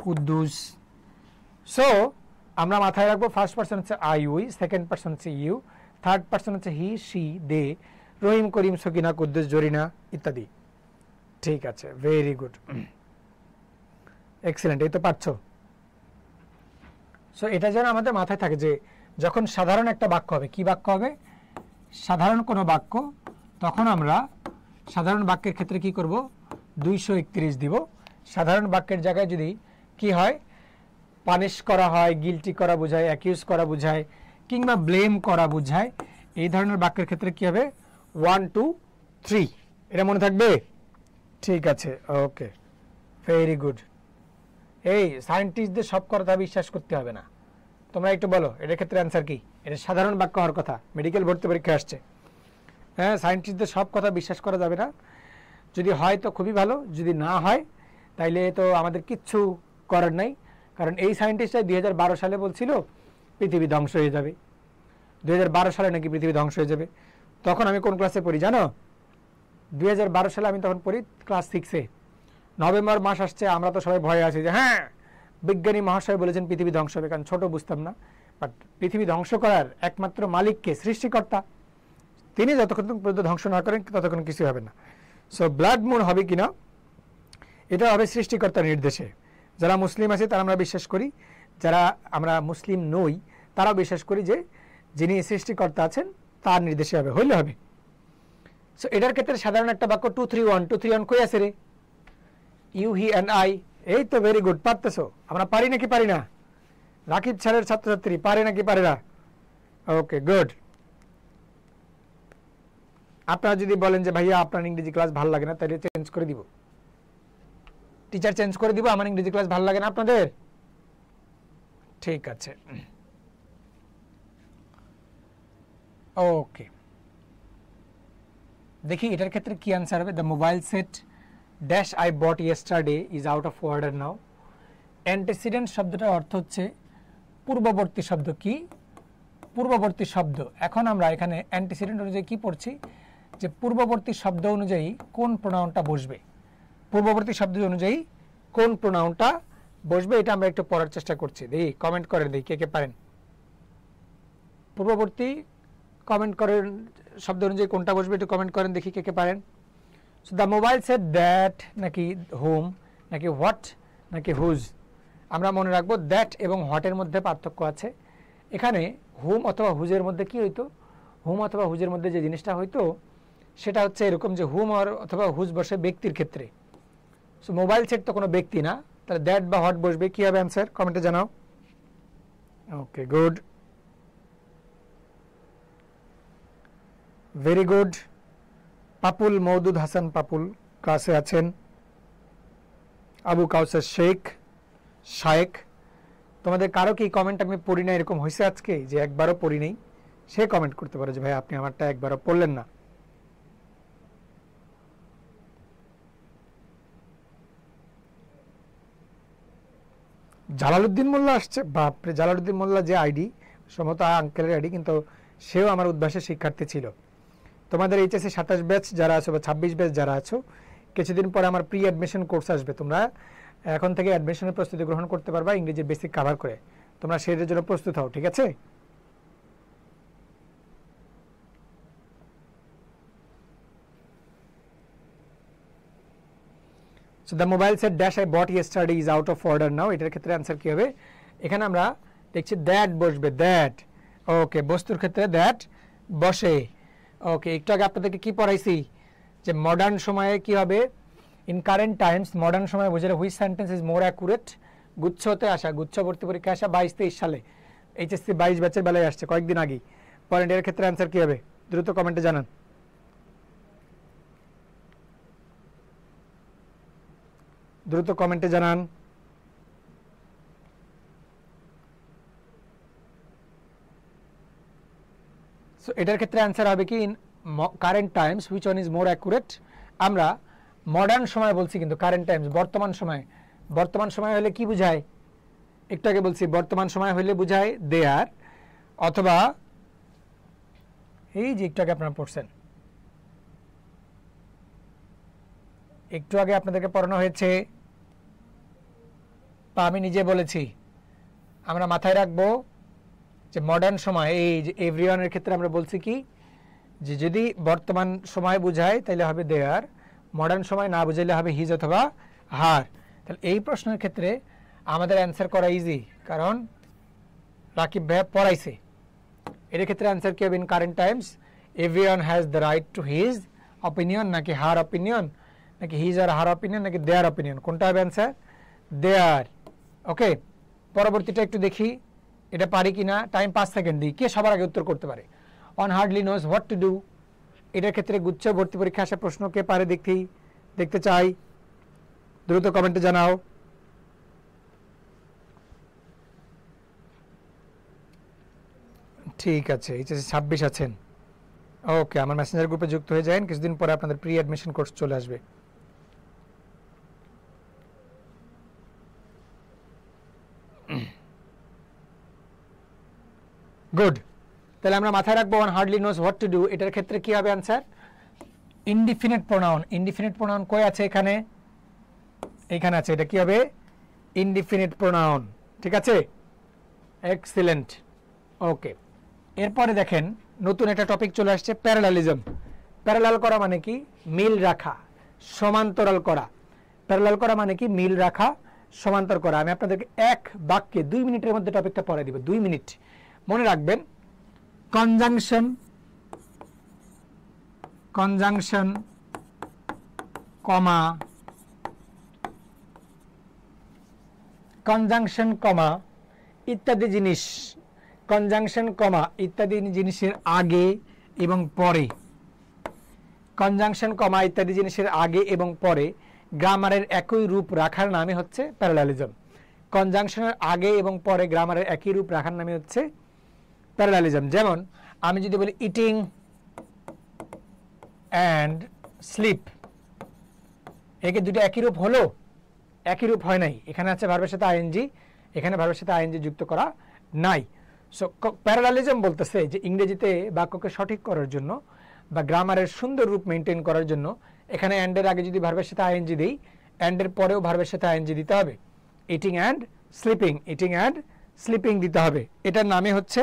Kuddus so আমরা মাথায় রাখবো ফার্স্ট পারসন হচ্ছে আই উই সেকেন্ড পারসন হচ্ছে ইউ থার্ড পারসন হচ্ছে he she they Rahim Karim Sakina Kuddus Jarina ইত্যাদি ঠিক আছে ভেরি গুড এক্সিলেন্ট এই তো পারছো সো এটা যেন আমাদের মাথায় থাকে যে যখন সাধারণ একটা বাক্য হবে কি বাক্য হবে সাধারণ কোনো বাক্য তখন আমরা সাধারণ বাক্যের ক্ষেত্রে কি করব 231 দিব সাধারণ বাক্যের জায়গায় যদি কি হয় পানিশ করা হয় গিলটি করা বোঝায় অ্যাকিউজ করা বোঝায় কিংবা ব্লেম করা বোঝায় এই ধরনের বাক্যের ক্ষেত্রে কি হবে 1 2 3 এটা মনে থাকবে ঠিক আছে ওকে ভেরি গুড এই সায়েন্টিস্টদের সব কথা বিশ্বাস করতে হবে না তোমরা একটু বলো এর ক্ষেত্রে आंसर কি এটা সাধারণ বাক্য হওয়ার কথা মেডিকেল ভর্তি পরীক্ষা আসছে হ্যাঁ সায়েন্টিস্টদের সব কথা বিশ্বাস করা যাবে না যদি হয় তো খুবই ভালো যদি না হয় তাইলে তো আমাদের কিচ্ছু করার নাই কারণ এই সায়েন্টিস্টরা 2012 সালে বলছিল পৃথিবী ধ্বংস হয়ে যাবে 2012 সালে নাকি পৃথিবী ধ্বংস হয়ে যাবে তখন আমি কোন ক্লাসে পড়ি জানো 2012 সালে আমি তখন পড়ি ক্লাস 6 এ নভেম্বর মাস আসছে আমরা তো সবাই ভয়ে আছি যে হ্যাঁ বিজ্ঞানী মহাশয় বলেছেন পৃথিবী ধ্বংস হবে কারণ ছোট বুঝতাম না বাট পৃথিবী ধ্বংস করার একমাত্র মালিককে সৃষ্টিকর্তা তিনি যতক্ষণ পর্যন্ত ধ্বংস না করেন ততক্ষণ কিছু হবে না সো ব্লাড মুন হবে কিনা এটা হবে সৃষ্টিকর্তার নির্দেশে যারা মুসলিম আছে তারা আমরা বিশ্বাস করি যারা আমরা মুসলিম নই তারাও বিশ্বাস করি যে যিনি সৃষ্টিকর্তা আছেন তার নির্দেশে হবে হইলে হবে সো এটার ক্ষেত্রে সাধারণ একটা বাক্য 231 কই আছে রে? You, he and I. এই তো ভেরি গুড, পারতেছো। আমরা পারি নাকি পারি না? রাকিব স্যারের ছাত্রছাত্রী পারে নাকি পারে না? ওকে, গুড। আপনারা যদি বলেন যে ভাইয়া আপনার ইংরেজি ক্লাস ভালো লাগে না, তাহলে চেঞ্জ করে দিব, টিচার চেঞ্জ করে দিব। আমার ইংরেজি ক্লাস ভালো লাগে না আপনাদের? ঠিক আছে, ওকে। দেখি এটার ক্ষেত্রে কি আনসার হবে। The mobile set dash I bought yesterday is out of order now. Antecedent শব্দটার অর্থ হচ্ছে পূর্ববর্তী শব্দ। কি পূর্ববর্তী শব্দ? এখন আমরা এখানে অ্যান্টিসিডেন্ট অনুযায়ী কি পড়ছি, যে পূর্ববর্তী শব্দ অনুযায়ী কোন প্রোনাউনটা বসবে, পূর্ববর্তী শব্দ অনুযায়ী কোন প্রোনাউনটা বসবে, এটা আমরা একটু পড়ার চেষ্টা করছি। দেখি কমেন্ট করেন, দেখি কে কে পারেন। পূর্ববর্তী কমেন্ট করেন শব্দ অনুযায়ী কোনটা বসবে, একটু কমেন্ট করেন দেখি কে কে পারেন। So the mobile said that নাকি হোম নাকি হোয়াট নাকি হুজ? আমরা মনে রাখবো দ্যাট এবং হোয়াটের মধ্যে পার্থক্য আছে। এখানে হুম অথবা হুজের মধ্যে কি হইতো, হুম অথবা হুজের মধ্যে যে জিনিসটা হইতো সেটা হচ্ছে এরকম যে হুম অথবা হুজ বসে ব্যক্তির ক্ষেত্রে। সো মোবাইল সেট তো কোনো ব্যক্তি না, তাহলে দ্যাট বা হোয়াট বসবে। কি হবে অ্যান্সার? কমেন্টে জানাও। Okay, good, very good. Papul, Moudud Hasan Papul ক্লাসে আছেন। আবু কাউসার শেখ, শায়েক। তোমাদের কারো কি কমেন্ট আমি পড়ি না এরকম হয়েছে আজকে, যে একবারও পড়ি নেই? সে কমেন্ট করতে পারে যে ভাই আপনি আমারটা একবারও পড়লেন না। জালালউদ্দিন মোল্লা আসছে, বাপরে! জালালউদ্দিন মোল্লা যে আইডি, সম্ভবত আঙ্কেলের আইডি, কিন্তু সেও আমার উদ্ভাসের শিক্ষার্থী ছিল। তোমাদের এইচএসসি 27 ব্যাচ যারা আছো বা 26 ব্যাচ যারা আছো, কিছুদিন পরে আমার প্রি অ্যাডমিশন কোর্স আসবে। তোমরা এখন থেকে অ্যাডমিশনের প্রস্তুতি গ্রহণ করতে পারবা ইংরেজির বেসিক কভার করে। তোমরা সেটার জন্য প্রস্তুত হও, ঠিক আছে? So the mobile set dash I bought yesterday is out of order নাও। এটার ক্ষেত্রে অ্যান্সার কি হবে? এখানে আমরা দেখছি দ্যাট বসবে, দ্যাট। ওকে, বস্তুর ক্ষেত্রে দ্যাট বসে। ওকে, একটু আগে আপনাদেরকে কি পড়াইছি, যে মডার্ন সময়ে কি হবে, ইন কারেন্ট টাইমস। মডার্ন সময়ে বোঝালে which sentence is more accurate? গুচ্ছ হতে আসা, গুচ্ছ ভর্তি পরীক্ষা আসা 22-23 সালে, এইচএসসি 22 ব্যাচের বেলায় আসছে কয়েকদিন আগে। পয়েন্ট এর ক্ষেত্রে অ্যান্সার কি হবে? দ্রুত কমেন্টে জানান, দ্রুত কমেন্টে জানান। সো এটার ক্ষেত্রে অ্যান্সার হবে কি, in current Times which one is more accurate? আমরা মডার্ন সময় বলছি, কিন্তু কারেন্ট টাইমস বর্তমান সময়। বর্তমান সময় হলে কি বুঝায়? একটু আগে বলছি বর্তমান সময় হলে বুঝায় দেয়ার, অথবা এই যে একটু আগে আপনারা পড়ছেন, একটু আগে আপনাদেরকে পড়ানো হয়েছে, বা আমি নিজে বলেছি। আমরা মাথায় রাখবো যে মডার্ন সময়, এই যে এভরিওয়ানের ক্ষেত্রে আমরা বলছি কি, যে যদি বর্তমান সময় বুঝায় তাহলে হবে দেয়ার, মডার্ন সময় না বুঝাইলে হবে হিজ অথবা হার। তাহলে এই প্রশ্নের ক্ষেত্রে আমাদের অ্যান্সার করা ইজি, কারণ রাকিব ভাইয়া পড়াইছে। এর ক্ষেত্রে অ্যান্সার কি হবে? In current Times everyone has the right to his opinion, নাকি হার অপিনিয়ন, নাকি হিজ আর হার অপিনিয়ন, নাকি দেয়ার অপিনিয়ন? কোনটা হবে অ্যান্সার? দেয়ার। ওকে, পরবর্তীটা একটু দেখি এটা পারি কিনা। টাইম 5 সেকেন্ড দিই, কে সবার আগে উত্তর করতে পারে? On hardly knows what to do. এটার ক্ষেত্রে গুচ্ছ ভর্তি পরীক্ষা আসা প্রশ্ন কে পারে দেখতে চাই, দ্রুত কমেন্টে জানাও। ঠিক আছে, এইচএসসি 26 আছেন। ওকে, আমার মেসেঞ্জার গ্রুপে যুক্ত হয়ে যান, কিছুদিন পরে আপনাদের প্রি অ্যাডমিশন কোর্স চলে আসবে। গুড, তাহলে আমরা মাথায় রাখবো one hardly knows what to do. এটার ক্ষেত্রে কি হবে answer? Indefinite pronoun. Indefinite pronoun কই আছে? এখানে, এখানে আছে। এটা কি হবে? Indefinite pronoun. ঠিক আছে, এক্সিলেন্ট। ওকে, এরপরে দেখেন নতুন একটা টপিক চলে আসছে, প্যারালালিজম। প্যারালাল করা মানে কি? মিল রাখা, সমান্তরাল করা। প্যারালাল করা মানে কি? মিল রাখা, সমান্তর করা। আমি আপনাদেরকে এক বাক্যে 2 মিনিটের মধ্যে টপিকটা পড়াই দিব। 2 মিনিট মনে রাখবেন। কনজাংশন, কনজাংশন কমা কনজাংশন কমা ইত্যাদি জিনিস, কনজাংশন কমা ইত্যাদি জিনিসের আগে এবং পরে, কনজাংশন কমা ইত্যাদি জিনিসের আগে এবং পরে গ্রামারের একই রূপ রাখার নামে হচ্ছে প্যারালালিজম। কনজাংশনের আগে এবং পরে গ্রামারের একই রূপ রাখার নামে হচ্ছে প্যারালালিজম। যেমন আমি যদি বলি ইটিং অ্যান্ড স্লিপ, একে দুটো একই রূপ হলো? একই রূপ হয় নাই। এখানে আছে ভার্বের সাথে আইএনজি, এখানে ভার্বের সাথে আইএনজি যুক্ত করা নাই। সো প্যারালালিজম বলতেছে যে ইংরেজিতে বাক্যকে সঠিক করার জন্য বা গ্রামারের সুন্দর রূপ মেনটেন করার জন্য এখানে অ্যান্ডের আগে যদি ভার্বের সাথে আইএনজি দেই, অ্যান্ডের পরেও ভার্বের সাথে আইএনজি দিতে হবে। Eating and sleeping, eating and sleeping দিতে হবে। এটার নামে হচ্ছে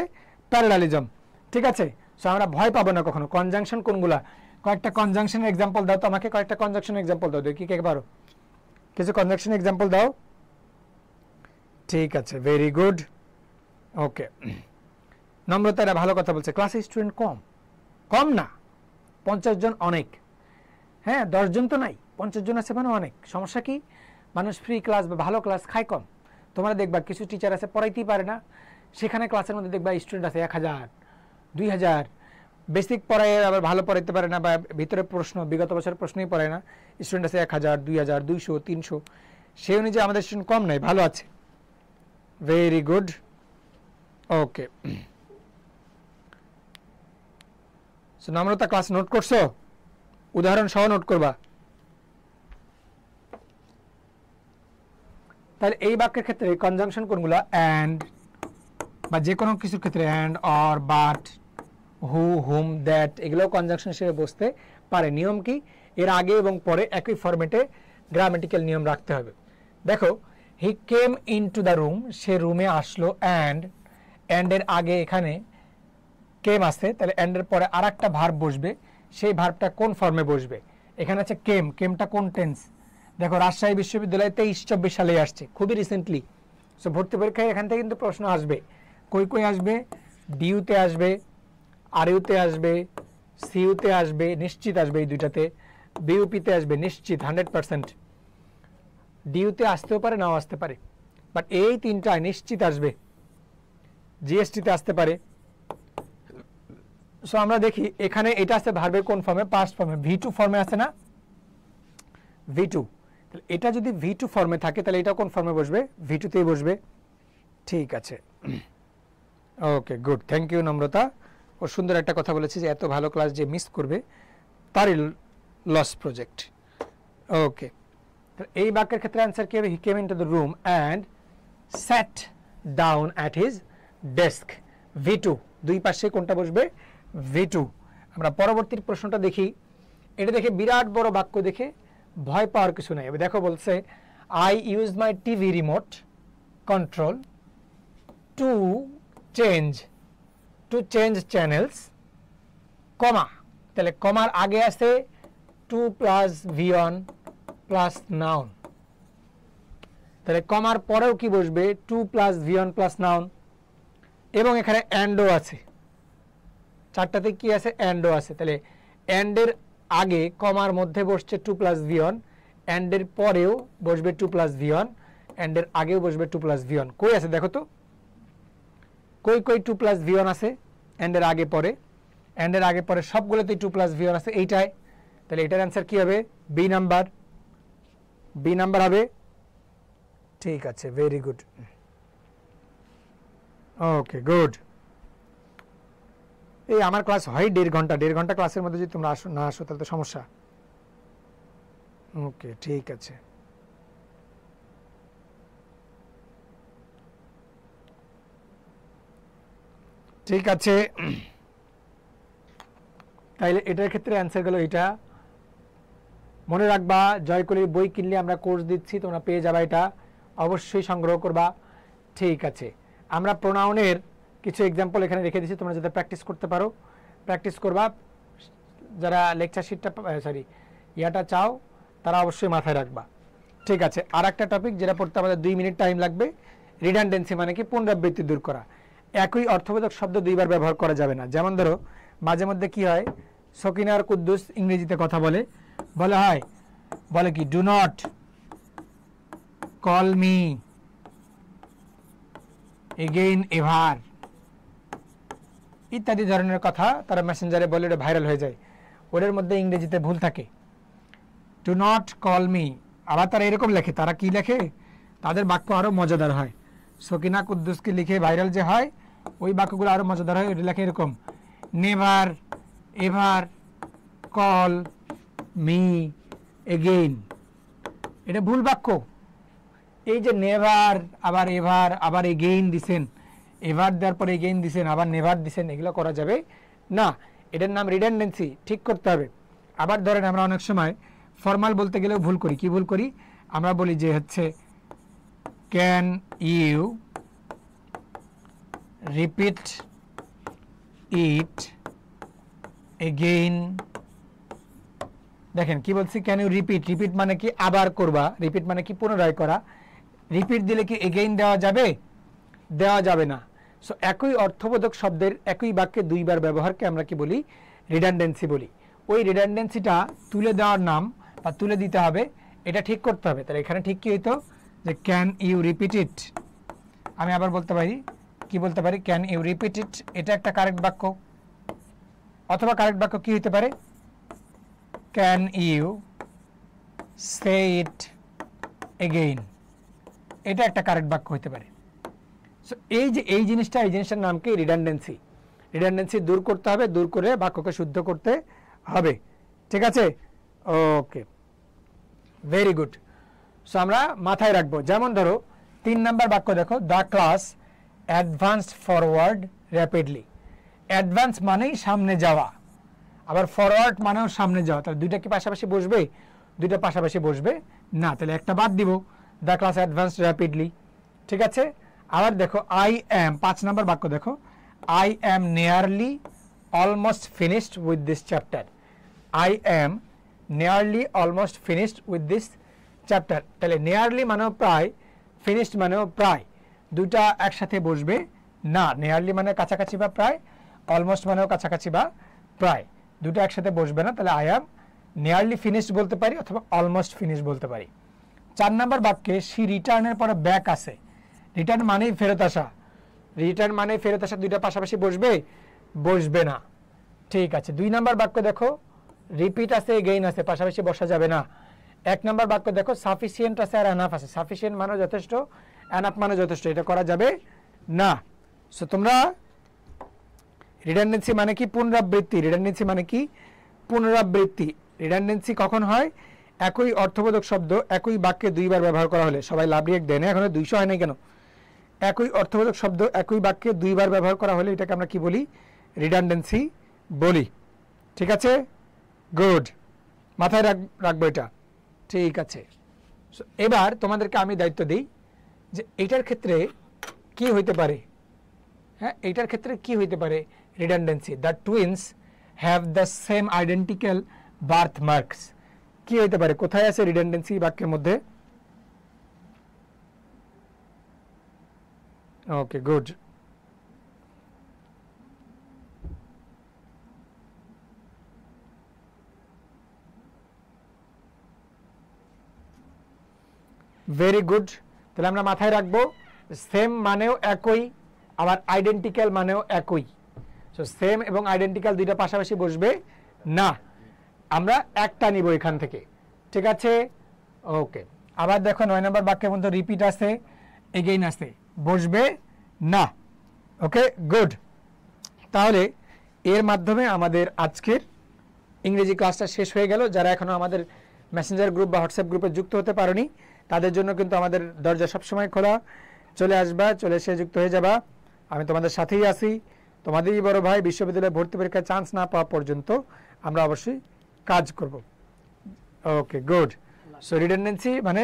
প্যারালালিজম। ঠিক আছে? সো আমরা ভয় পাবো না কখনো। কনজাংশন কোনগুলা? কয়েকটা কনজাংশনের এক্সাম্পল দাও তো আমাকে, কয়েকটা কনজাংশন এক্সাম্পল দাও। কি কে পারো? কিছু কনজাংশন এক্সাম্পল দাও। ঠিক আছে, ভেরি গুড। ওকে, নম্রতা এটা ভালো কথা বলছে। ক্লাসে স্টুডেন্ট কম? কম না, 50 জন অনেক। হ্যাঁ, 10 জন তো নাই, 50 জন আছে মানে অনেক। সমস্যা কি? মানুষ ফ্রি ক্লাস বা ভালো ক্লাস খায় কম। তোমরা দেখবা কিছু টিচার আছে পড়াইতেই পারে না, সেখানে ক্লাসের মধ্যে দেখবা স্টুডেন্ট আছে 1000, 2000। বেসিক পড়ায় আবার ভালো পড়াইতে পারে না, বা ভিতরে প্রশ্ন বিগত বছরের প্রশ্নই পড়ে না, স্টুডেন্ট আছে 1000, 2000, 200, 300। সেই অনুযায়ী আমাদের স্টুডেন্ট কম নাই, ভালো আছে। Very good. Okay, so Namrata class note করছো? উদাহরণ সহ নোট করবা। তাহলে এই বাক্যের ক্ষেত্রে কনজাংশন কোনগুলো? অ্যান্ড, বা যে কোনো কিছুর ক্ষেত্রে and, or, but, who, hmm, that, এগুলো কনজাংশন হিসেবে বসতে পারে। নিয়ম কি? এর আগে এবং পরে একই ফরম্যাটে গ্রামেটিক্যাল নিয়ম রাখতে হবে। দেখো, হি কেম ইনটু দ্য রুম, সে রুমে আসলো। অ্যান্ড, অ্যান্ডের আগে এখানে কেম আসে, তাহলে অ্যান্ডের পরে আর একটা ভার্ব বসবে। সেই ভার্বটা কোন ফর্মে বসবে? এখানে আছে কেম, কেমটা কোন টেন্স? দেখো, রাজশাহী বিশ্ববিদ্যালয়ে 23-24 সালে আসছে, খুবই রিসেন্টলি। সো ভর্তি পরীক্ষায় এখান থেকে কিন্তু প্রশ্ন আসবে। কই কই আসবে? ডিইউতে আসবে, আরইউতে আসবে, সিইউতে আসবে, নিশ্চিত আসবে এই দুইটাতে। বিইউপিতে আসবে নিশ্চিত 100%। ডিইউতে আসতেও পারে, নাও আসতে পারে, বাট এই তিনটায় নিশ্চিত আসবে। জিএসটিতে আসতে পারে। সো আমরা দেখি এখানে এটা আছে ভার্বের কোন ফর্মে? পাস্ট ফর্মে, V2 ফর্মে আছে না? V2। তাহলে এটা যদি V2 ফর্মে থাকে তাহলে এটা কোন ফর্মে বসবে? V2 তেই বসবে। ঠিক আছে, ওকে, গুড, থ্যাংক ইউ নম্রতা। ও সুন্দর একটা কথা বলেছে যে এত ভালো ক্লাস যে মিস করবে তারই লস প্রজেক্ট। ওকে, তো এই বাক্যের ক্ষেত্রে অ্যান্সার কি হবে? He came into the room and sat down at his desk. V2, দুই পাশে কোনটা বসবে? V2। আমরা পরবর্তী প্রশ্নটা দেখি। এটা দেখে বিরাট বড় বাক্য দেখে ভয় পাওয়ার কিছু নাই। দেখো, বলছে I use my TV remote control to change channels, comma, তাহলে কমার আগে আছে two plus V1 plus noun. তাহলে কমার পরেও কি বসবে? To plus V1 plus noun. এবং এখানে অ্যান্ডও আছে, চারটাতে কি আছে? অ্যান্ডও আছে। তাহলে অ্যান্ডের আগে কমার মধ্যে বসছে টু প্লাস V1, অ্যান্ডের পরেও বসবে টু প্লাস V1, অ্যান্ডের আগেও বসবে টু প্লাস V1। কই আছে দেখো তো, কই কই টু প্লাস V1 আছে অ্যান্ডের আগে পরে? অ্যান্ডের আগে পরে সবগুলোতেই টু প্লাস V1 আছে, এইটায়। তাহলে এটার অ্যান্সার কি হবে? B number. বি নাম্বার হবে। ঠিক আছে, ভেরি গুড। ওকে, গুড। এই আমার ক্লাস হয় 1.5 ঘন্টা, 1.5 ঘন্টা ক্লাসের মধ্যে যদি তোমরা আসো না আসো তাহলে তো সমস্যা। ওকে, ঠিক আছে। ঠিক আছে, তাইলে এটার ক্ষেত্রে অ্যান্সার গেল এটা। মনে রাখবা, জয়কলির বই কিনলে আমরা কোর্স দিচ্ছি, তোমরা পেয়ে যাবা, এটা অবশ্যই সংগ্রহ করবা। ঠিক আছে, আমরা প্রোনাউনের কিছু এক্সাম্পল এখানে রেখে দিচ্ছি, তোমরা যাতে প্র্যাকটিস করতে পারো, প্র্যাকটিস করবা। যারা লেকচার শিটটা ইয়াটা চাও তারা অবশ্যই মাথায় রাখবা। ঠিক আছে, আর একটা টপিক যেটা পড়তে আমাদের 2 মিনিট টাইম লাগবে। রিডান্ডেন্সি মানে কি? পুনরাবৃত্তি দূর করা। একই অর্থবোধক শব্দ দুইবার ব্যবহার করা যাবে না। যেমন ধরো, মাঝে মধ্যে কি হয়, সকিনা আর কুদ্দুস ইংরেজিতে কথা বলে, বলা হয়, বলে কি do not call me again ever, ইত্যাদি ধরনের কথা তারা মেসেঞ্জারে বলে, ওটা ভাইরাল হয়ে যায়। ওদের মধ্যে ইংরেজিতে ভুল থাকে, ডু নট কল মি। আবার তারা এরকম লেখে, তারা কি লেখে, তাদের বাক্য আরো মজাদার হয়। সকিনা কুদ্দুসকে লিখে ভাইরাল যে হয়, ওই বাক্যগুলো আরো মজাদার হয়। ওটা লেখে এরকম, never ever call me again. এটা ভুল বাক্য। এই যে নেভার, আবার এভার, আবার এগেইন দিছেন, এভার দেওয়ার পরে এগেইন দিছেন, আবার নেভার দিছেন, এগুলো করা যাবে না। এটার নাম রিডান্ডেন্সি, ঠিক করতে হবে। আবার ধরেন আমরা অনেক সময় ফর্মাল বলতে গেলেও ভুল করি। কি ভুল করি? আমরা বলি যে হচ্ছে can you repeat it again. দেখেন কি বলছি, ক্যান ইউ রিপিট। রিপিট মানে কি আবার করবা, রিপিট মানে কি পুনরায় করা। রিপিট দিলে কি এগেইন দেওয়া যাবে? দেওয়া যাবে না। সো একই অর্থবোধক শব্দের একই বাক্যে দুইবার ব্যবহারকে আমরা কি বলি? রিডান্ডেন্সি বলি। ওই রিডান্ডেন্সিটা তুলে দেওয়ার নাম বা তুলে দিতে হবে, এটা ঠিক করতে হবে। তাহলে এখানে ঠিক কি হইতো, যে ক্যান ইউ রিপিট ইট। আমি আবার বলতে পারি, কি বলতে পারি, ক্যান ইউ রিপিট ইট। এটা একটা কারেক্ট বাক্য। অথবা কারেক্ট বাক্য কি হতে পারে, can you say it again. এটা একটা কারেক্ট বাক্য হতে পারে। সো এই যে এই জিনিসটার নাম কি? রিডান্ডেন্সি। রিডান্ডেন্সি দূর করতে হবে, দূর করে বাক্যকে শুদ্ধ করতে হবে। ঠিক আছে? ওকে, ভেরি গুড। সো আমরা মাথায় রাখবো। যেমন ধরো 3 নাম্বার বাক্য দেখো, the class advanced forward rapidly. Advance মানেই সামনে যাওয়া, আবার ফরওয়ার্ড মানেও সামনে যাওয়া। তাহলে দুইটা কি পাশাপাশি বসবে? দুইটা পাশাপাশি বসবে না, তাহলে একটা বাদ দিব। দ্য ক্লাস অ্যাডভান্সড র্যাপিডলি, ঠিক আছে। আবার দেখো আই অ্যাম, 5 নাম্বার বাক্য দেখো, I am nearly almost finished with this chapter. I am nearly almost finished with this chapter. তাহলে নিয়ারলি মানেও প্রায়, ফিনিশড মানেও প্রায়, দুটা একসাথে বসবে না। নিয়ারলি মানে কাছাকাছি বা প্রায়, অলমোস্ট মানেও কাছাকাছি বা প্রায়, দুটো একসাথে বসবে না। তাহলে আই অ্যাম নিয়ারলি ফিনিশড বলতে পারি অথবা অলমোস্ট ফিনিশড বলতে পারি। 4 নাম্বার বাক্যে সি রিটার্নের পরে ব্যাক আছে। রিটার্ন মানেই ফেরত আসা। রিটার্ন মানে ফেরত আসা, দুইটা পাশাপাশি বসবে? বসবে না। ঠিক আছে। 2 নাম্বার বাক্য দেখো, রিপিট আছে, এগেইন আছে, পাশাপাশি বসা যাবে না। 1 নাম্বার বাক্য দেখো, সাফিসিয়েন্ট আছে আর এনাফ আছে। সাফিসিয়েন্ট মানে যথেষ্ট, এনাফ মানে যথেষ্ট, এটা করা যাবে না। সো তোমরা, রিডান্ডেন্সি মানে কি? পুনরাবৃত্তি। রিডান্ডেন্সি মানে কি? পুনরাবৃত্তি। রিডান্ডেন্সি কখন হয়? একই অর্থবোধক শব্দ একই বাক্যে দুইবার ব্যবহার করা হলে। সবাই লাভ রিয়েক্ট দেয় না, এখনো 200 হয় নাই কেন? একই অর্থবোধক শব্দ একই বাক্যে দুইবার ব্যবহার করা হলে এটাকে আমরা কি বলি? রিডান্ডেন্সি বলি। ঠিক আছে, গুড, মাথায় রাখবো এটা। ঠিক আছে। এবার তোমাদেরকে আমি দায়িত্ব দিই যে এটার ক্ষেত্রে কি হইতে পারে। হ্যাঁ, এটার ক্ষেত্রে কি হইতে পারে? Redundancy, the twins have the same identical birth marks. কি হইতে পারে? কোথায় আছে রিডান্ডেন্সি বাক্যের মধ্যে? ওকে, গুড। Very good. তাহলে আমরা মাথায় রাখবো, সেম মানেও একই, আবার আইডেন্টিক্যাল মানেও একই। সো সেম এবং আইডেন্টিক্যাল দুইটা পাশাপাশি বসবে না, আমরা একটা নিব এখান থেকে। ঠিক আছে, ওকে। আবার দেখো 9 নম্বর বাক্যের মধ্যে রিপিট আছে, এগেইন আছে, বসবে না। ওকে, গুড। তাহলে এর মাধ্যমে আমাদের আজকের ইংরেজি ক্লাসটা শেষ হয়ে গেল। যারা এখনো আমাদের মেসেঞ্জার গ্রুপ বা হোয়াটসঅ্যাপ গ্রুপে যুক্ত হতে পারোনি, তাদের জন্য কিন্তু আমাদের দরজা সবসময় খোলা। চলে আসবা, চলে এসে যুক্ত হয়ে যাবা। আমি তোমাদের সাথেই আছি। তোমাদেরই বড় ভাই। বিশ্ববিদ্যালয়ে ভর্তি পরীক্ষায় চান্স না পাওয়া পর্যন্ত আমরা অবশ্যই কাজ করব। ওকে, গুড। সো রিডান্ডেন্সি মানে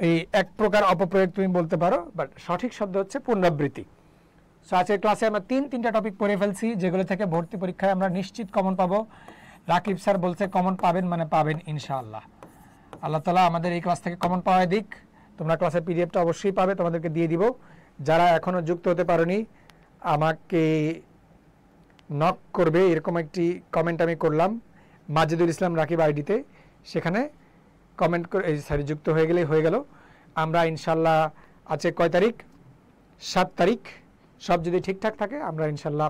এই এক প্রকার অপপ্রয়োগ তুমি বলতে পারো, বাট সঠিক শব্দ হচ্ছে পুনরাবৃত্তি। সো আজকের ক্লাসে আমরা 3টা টপিক পড়ে ফেলছি, যেগুলো থেকে ভর্তি পরীক্ষায় আমরা নিশ্চিত কমন পাবো। রাকিব স্যার বলছে কমন পাবেন, মানে পাবেন ইনশাআল্লাহ। আল্লাহ তাআলা আমাদের এই ক্লাস থেকে কমন পাওয়ায় দিক। তোমরা ক্লাসের পিডিএফটা অবশ্যই পাবে, তোমাদেরকে দিয়ে দিব। যারা এখনো যুক্ত হতে পারোনি, আমাকে নক করবে এরকম একটি কমেন্ট আমি করলাম মাজিদুল ইসলাম রাকিব আইডিতে, সেখানে কমেন্ট করে যুক্ত হয়ে গেলেই হয়ে গেল। আমরা ইনশাল্লাহ আছে কয় তারিখ, 7 তারিখ, সব যদি ঠিকঠাক থাকে আমরা ইনশাল্লাহ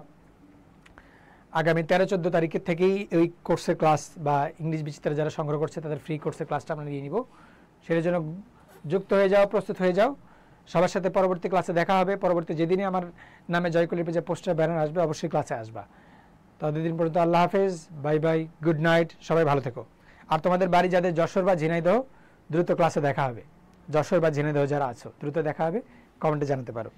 আগামী 13-14 তারিখের থেকেই ওই কোর্সের ক্লাস বা ইংলিশ বিচিত্রা যারা সংগ্রহ করছে তাদের ফ্রি কোর্সের ক্লাসটা আমরা নিয়ে নিব। সেটার জন্য যুক্ত হয়ে যাও, প্রস্তুত হয়ে যাও। সবার সাথে পরবর্তী ক্লাসে দেখা হবে। পরবর্তী যেদিনই আমার নামে জয়কলির পেজে পোস্টার ব্যানার আসবে অবশ্যই ক্লাসে আসবা। ততদিন পর্যন্ত আল্লাহ হাফেজ, বাই বাই, গুড নাইট, সবাই ভালো থেকো। আর তোমাদের বাড়ি যাদের যশোর বা ঝিনাইদহ, দ্রুত ক্লাসে দেখা হবে। যশোর বা ঝিনাইদহ যারা আছো দ্রুত দেখা হবে, কমেন্টে জানাতে পারো।